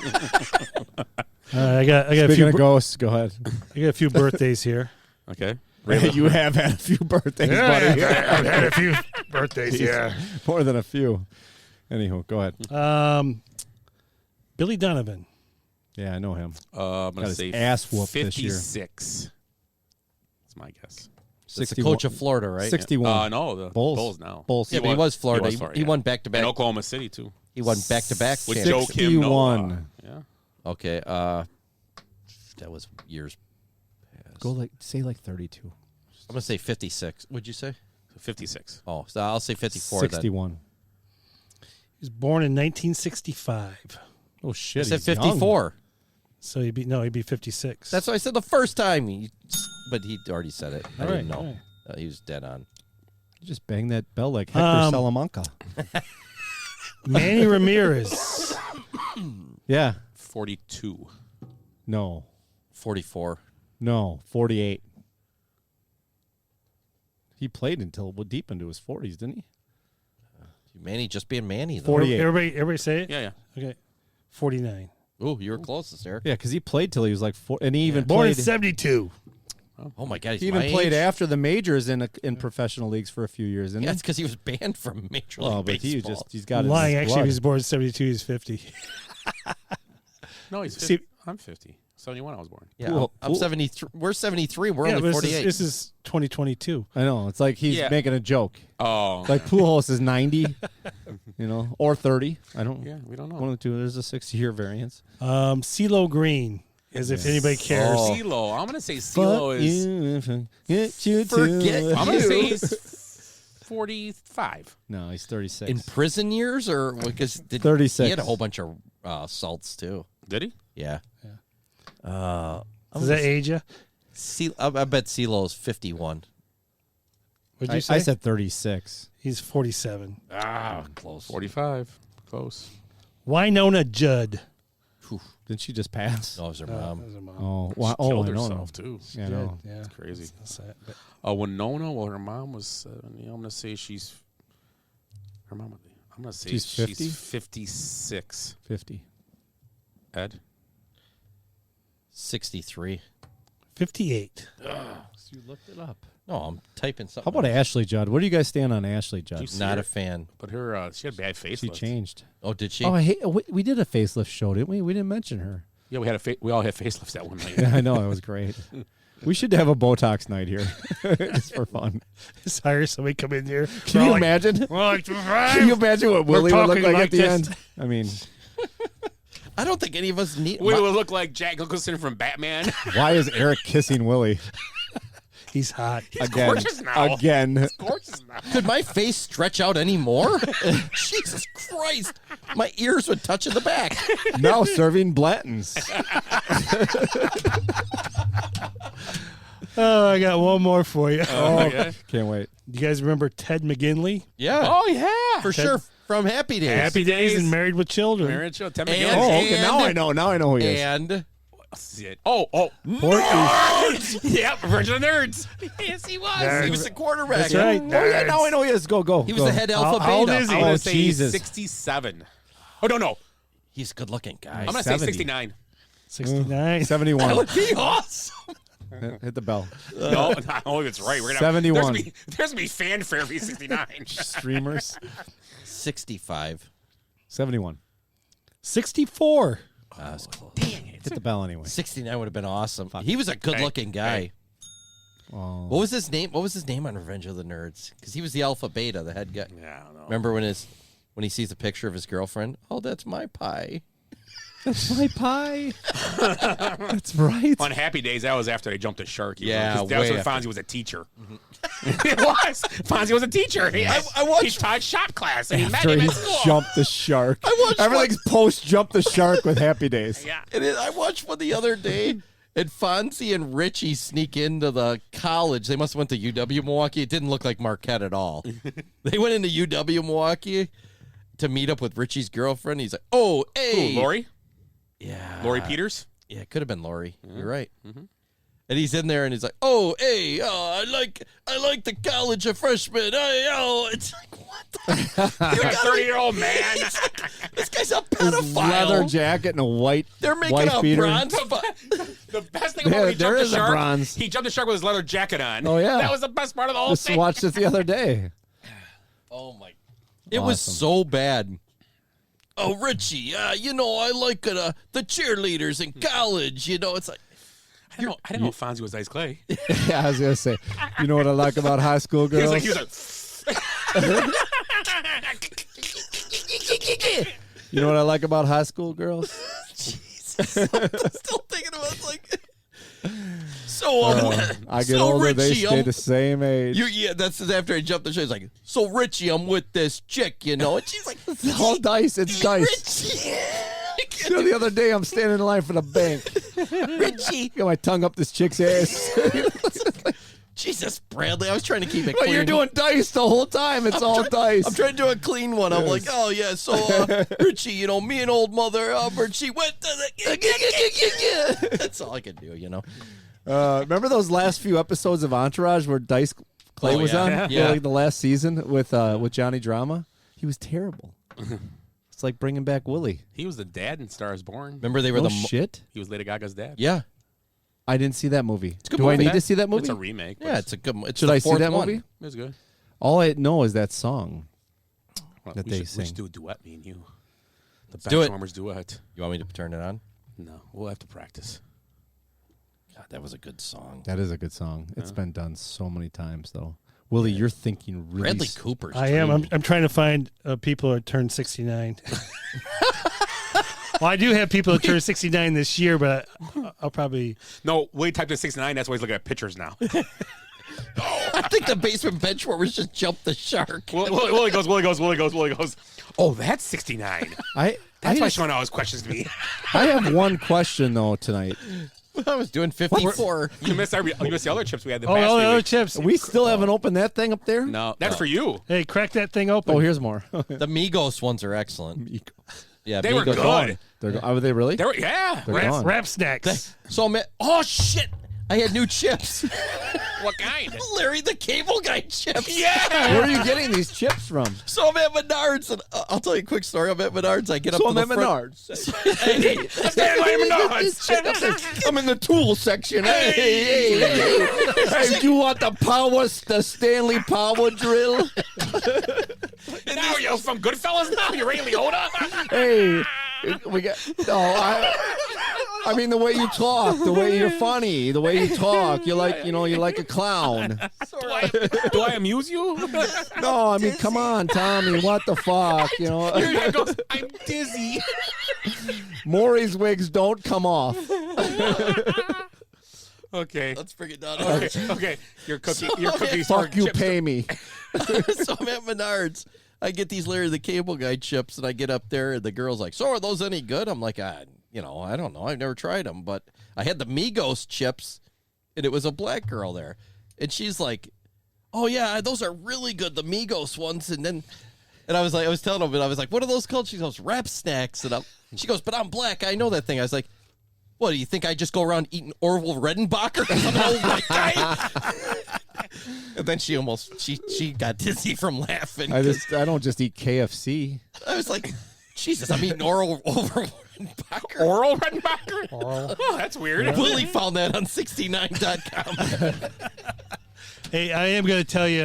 I got a Speaking few of ghosts, go ahead. I got a few birthdays here. Okay. You have had a few birthdays, buddy. I've had a few birthdays. Yeah, more than a few. Anywho, go ahead. Billy Donovan. Yeah, I know him. I'm going to say ass whooped 56. this year. That's my guess. That's the coach of Florida, right? 61. No, the Bulls now. Bulls. Yeah, but he was Florida. He won back-to-back. In Oklahoma City, too. He won back-to-back. With Joe Kim. 61. Yeah. Okay. That was years past. Go say 32. I'm going to say 56. Would you say? 56. Oh, so I'll say 54 61. then. He was born in 1965. Oh, shit. I said 54. Young. So he'd be 56. That's what I said the first time. But he already said it. I didn't know. Right. He was dead on. You just bang that bell like Hector Salamanca. Manny Ramirez. Yeah. 42. No. 44. No. 48. He played until deep into his 40s, didn't he? Manny just being Manny, though. 48. Everybody say it? Yeah. Okay. 49. Ooh, you were closest, Eric. Yeah, because he played till he was like 4. And he even Born in played. 72. Oh, my God. He's He even my played age. after the majors in professional leagues for a few years, didn't Yeah, he? it's because he was banned from Major League Oh, but Baseball. he's got his Lying. Actually, blood. he was born in 72. He's 50. No, he's 50. See- I'm 50. 71 I was born. Yeah, Cool. I'm 73. We're 73. We're yeah, only but 48. this is 2022. I know. It's like he's Yeah. making a joke. Oh. Like Pujols is 90, or 30. I don't. Yeah, we don't know. One of the two. There's a 60-year variance. CeeLo Green, as if anybody cares. Oh. CeeLo. I'm going to say CeeLo is... Forget I'm going to say he's 45. No, he's 36. In prison years, or because 36. He had a whole bunch of assaults too. Did he? Yeah. Does that age you? I bet CeeLo's 51. What'd you say? I said 36. He's 47. Ah, close. 45. Close. Winona Judd. Didn't she just pass? No, it was her mom. That was her mom. Oh, She wow. killed I know. herself, too. Yeah, I know. Yeah. It's crazy. That's sad, but- Winona, well, her mom was 70. I'm going to say she's... Her mom, I'm going to say She's 50? she's 56. 50. Ed? 63. 58. You looked it up. No, I'm typing something. How about Ashley Judd? Where do you guys stand on Ashley Judd? Did you see Not her? a fan. But her, she had a bad facelift. She changed. Oh, did she? Oh, I hate, we did a facelift show, didn't we? We didn't mention her. Yeah, we all had facelifts that one night. Yeah, I know. That was great. We should have a Botox night here, just for fun. Just hire somebody come in here. Can you imagine? Can you imagine what Willie would look like at the end? I mean, I don't think any of us need. We would look like Jack Nicholson from Batman. why is Eric kissing Willie He's hot. He's again? gorgeous now. Again. He's gorgeous now. Could my face stretch out any more? Jesus Christ. My ears would touch in the back. Now serving Blanton's. Oh, I got one more for you. Okay. Can't wait. You guys remember Ted McGinley? Yeah. Oh, yeah. For sure. From Happy Days. Happy Days and Married with Children. Marriage show. Tim And- McGinley. Oh, okay. Now I know. Now I know who he is. And Oh. Porky. Yep, Virgin of Nerds. yes, he was. Nerds. He was the quarterback. That's right. Oh yeah, now I know he is. Go. He was the head alpha How old beta. is he? I'm going Oh, to say Jesus. 67. Oh, no. He's a good looking guy. I'm going to say 70. 69. 69. 71. That would be awesome. Hit the bell. No, I don't think it's right. We're gonna 71. There's going to be fanfare for 69. Streamers. 65. 71. 64. That's close. Hit the bell anyway. 69 would have been awesome. He was a good looking guy. Hey. Oh. What was his name? What was his name on Revenge of the Nerds? Because he was the alpha beta, the head guy. Yeah, I don't know. Remember when he sees a picture of his girlfriend? Oh, that's my pie. That's my pie. That's right. On Happy Days, that was after they jumped the shark. Yeah, that was when way after. Fonzie was a teacher. It was. Fonzie was a teacher. He taught shop class, and he met After him he at school. jumped the shark. watched Everything's post jump the shark with Happy Days. Yeah. I watched one the other day, and Fonzie and Richie sneak into the college. They must have went to UW Milwaukee. It didn't look like Marquette at all. They went into UW Milwaukee to meet up with Richie's girlfriend. He's like, oh, hey. Who, Lori? Yeah. Lori Peters? Yeah, it could have been Lori. Yeah. You're right. Mm-hmm. And he's in there, and he's like, "Oh, hey, I like the college of freshmen. It's like, what the? You're a 30-year-old man. This guy's a His pedophile. leather jacket and a white. They're making wife a beater. bronze. The best thing about when he there jumped is the a shark, bronze. he jumped the shark with his leather jacket on. Oh, yeah. That was the best part of the whole Just thing. watched it the other day. Oh my! It was so bad. Oh, Richie, you know I like the cheerleaders in college. You know, it's like I didn't know Fonzie was Ice Clay. Yeah, I was gonna say. You know what I like about high school girls? He was like You know what I like about high school girls? Jesus, I'm still thinking about it, like. So I get so older, Richie, they stay the same age. Yeah, that's after I jumped the show. He's like, so Richie, I'm with this chick, you know, and she's like, It's all dice. It's dice. Richie. You know, the other day I'm standing in line for the bank. Richie. Got my tongue up this chick's ass. Jesus, Bradley, I was trying to keep it Well, clean. you're doing dice the whole time. It's all dice. I'm trying to do a clean one. I'm like, oh, yeah, so Richie, you know, me and old mother Albert, she went to the... That's all I can do, you know. Remember those last few episodes of Entourage where Dice Clay was on? Yeah. Like the last season with Johnny Drama? He was terrible. It's like bringing back Willie. He was the dad in Stars Born. Remember they were No shit? He was Lady Gaga's dad. Yeah. I didn't see that movie. It's a good Do movie. I need to see that movie? It's a remake. Yeah, it's a good one. Should I see that movie? It was good. All I know is that song Well, that we they should, sing. We should do a duet, me and you. The do it. Benchwarmers duet. You want me to turn it on? No, we'll have to practice. God, that was a good song. That is a good song. It's been done so many times, though. Willie, you're thinking really... Bradley Cooper's I am. I'm trying to find people who turned 69. Well, I do have people who turned 69 this year, but I'll probably... No, Willie typed in 69. That's why he's looking at pictures now. I think the basement benchwarmers just jumped the shark. Willie goes. Oh, that's 69. That's why Sean always questions me. I have one question, though, tonight. I was doing 54. You missed the other chips we had. all the other chips. We still haven't opened that thing up there? No, that's for you. Hey, crack that thing open. Oh, here's more. The Migos ones are excellent. Yeah, They were Migos. good. Are they really? They were, yeah. They're gone. Rap snacks. So I'm at, oh shit! I had new chips. What kind? Larry the Cable Guy chips. Yeah. Where are you getting these chips from? So I'm at Menards, and I'll tell you a quick story. I'm at Menards. I get up So to I'm the at front. Menards. I'm in the tool section. Hey, do you want the Stanley Power Drill? Now you're from Goodfellas. Now you're Ray Liotta. Hey, we got. I mean, the way you talk, the way you're funny, the way you talk, you're like a clown. Do I amuse you? No, I mean, come on, Tommy, what the fuck, you know? Your head goes, I'm dizzy. Maury's wigs don't come off. Okay. Let's bring it down. Okay. Your cookies. Fuck you, chips. pay me. So I'm at Menards. I get these Larry the Cable Guy chips, and I get up there, and the girl's like, "So are those any good?" I'm like, I don't know. I've never tried them, but I had the Migos chips, and it was a black girl there, and she's like, "Oh yeah, those are really good, the Migos ones." And I was telling them, and I was like, "What are those called?" She goes, "Rap snacks." And she goes, "But I'm black. I know that thing." I was like, "What, do you think I just go around eating Orville Redenbacher because I'm an old white guy?" And then she got dizzy from laughing. I don't just eat KFC. I was like, Jesus, I'm eating Orville Redenbacher. Oral Redenbacher? Oral. Oh, that's weird. Willie found that on 69.com. Hey, I am going to tell you.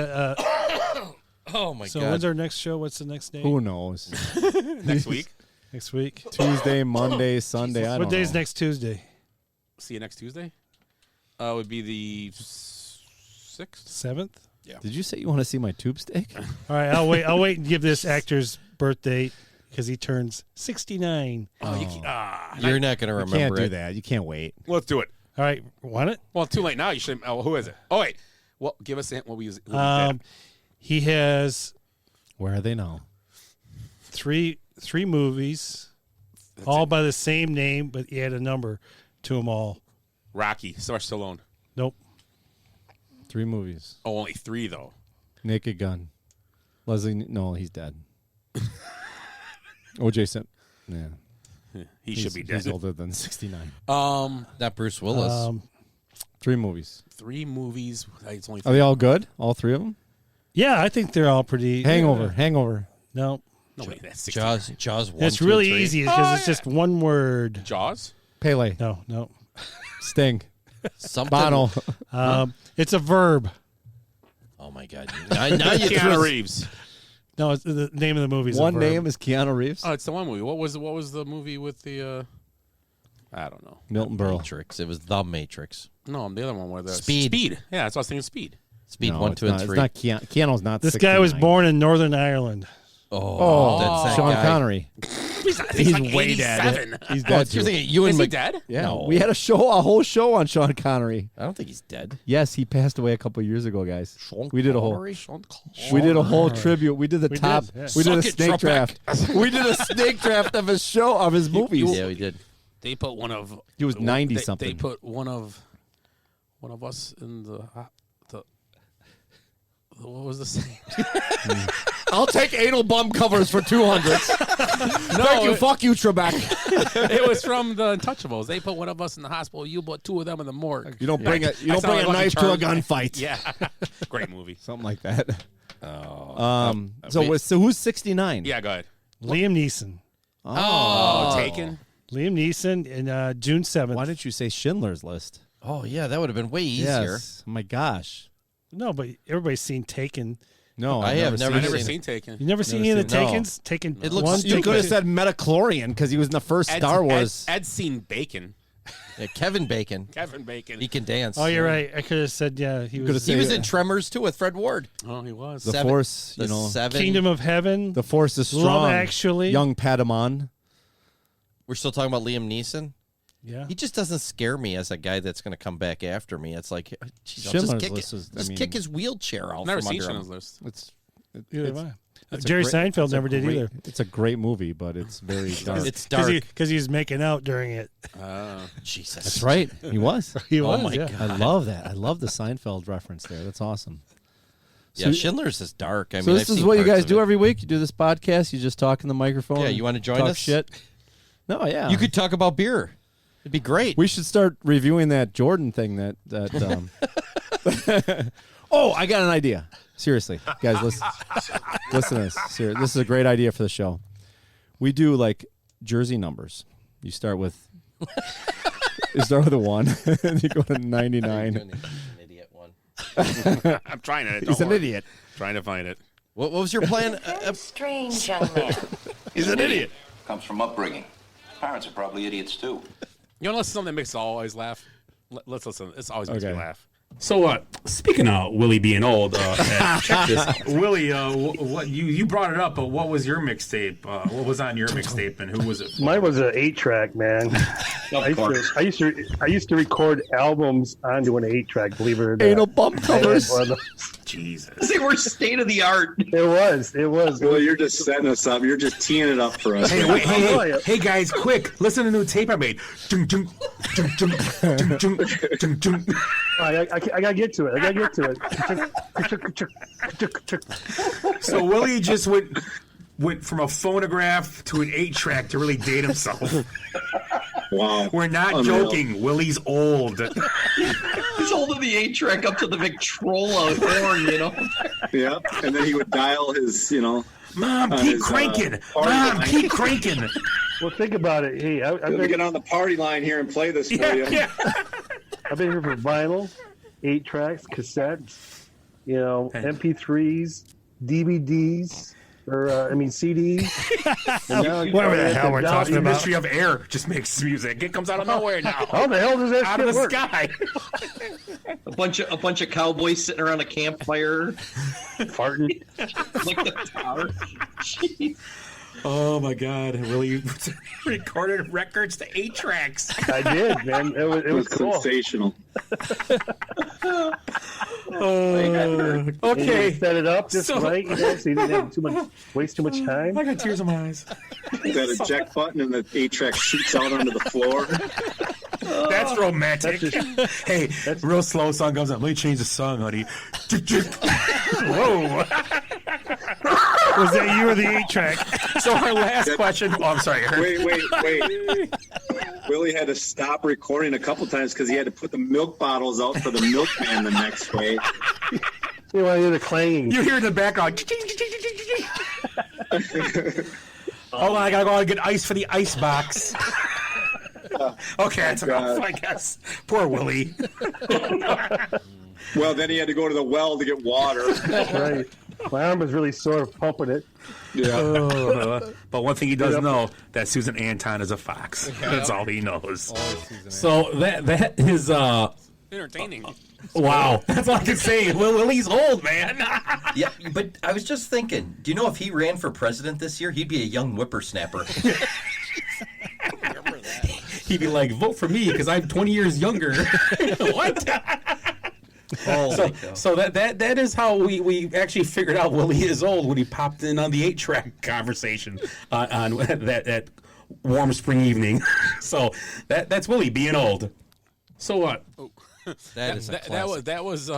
Oh, my God. So when's our next show? What's the next day? Who knows? Next week? Next week? Tuesday, Monday, Sunday. I don't know. What day's next Tuesday? See you next Tuesday? Would be the 6th? 7th? Yeah. Did you say you want to see my tube steak? All right, I'll wait and give this actor's birthday because he turns 69. Oh, you're not going to remember You can't do it. that. You can't wait. Let's do it. All right, want it? Well, too late now. You should. Oh, who is it? Oh, wait. Well, give us a hint. What we use. He has Where are they now? three movies, all by the same name, but he had a number to them all. Rocky. Sylvester Stallone. Nope. 3 movies. Oh, only 3 though. Naked Gun. Leslie. No, he's dead. O.J. Simpson. Yeah. He should be dead. He's older than 69. Not Bruce Willis. 3 movies. 3 movies. It's only 3. Are they all good? All 3 of them? Yeah, I think they're all pretty. Hangover. No. No, wait, that's 69. Jaws 1, It's 2, really 3. easy because it's just one word. Jaws? Pele. No. Sting. Something. Bono. It's a verb. Oh my God! Now you Keanu Reeves. No, it's the name of the movie. One name is Keanu Reeves. Oh, it's the one movie. What was the movie with the? I don't know. Milton Berle. Matrix. It was The Matrix. No, the other one was Speed. Yeah, that's what I was thinking. Speed. Speed No, 1, it's 2, not, and 3. It's not Keanu's not. This 69. guy was born in Northern Ireland. Oh, that's that Sean guy. Connery. He's like way 87. dead. He's Oh, dead. you're too. thinking Ewan Is he Mc- dead? Yeah, No. we had a whole show on Sean Connery. I don't think he's dead. Yes, he passed away a couple of years ago, guys. We did a whole. Connery? We did a whole tribute. We did the top. did, yeah. We did a Suck it, snake Trebek. draft. We did a snake draft of his show of his movies. Yeah, we did. They put one of. He was 90 They something. put one of us in the what was the saying? I'll take anal bum covers for 200. Thank you. Fuck you, Trebek. It was from the Untouchables. They put one of us in the hospital. You put 2 of them in the morgue. You don't bring I a sound like Lucky knife to a Charms. gunfight. Yeah, great movie. Something like that. Oh. So who's 69? Yeah, go ahead. Liam Neeson. Oh, Taken. Liam Neeson in June 7th. Why didn't you say Schindler's List? Oh yeah, that would have been way easier. Yes. Oh my gosh. No, but everybody's seen Taken. No, I have never I never seen seen Taken. You never seen Never any of the seen it. No. Takens? Taken. It looks- one, You Taken could have two. said Metachlorian because he was in the first Star Wars. Ed's seen Bacon. Yeah, Kevin Bacon. Kevin Bacon. He can dance. Oh, you're right. I could have said he was. He was in Tremors too with Fred Ward. Oh, he was. The Force, The you know. Seven. Kingdom of Heaven. The Force is strong. Love Actually. Young Padamon. We're still talking about Liam Neeson. Yeah. He just doesn't scare me as a guy that's going to come back after me. It's like, geez, I'll Schindler's just kick, List is- I just mean- kick his wheelchair out Never from seen under him. Schindler's List. Neither have I. It's a Jerry great- Seinfeld it's a never did great- either. It's a great movie, but it's very dark. It's dark. Because he was making out during it. Jesus. That's right. He was. He Oh was, my yeah. God. I love that. I love the Seinfeld reference there. That's awesome. Yeah, Schindler's is dark. I So mean, this I've is seen what you parts guys of do it. every week. You do this podcast. You just talk in the microphone. Yeah, and you wanna join talk us? Shit. No, yeah. You could talk about beer. It'd be great. We should start reviewing that Jordan thing. That. Oh, I got an idea. Seriously, guys, listen to this. This is a great idea for the show. We do like jersey numbers. You start with a 1, and you go to 99. An idiot one. I'm trying it. He's an idiot. Trying to find it. What was your plan? Strange young man. He's an idiot. Comes from upbringing. Parents are probably idiots too. You want to listen to something that makes us always laugh? Let's listen. This always makes me Okay. laugh. So, speaking of Willie being old, check this. Willie, what you brought it up, but what was your mixtape? What was on your mixtape, and who was it for? Mine was an 8-track, man. I used to record albums onto an 8-track. Believe it or not. Anal bump covers. Jesus. They were state of the art. It was. Well, you're just setting us up. You're just teeing it up for us. Hey, wait, hey, guys, quick! Listen to the new tape I made. Dun, dun, dun, dun, dun, dun, dun, dun. I gotta get to it. So Willie just went from a phonograph to an 8-track to really date himself. Wow. We're not Unreal. joking. Willie's old. He's holding the 8-track up to the Victrola horn, you know. Yeah, and then he would dial his, Mom, keep cranking. Mom, keep cranking. Well, think about it. Hey, I've Let me been, get on the party line here and play this for you. Yeah. I've been here for vinyl, 8-tracks, cassettes, MP3s, DVDs, CDs. Whatever the hell we're talking The about. Ministry of Air just makes music. It comes out of nowhere now. How the hell does that Out shit of the work? sky. A bunch of cowboys sitting around a campfire, farting like the tower. Jeez. Oh my God! Willie recorded records to 8-tracks. I did, man. It was cool. Sensational. Okay. Set it up just So- right, so you didn't have waste too much time. I got tears in my eyes. That eject button and the 8-track shoots out onto the floor. That's romantic. Hey, real slow song comes up. Let me change the song, honey. Whoa. Was that you or the 8-track? So our last question. Oh, I'm sorry. Wait. Willie had to stop recording a couple times because he had to put the milk bottles out for the milkman the next day. You want to hear the clanging. You hear in the background. Hold on, I gotta go out and get ice for the ice box. Okay, that's enough, I guess. Poor Willie. Well, then he had to go to the well to get water. Right. My arm was really sore pumping it. Yeah. But one thing he does know, that Susan Anton is a fox. That's all he knows. So that is entertaining. Wow, that's all I can say. Willie's old, man. Yeah, but I was just thinking, do you know if he ran for president this year, he'd be a young whippersnapper. He'd be like, vote for me because I'm 20 years younger. What? So that is how we actually figured out Willie is old when he popped in on the 8-track conversation on that warm spring evening. So that's Willie being old. So what? That was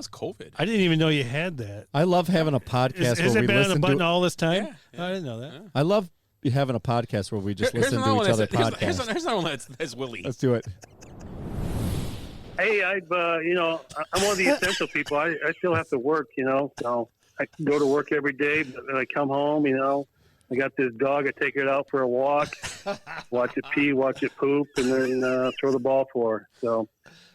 COVID. I didn't even know you had that. I love having a podcast Has where it we been on listen the button to. all this time? I didn't know that. I love having a podcast where we just listen to each other podcasts. Here's another one that's Willie. Let's do it. Hey, I'm one of the essential people. I still have to work, so I go to work every day, but when I come home, I got this dog. I take it out for a walk, watch it pee, watch it poop, and then throw the ball for her. So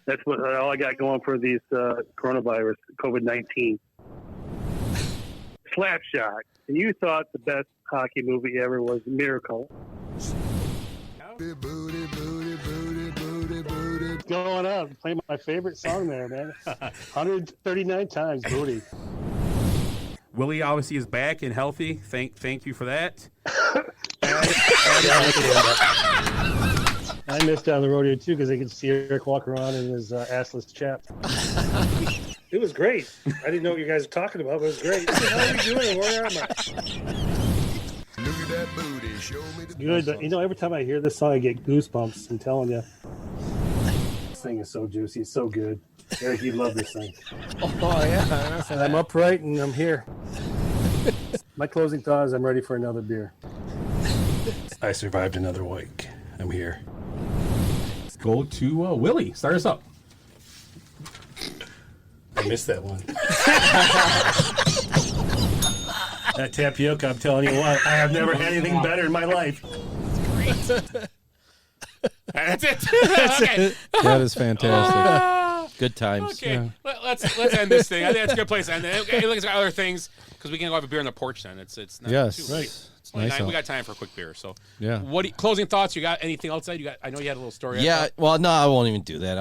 that's all I got going for these coronavirus, COVID-19. Slapshot. And you thought the best hockey movie ever was Miracle. What's going on? Play my favorite song there, man. 139 times, Booty. Willie obviously is back and healthy. Thank you for that. I missed out on the rodeo too because I could see Eric walk around in his assless chaps. It was great. I didn't know what you guys were talking about, but it was great. How are you doing? Where am I? Look at that booty. Show me the Good. Every time I hear this song, I get goosebumps. I'm telling you. This thing is so juicy. It's so good. Eric, you love this thing. Oh, yeah. And I'm upright and I'm here. My closing thought is I'm ready for another beer. I survived another week. I'm here. Let's go to Willie. Start us up. I missed that one. That tapioca, I'm telling you what, I have never had anything better in my life. That's it. Okay. That is fantastic. Good times. Okay, Yeah. let's end this thing. I think that's a good place to end it. Okay, look at other things because we can go have a beer on the porch then. It's not Yes. too Right. It's only Nice 9. We out. got time for a quick beer. So Yeah. Closing thoughts? You got anything else? I know you had a little story. Yeah, well, no, I won't even do that.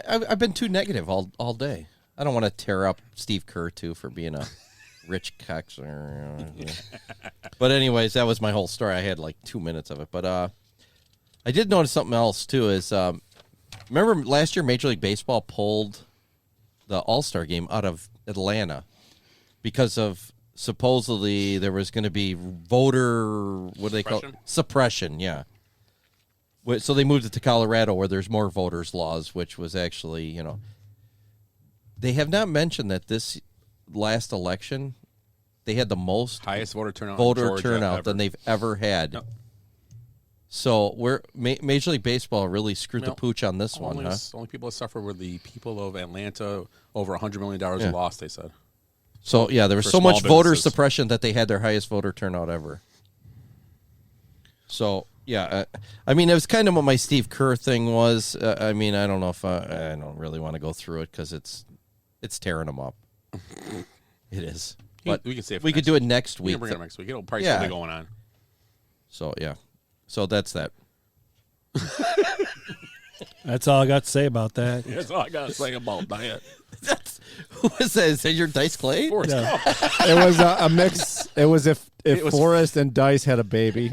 I've been too negative all day. I don't want to tear up Steve Kerr too for being a rich cocksucker. But anyways, that was my whole story. I had like 2 minutes of it, but I did notice something else too. Is remember last year Major League Baseball pulled the All-Star game out of Atlanta because of supposedly there was going to be voter what do they call it? Suppression? Yeah. So they moved it to Colorado where there's more voters laws, which was actually they have not mentioned that this last election they had the most highest voter turnout than they've ever had. No. So Major League Baseball really screwed the pooch on this one, huh? Only people that suffered were the people of Atlanta. Over $100 million lost, they said. So yeah, there was For so much small voter businesses. suppression that they had their highest voter turnout ever. So yeah, I mean, it was kind of what my Steve Kerr thing was. I mean, I don't know if I don't really want to go through it because it's tearing them up. It is. But we can say we could do it next week. We can bring it up next week. It'll probably still be going on. So yeah, so that's that. That's all I got to say about that. That's all I got to say about that. Who was that? Is that your Dice Clay? Forrest Gump. It was a mix. It was if Forrest and Dice had a baby.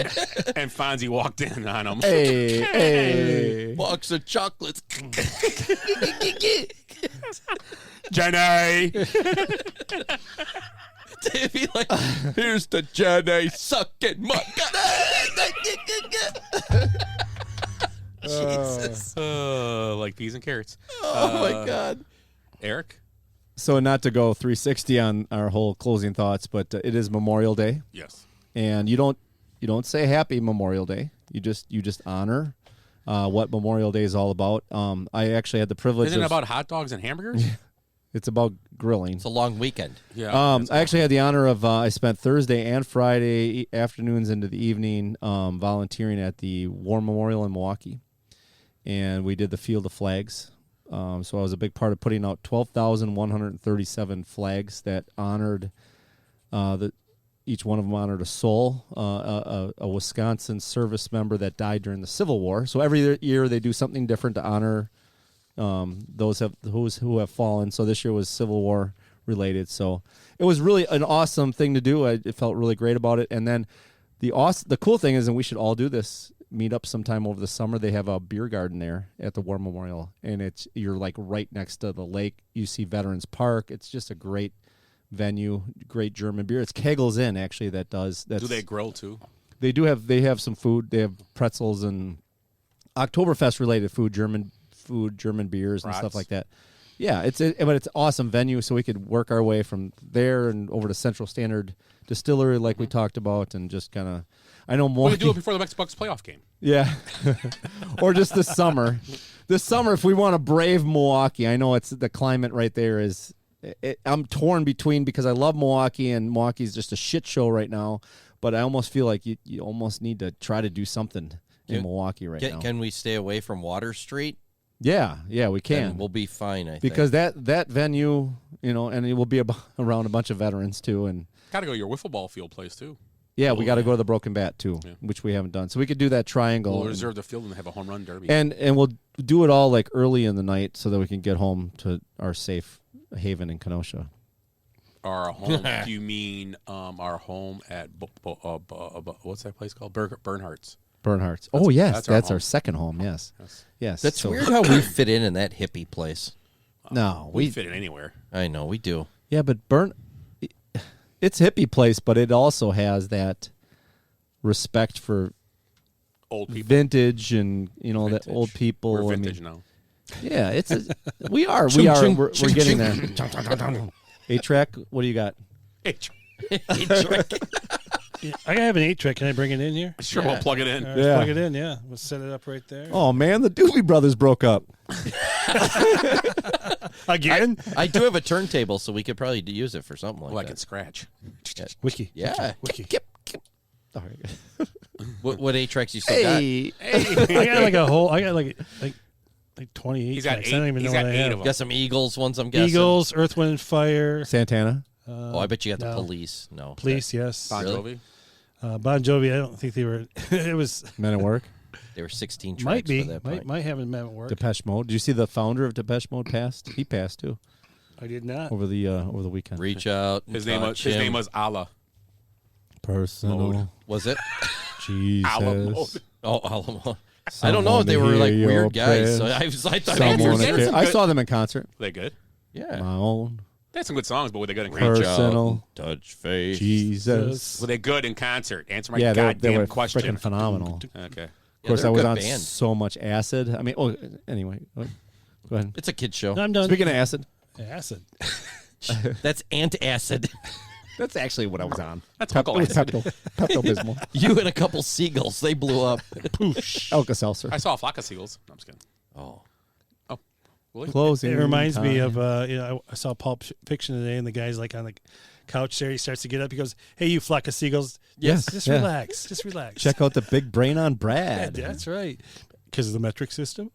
And Fonzie walked in on him. Hey. Box of chocolates. Jenny. They'd be like, here's the Jenny sucking my Jesus. Like peas and carrots. Oh my God. Eric? So not to go 360 on our whole closing thoughts, but it is Memorial Day. Yes. And you don't say Happy Memorial Day. You just honor what Memorial Day is all about. I actually had the privilege. Isn't it about hot dogs and hamburgers? It's about grilling. It's a long weekend. Yeah. I actually had the honor of I spent Thursday and Friday afternoons into the evening volunteering at the War Memorial in Milwaukee, and we did the Field of Flags. So I was a big part of putting out 12,137 flags that honored each one of them honored a soul, a Wisconsin service member that died during the Civil War. So every year they do something different to honor those who have fallen. So this year was Civil War related. So it was really an awesome thing to do. I felt really great about it. And then the cool thing is, and we should all do this, meet up sometime over the summer. They have a beer garden there at the War Memorial, and you're like right next to the lake. You see Veterans Park. It's just a great venue, great German beer. It's Kegel's Inn actually that does that. Do they grill too? They do have. They have some food. They have pretzels and Oktoberfest related food, German beers and stuff like that. Yeah, but it's an awesome venue, so we could work our way from there and over to Central Standard Distillery, like we talked about, and just kind of. I know more. We could do it before the next Bucks playoff game. Yeah, or just this summer. This summer, if we want to brave Milwaukee, I know it's the climate right there is. I'm torn between because I love Milwaukee and Milwaukee's just a shit show right now, but I almost feel like you almost need to try to do something in Milwaukee right now. Can we stay away from Water Street? Yeah, we can. Then we'll be fine, I think. Because that venue, and it will be around a bunch of veterans too, and Got to go to your wiffle ball field place too. Yeah, we got to go to the Broken Bat too, which we haven't done. So we could do that triangle. We'll reserve the field and have a home run derby. And we'll do it all like early in the night so that we can get home to our safe haven in Kenosha. Our home? Do you mean our home at what's that place called? Bernhardt's. Bernhardt's. Oh yes, that's our second home. Yes. That's weird how we fit in that hippie place. No, we fit in anywhere. I know we do. Yeah, but it's a hippie place, but it also has that respect for old people, vintage, and that old people. We're vintage now. Yeah, we are. We're getting there. 8-track. What do you got? 8-track. I have an 8-track. Can I bring it in here? Sure, we'll plug it in. Plug it in. Yeah, we'll set it up right there. Oh man, the Doobie Brothers broke up. Again? I do have a turntable, so we could probably use it for something like that. I can scratch. Wiki. Yeah. Wiki. All right. What 8-tracks you still got? I got like a whole. I got like 28. He's got tracks. 8. I don't even know He's what got I 8 have. of them. Got some Eagles ones, I'm guessing. Eagles, Earth, Wind, and Fire. Santana. I bet you got the no. Police. No. Police, yes. Bon Jovi. Bon Jovi, I don't think they were. It was Men at Work. There were 16 tracks might be. for that point. Might have a Men at Work. Depeche Mode. Did you see the founder of Depeche Mode passed? He passed too. I did not. Over the weekend. Reach out. His name was Allah. Personal. Mode. Was it? Jesus. Allah Mode. Oh, Allah. I don't know if they were like weird guys. So I thought I saw them in concert. Were they good? Yeah. My own. They had some good songs, but were they good in Reach concert? out, touch face. Jesus. Were they good in concert? Answer my they goddamn were question. freaking phenomenal. Okay. Of course, they're I a was good on band. so much acid. I mean, anyway, go ahead. It's a kid show. No, I'm done. Speaking of acid, Acid. That's antacid. that's actually what I was on. That's Pepto-Bismol. Pepto-Bismol. You and a couple seagulls. They blew up. Alka-Seltzer. I saw a flock of seagulls. No, I'm just kidding. Oh. Really? Closing. It reminds me time. of I saw Pulp Fiction today, and the guy's like on the couch there. He starts to get up. He goes, "Hey, you flock of seagulls, Yes, just yeah. relax, just relax." Check out the big brain on Yeah, Brad. that's right, because of the metric system.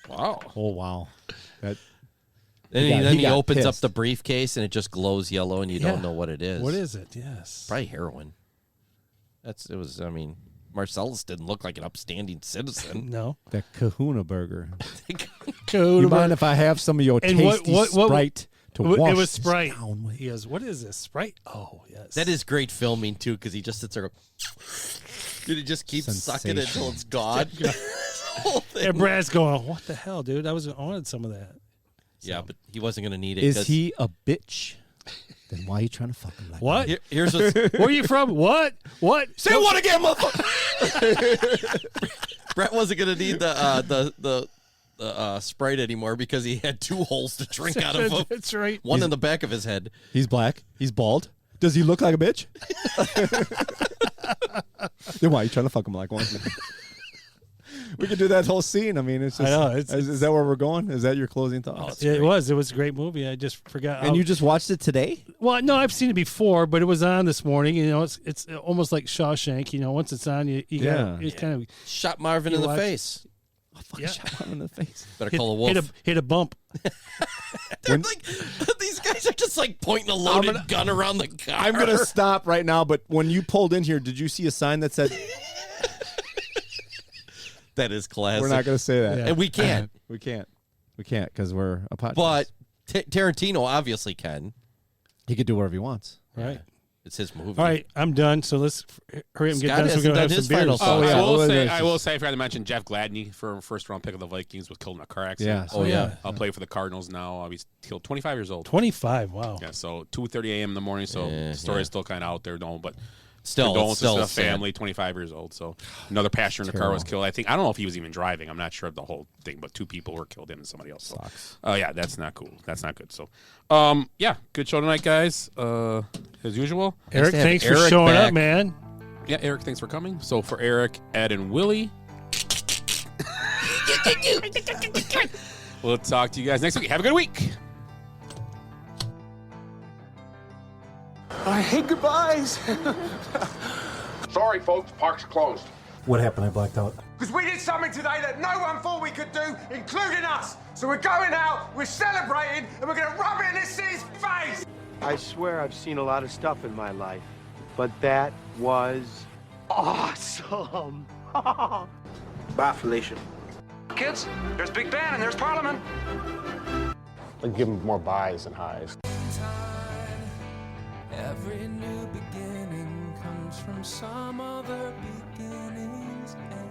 Wow. Oh wow. That Then he got opens up pissed. the briefcase and it just glows yellow and you don't know what it is. What is it? Yes, Probably heroin. I mean, Marcellus didn't look like an upstanding citizen. no. that Kahuna burger. Code You mind if I have some of your And tasty Sprite to wash it was this Sprite. down with? He goes, "What is this Sprite?" Oh yes, That is great filming, too, because he just sits there and he just keeps sucking it until it's gone. Whole thing. And Brad's going, "What the hell, dude? I wanted some of that." Yeah, but he wasn't going to need it. Is he a bitch? Then why are you trying to fuck him like What? that? Here's what's, Where are you from? What? Say what again, motherfucker? Brett wasn't going to need the Sprite anymore because he had 2 holes to drink out of them. That's right. One in the back of his head. He's black. He's bald. Does he look like a bitch? Then why are you trying to fuck him like one? We could do that whole scene. I mean, it's just. I know. Is that where we're going? Is that your closing thoughts? Yeah, it was. It was a great movie. I just forgot. And you just watched it today? Well, no, I've seen it before, but it was on this morning. You know, it's almost like Shawshank. You know, once it's on, you got it's kind of shot Marvin in the face. Yeah. Shot Marvin in the face. Better call a wolf. Hit a bump. These guys are just like pointing a loaded gun around the car. I'm gonna stop right now. But when you pulled in here, did you see a sign that said? That is classic. We're not going to say that. Yeah. And we can't. We can't because we're a podcast. But Tarantino obviously can. He could do whatever he wants. Right. It's his movie. All right, I'm done. So let's hurry up and get Scott done. So we're going to have his some beers. final I will say, I forgot to mention Jeff Gladney, for first round pick of the Vikings, was killed in a car accident. Yeah. Oh, yeah. I'll play for the Cardinals now. He's killed 25 years old. 25, wow. Yeah, so 2:30 a.m. in the morning, so the story is still kind of out there, but still condolences to the sad. family, 25 years old. So another passenger in the car was killed. I don't know if he was even driving. I'm not sure of the whole thing, but 2 people were killed, him and somebody else. Sucks. Oh, yeah, that's not cool. That's not good. So, yeah, good show tonight, guys. As usual. Eric, thanks for showing up, man. Yeah, Eric, thanks for coming. So for Eric, Ed, and Willie, we'll talk to you guys next week. Have a good week. I hate goodbyes. Sorry, folks. Park's closed. What happened? I blacked out. Because we did something today that no one thought we could do, including us. So we're going out, we're celebrating, and we're going to rub it in this city's face. I swear I've seen a lot of stuff in my life, but that was awesome. Bye, Felicia. Kids, there's Big Ben and there's Parliament. I'll give him more buys and highs. Every new beginning comes from some other beginning's end.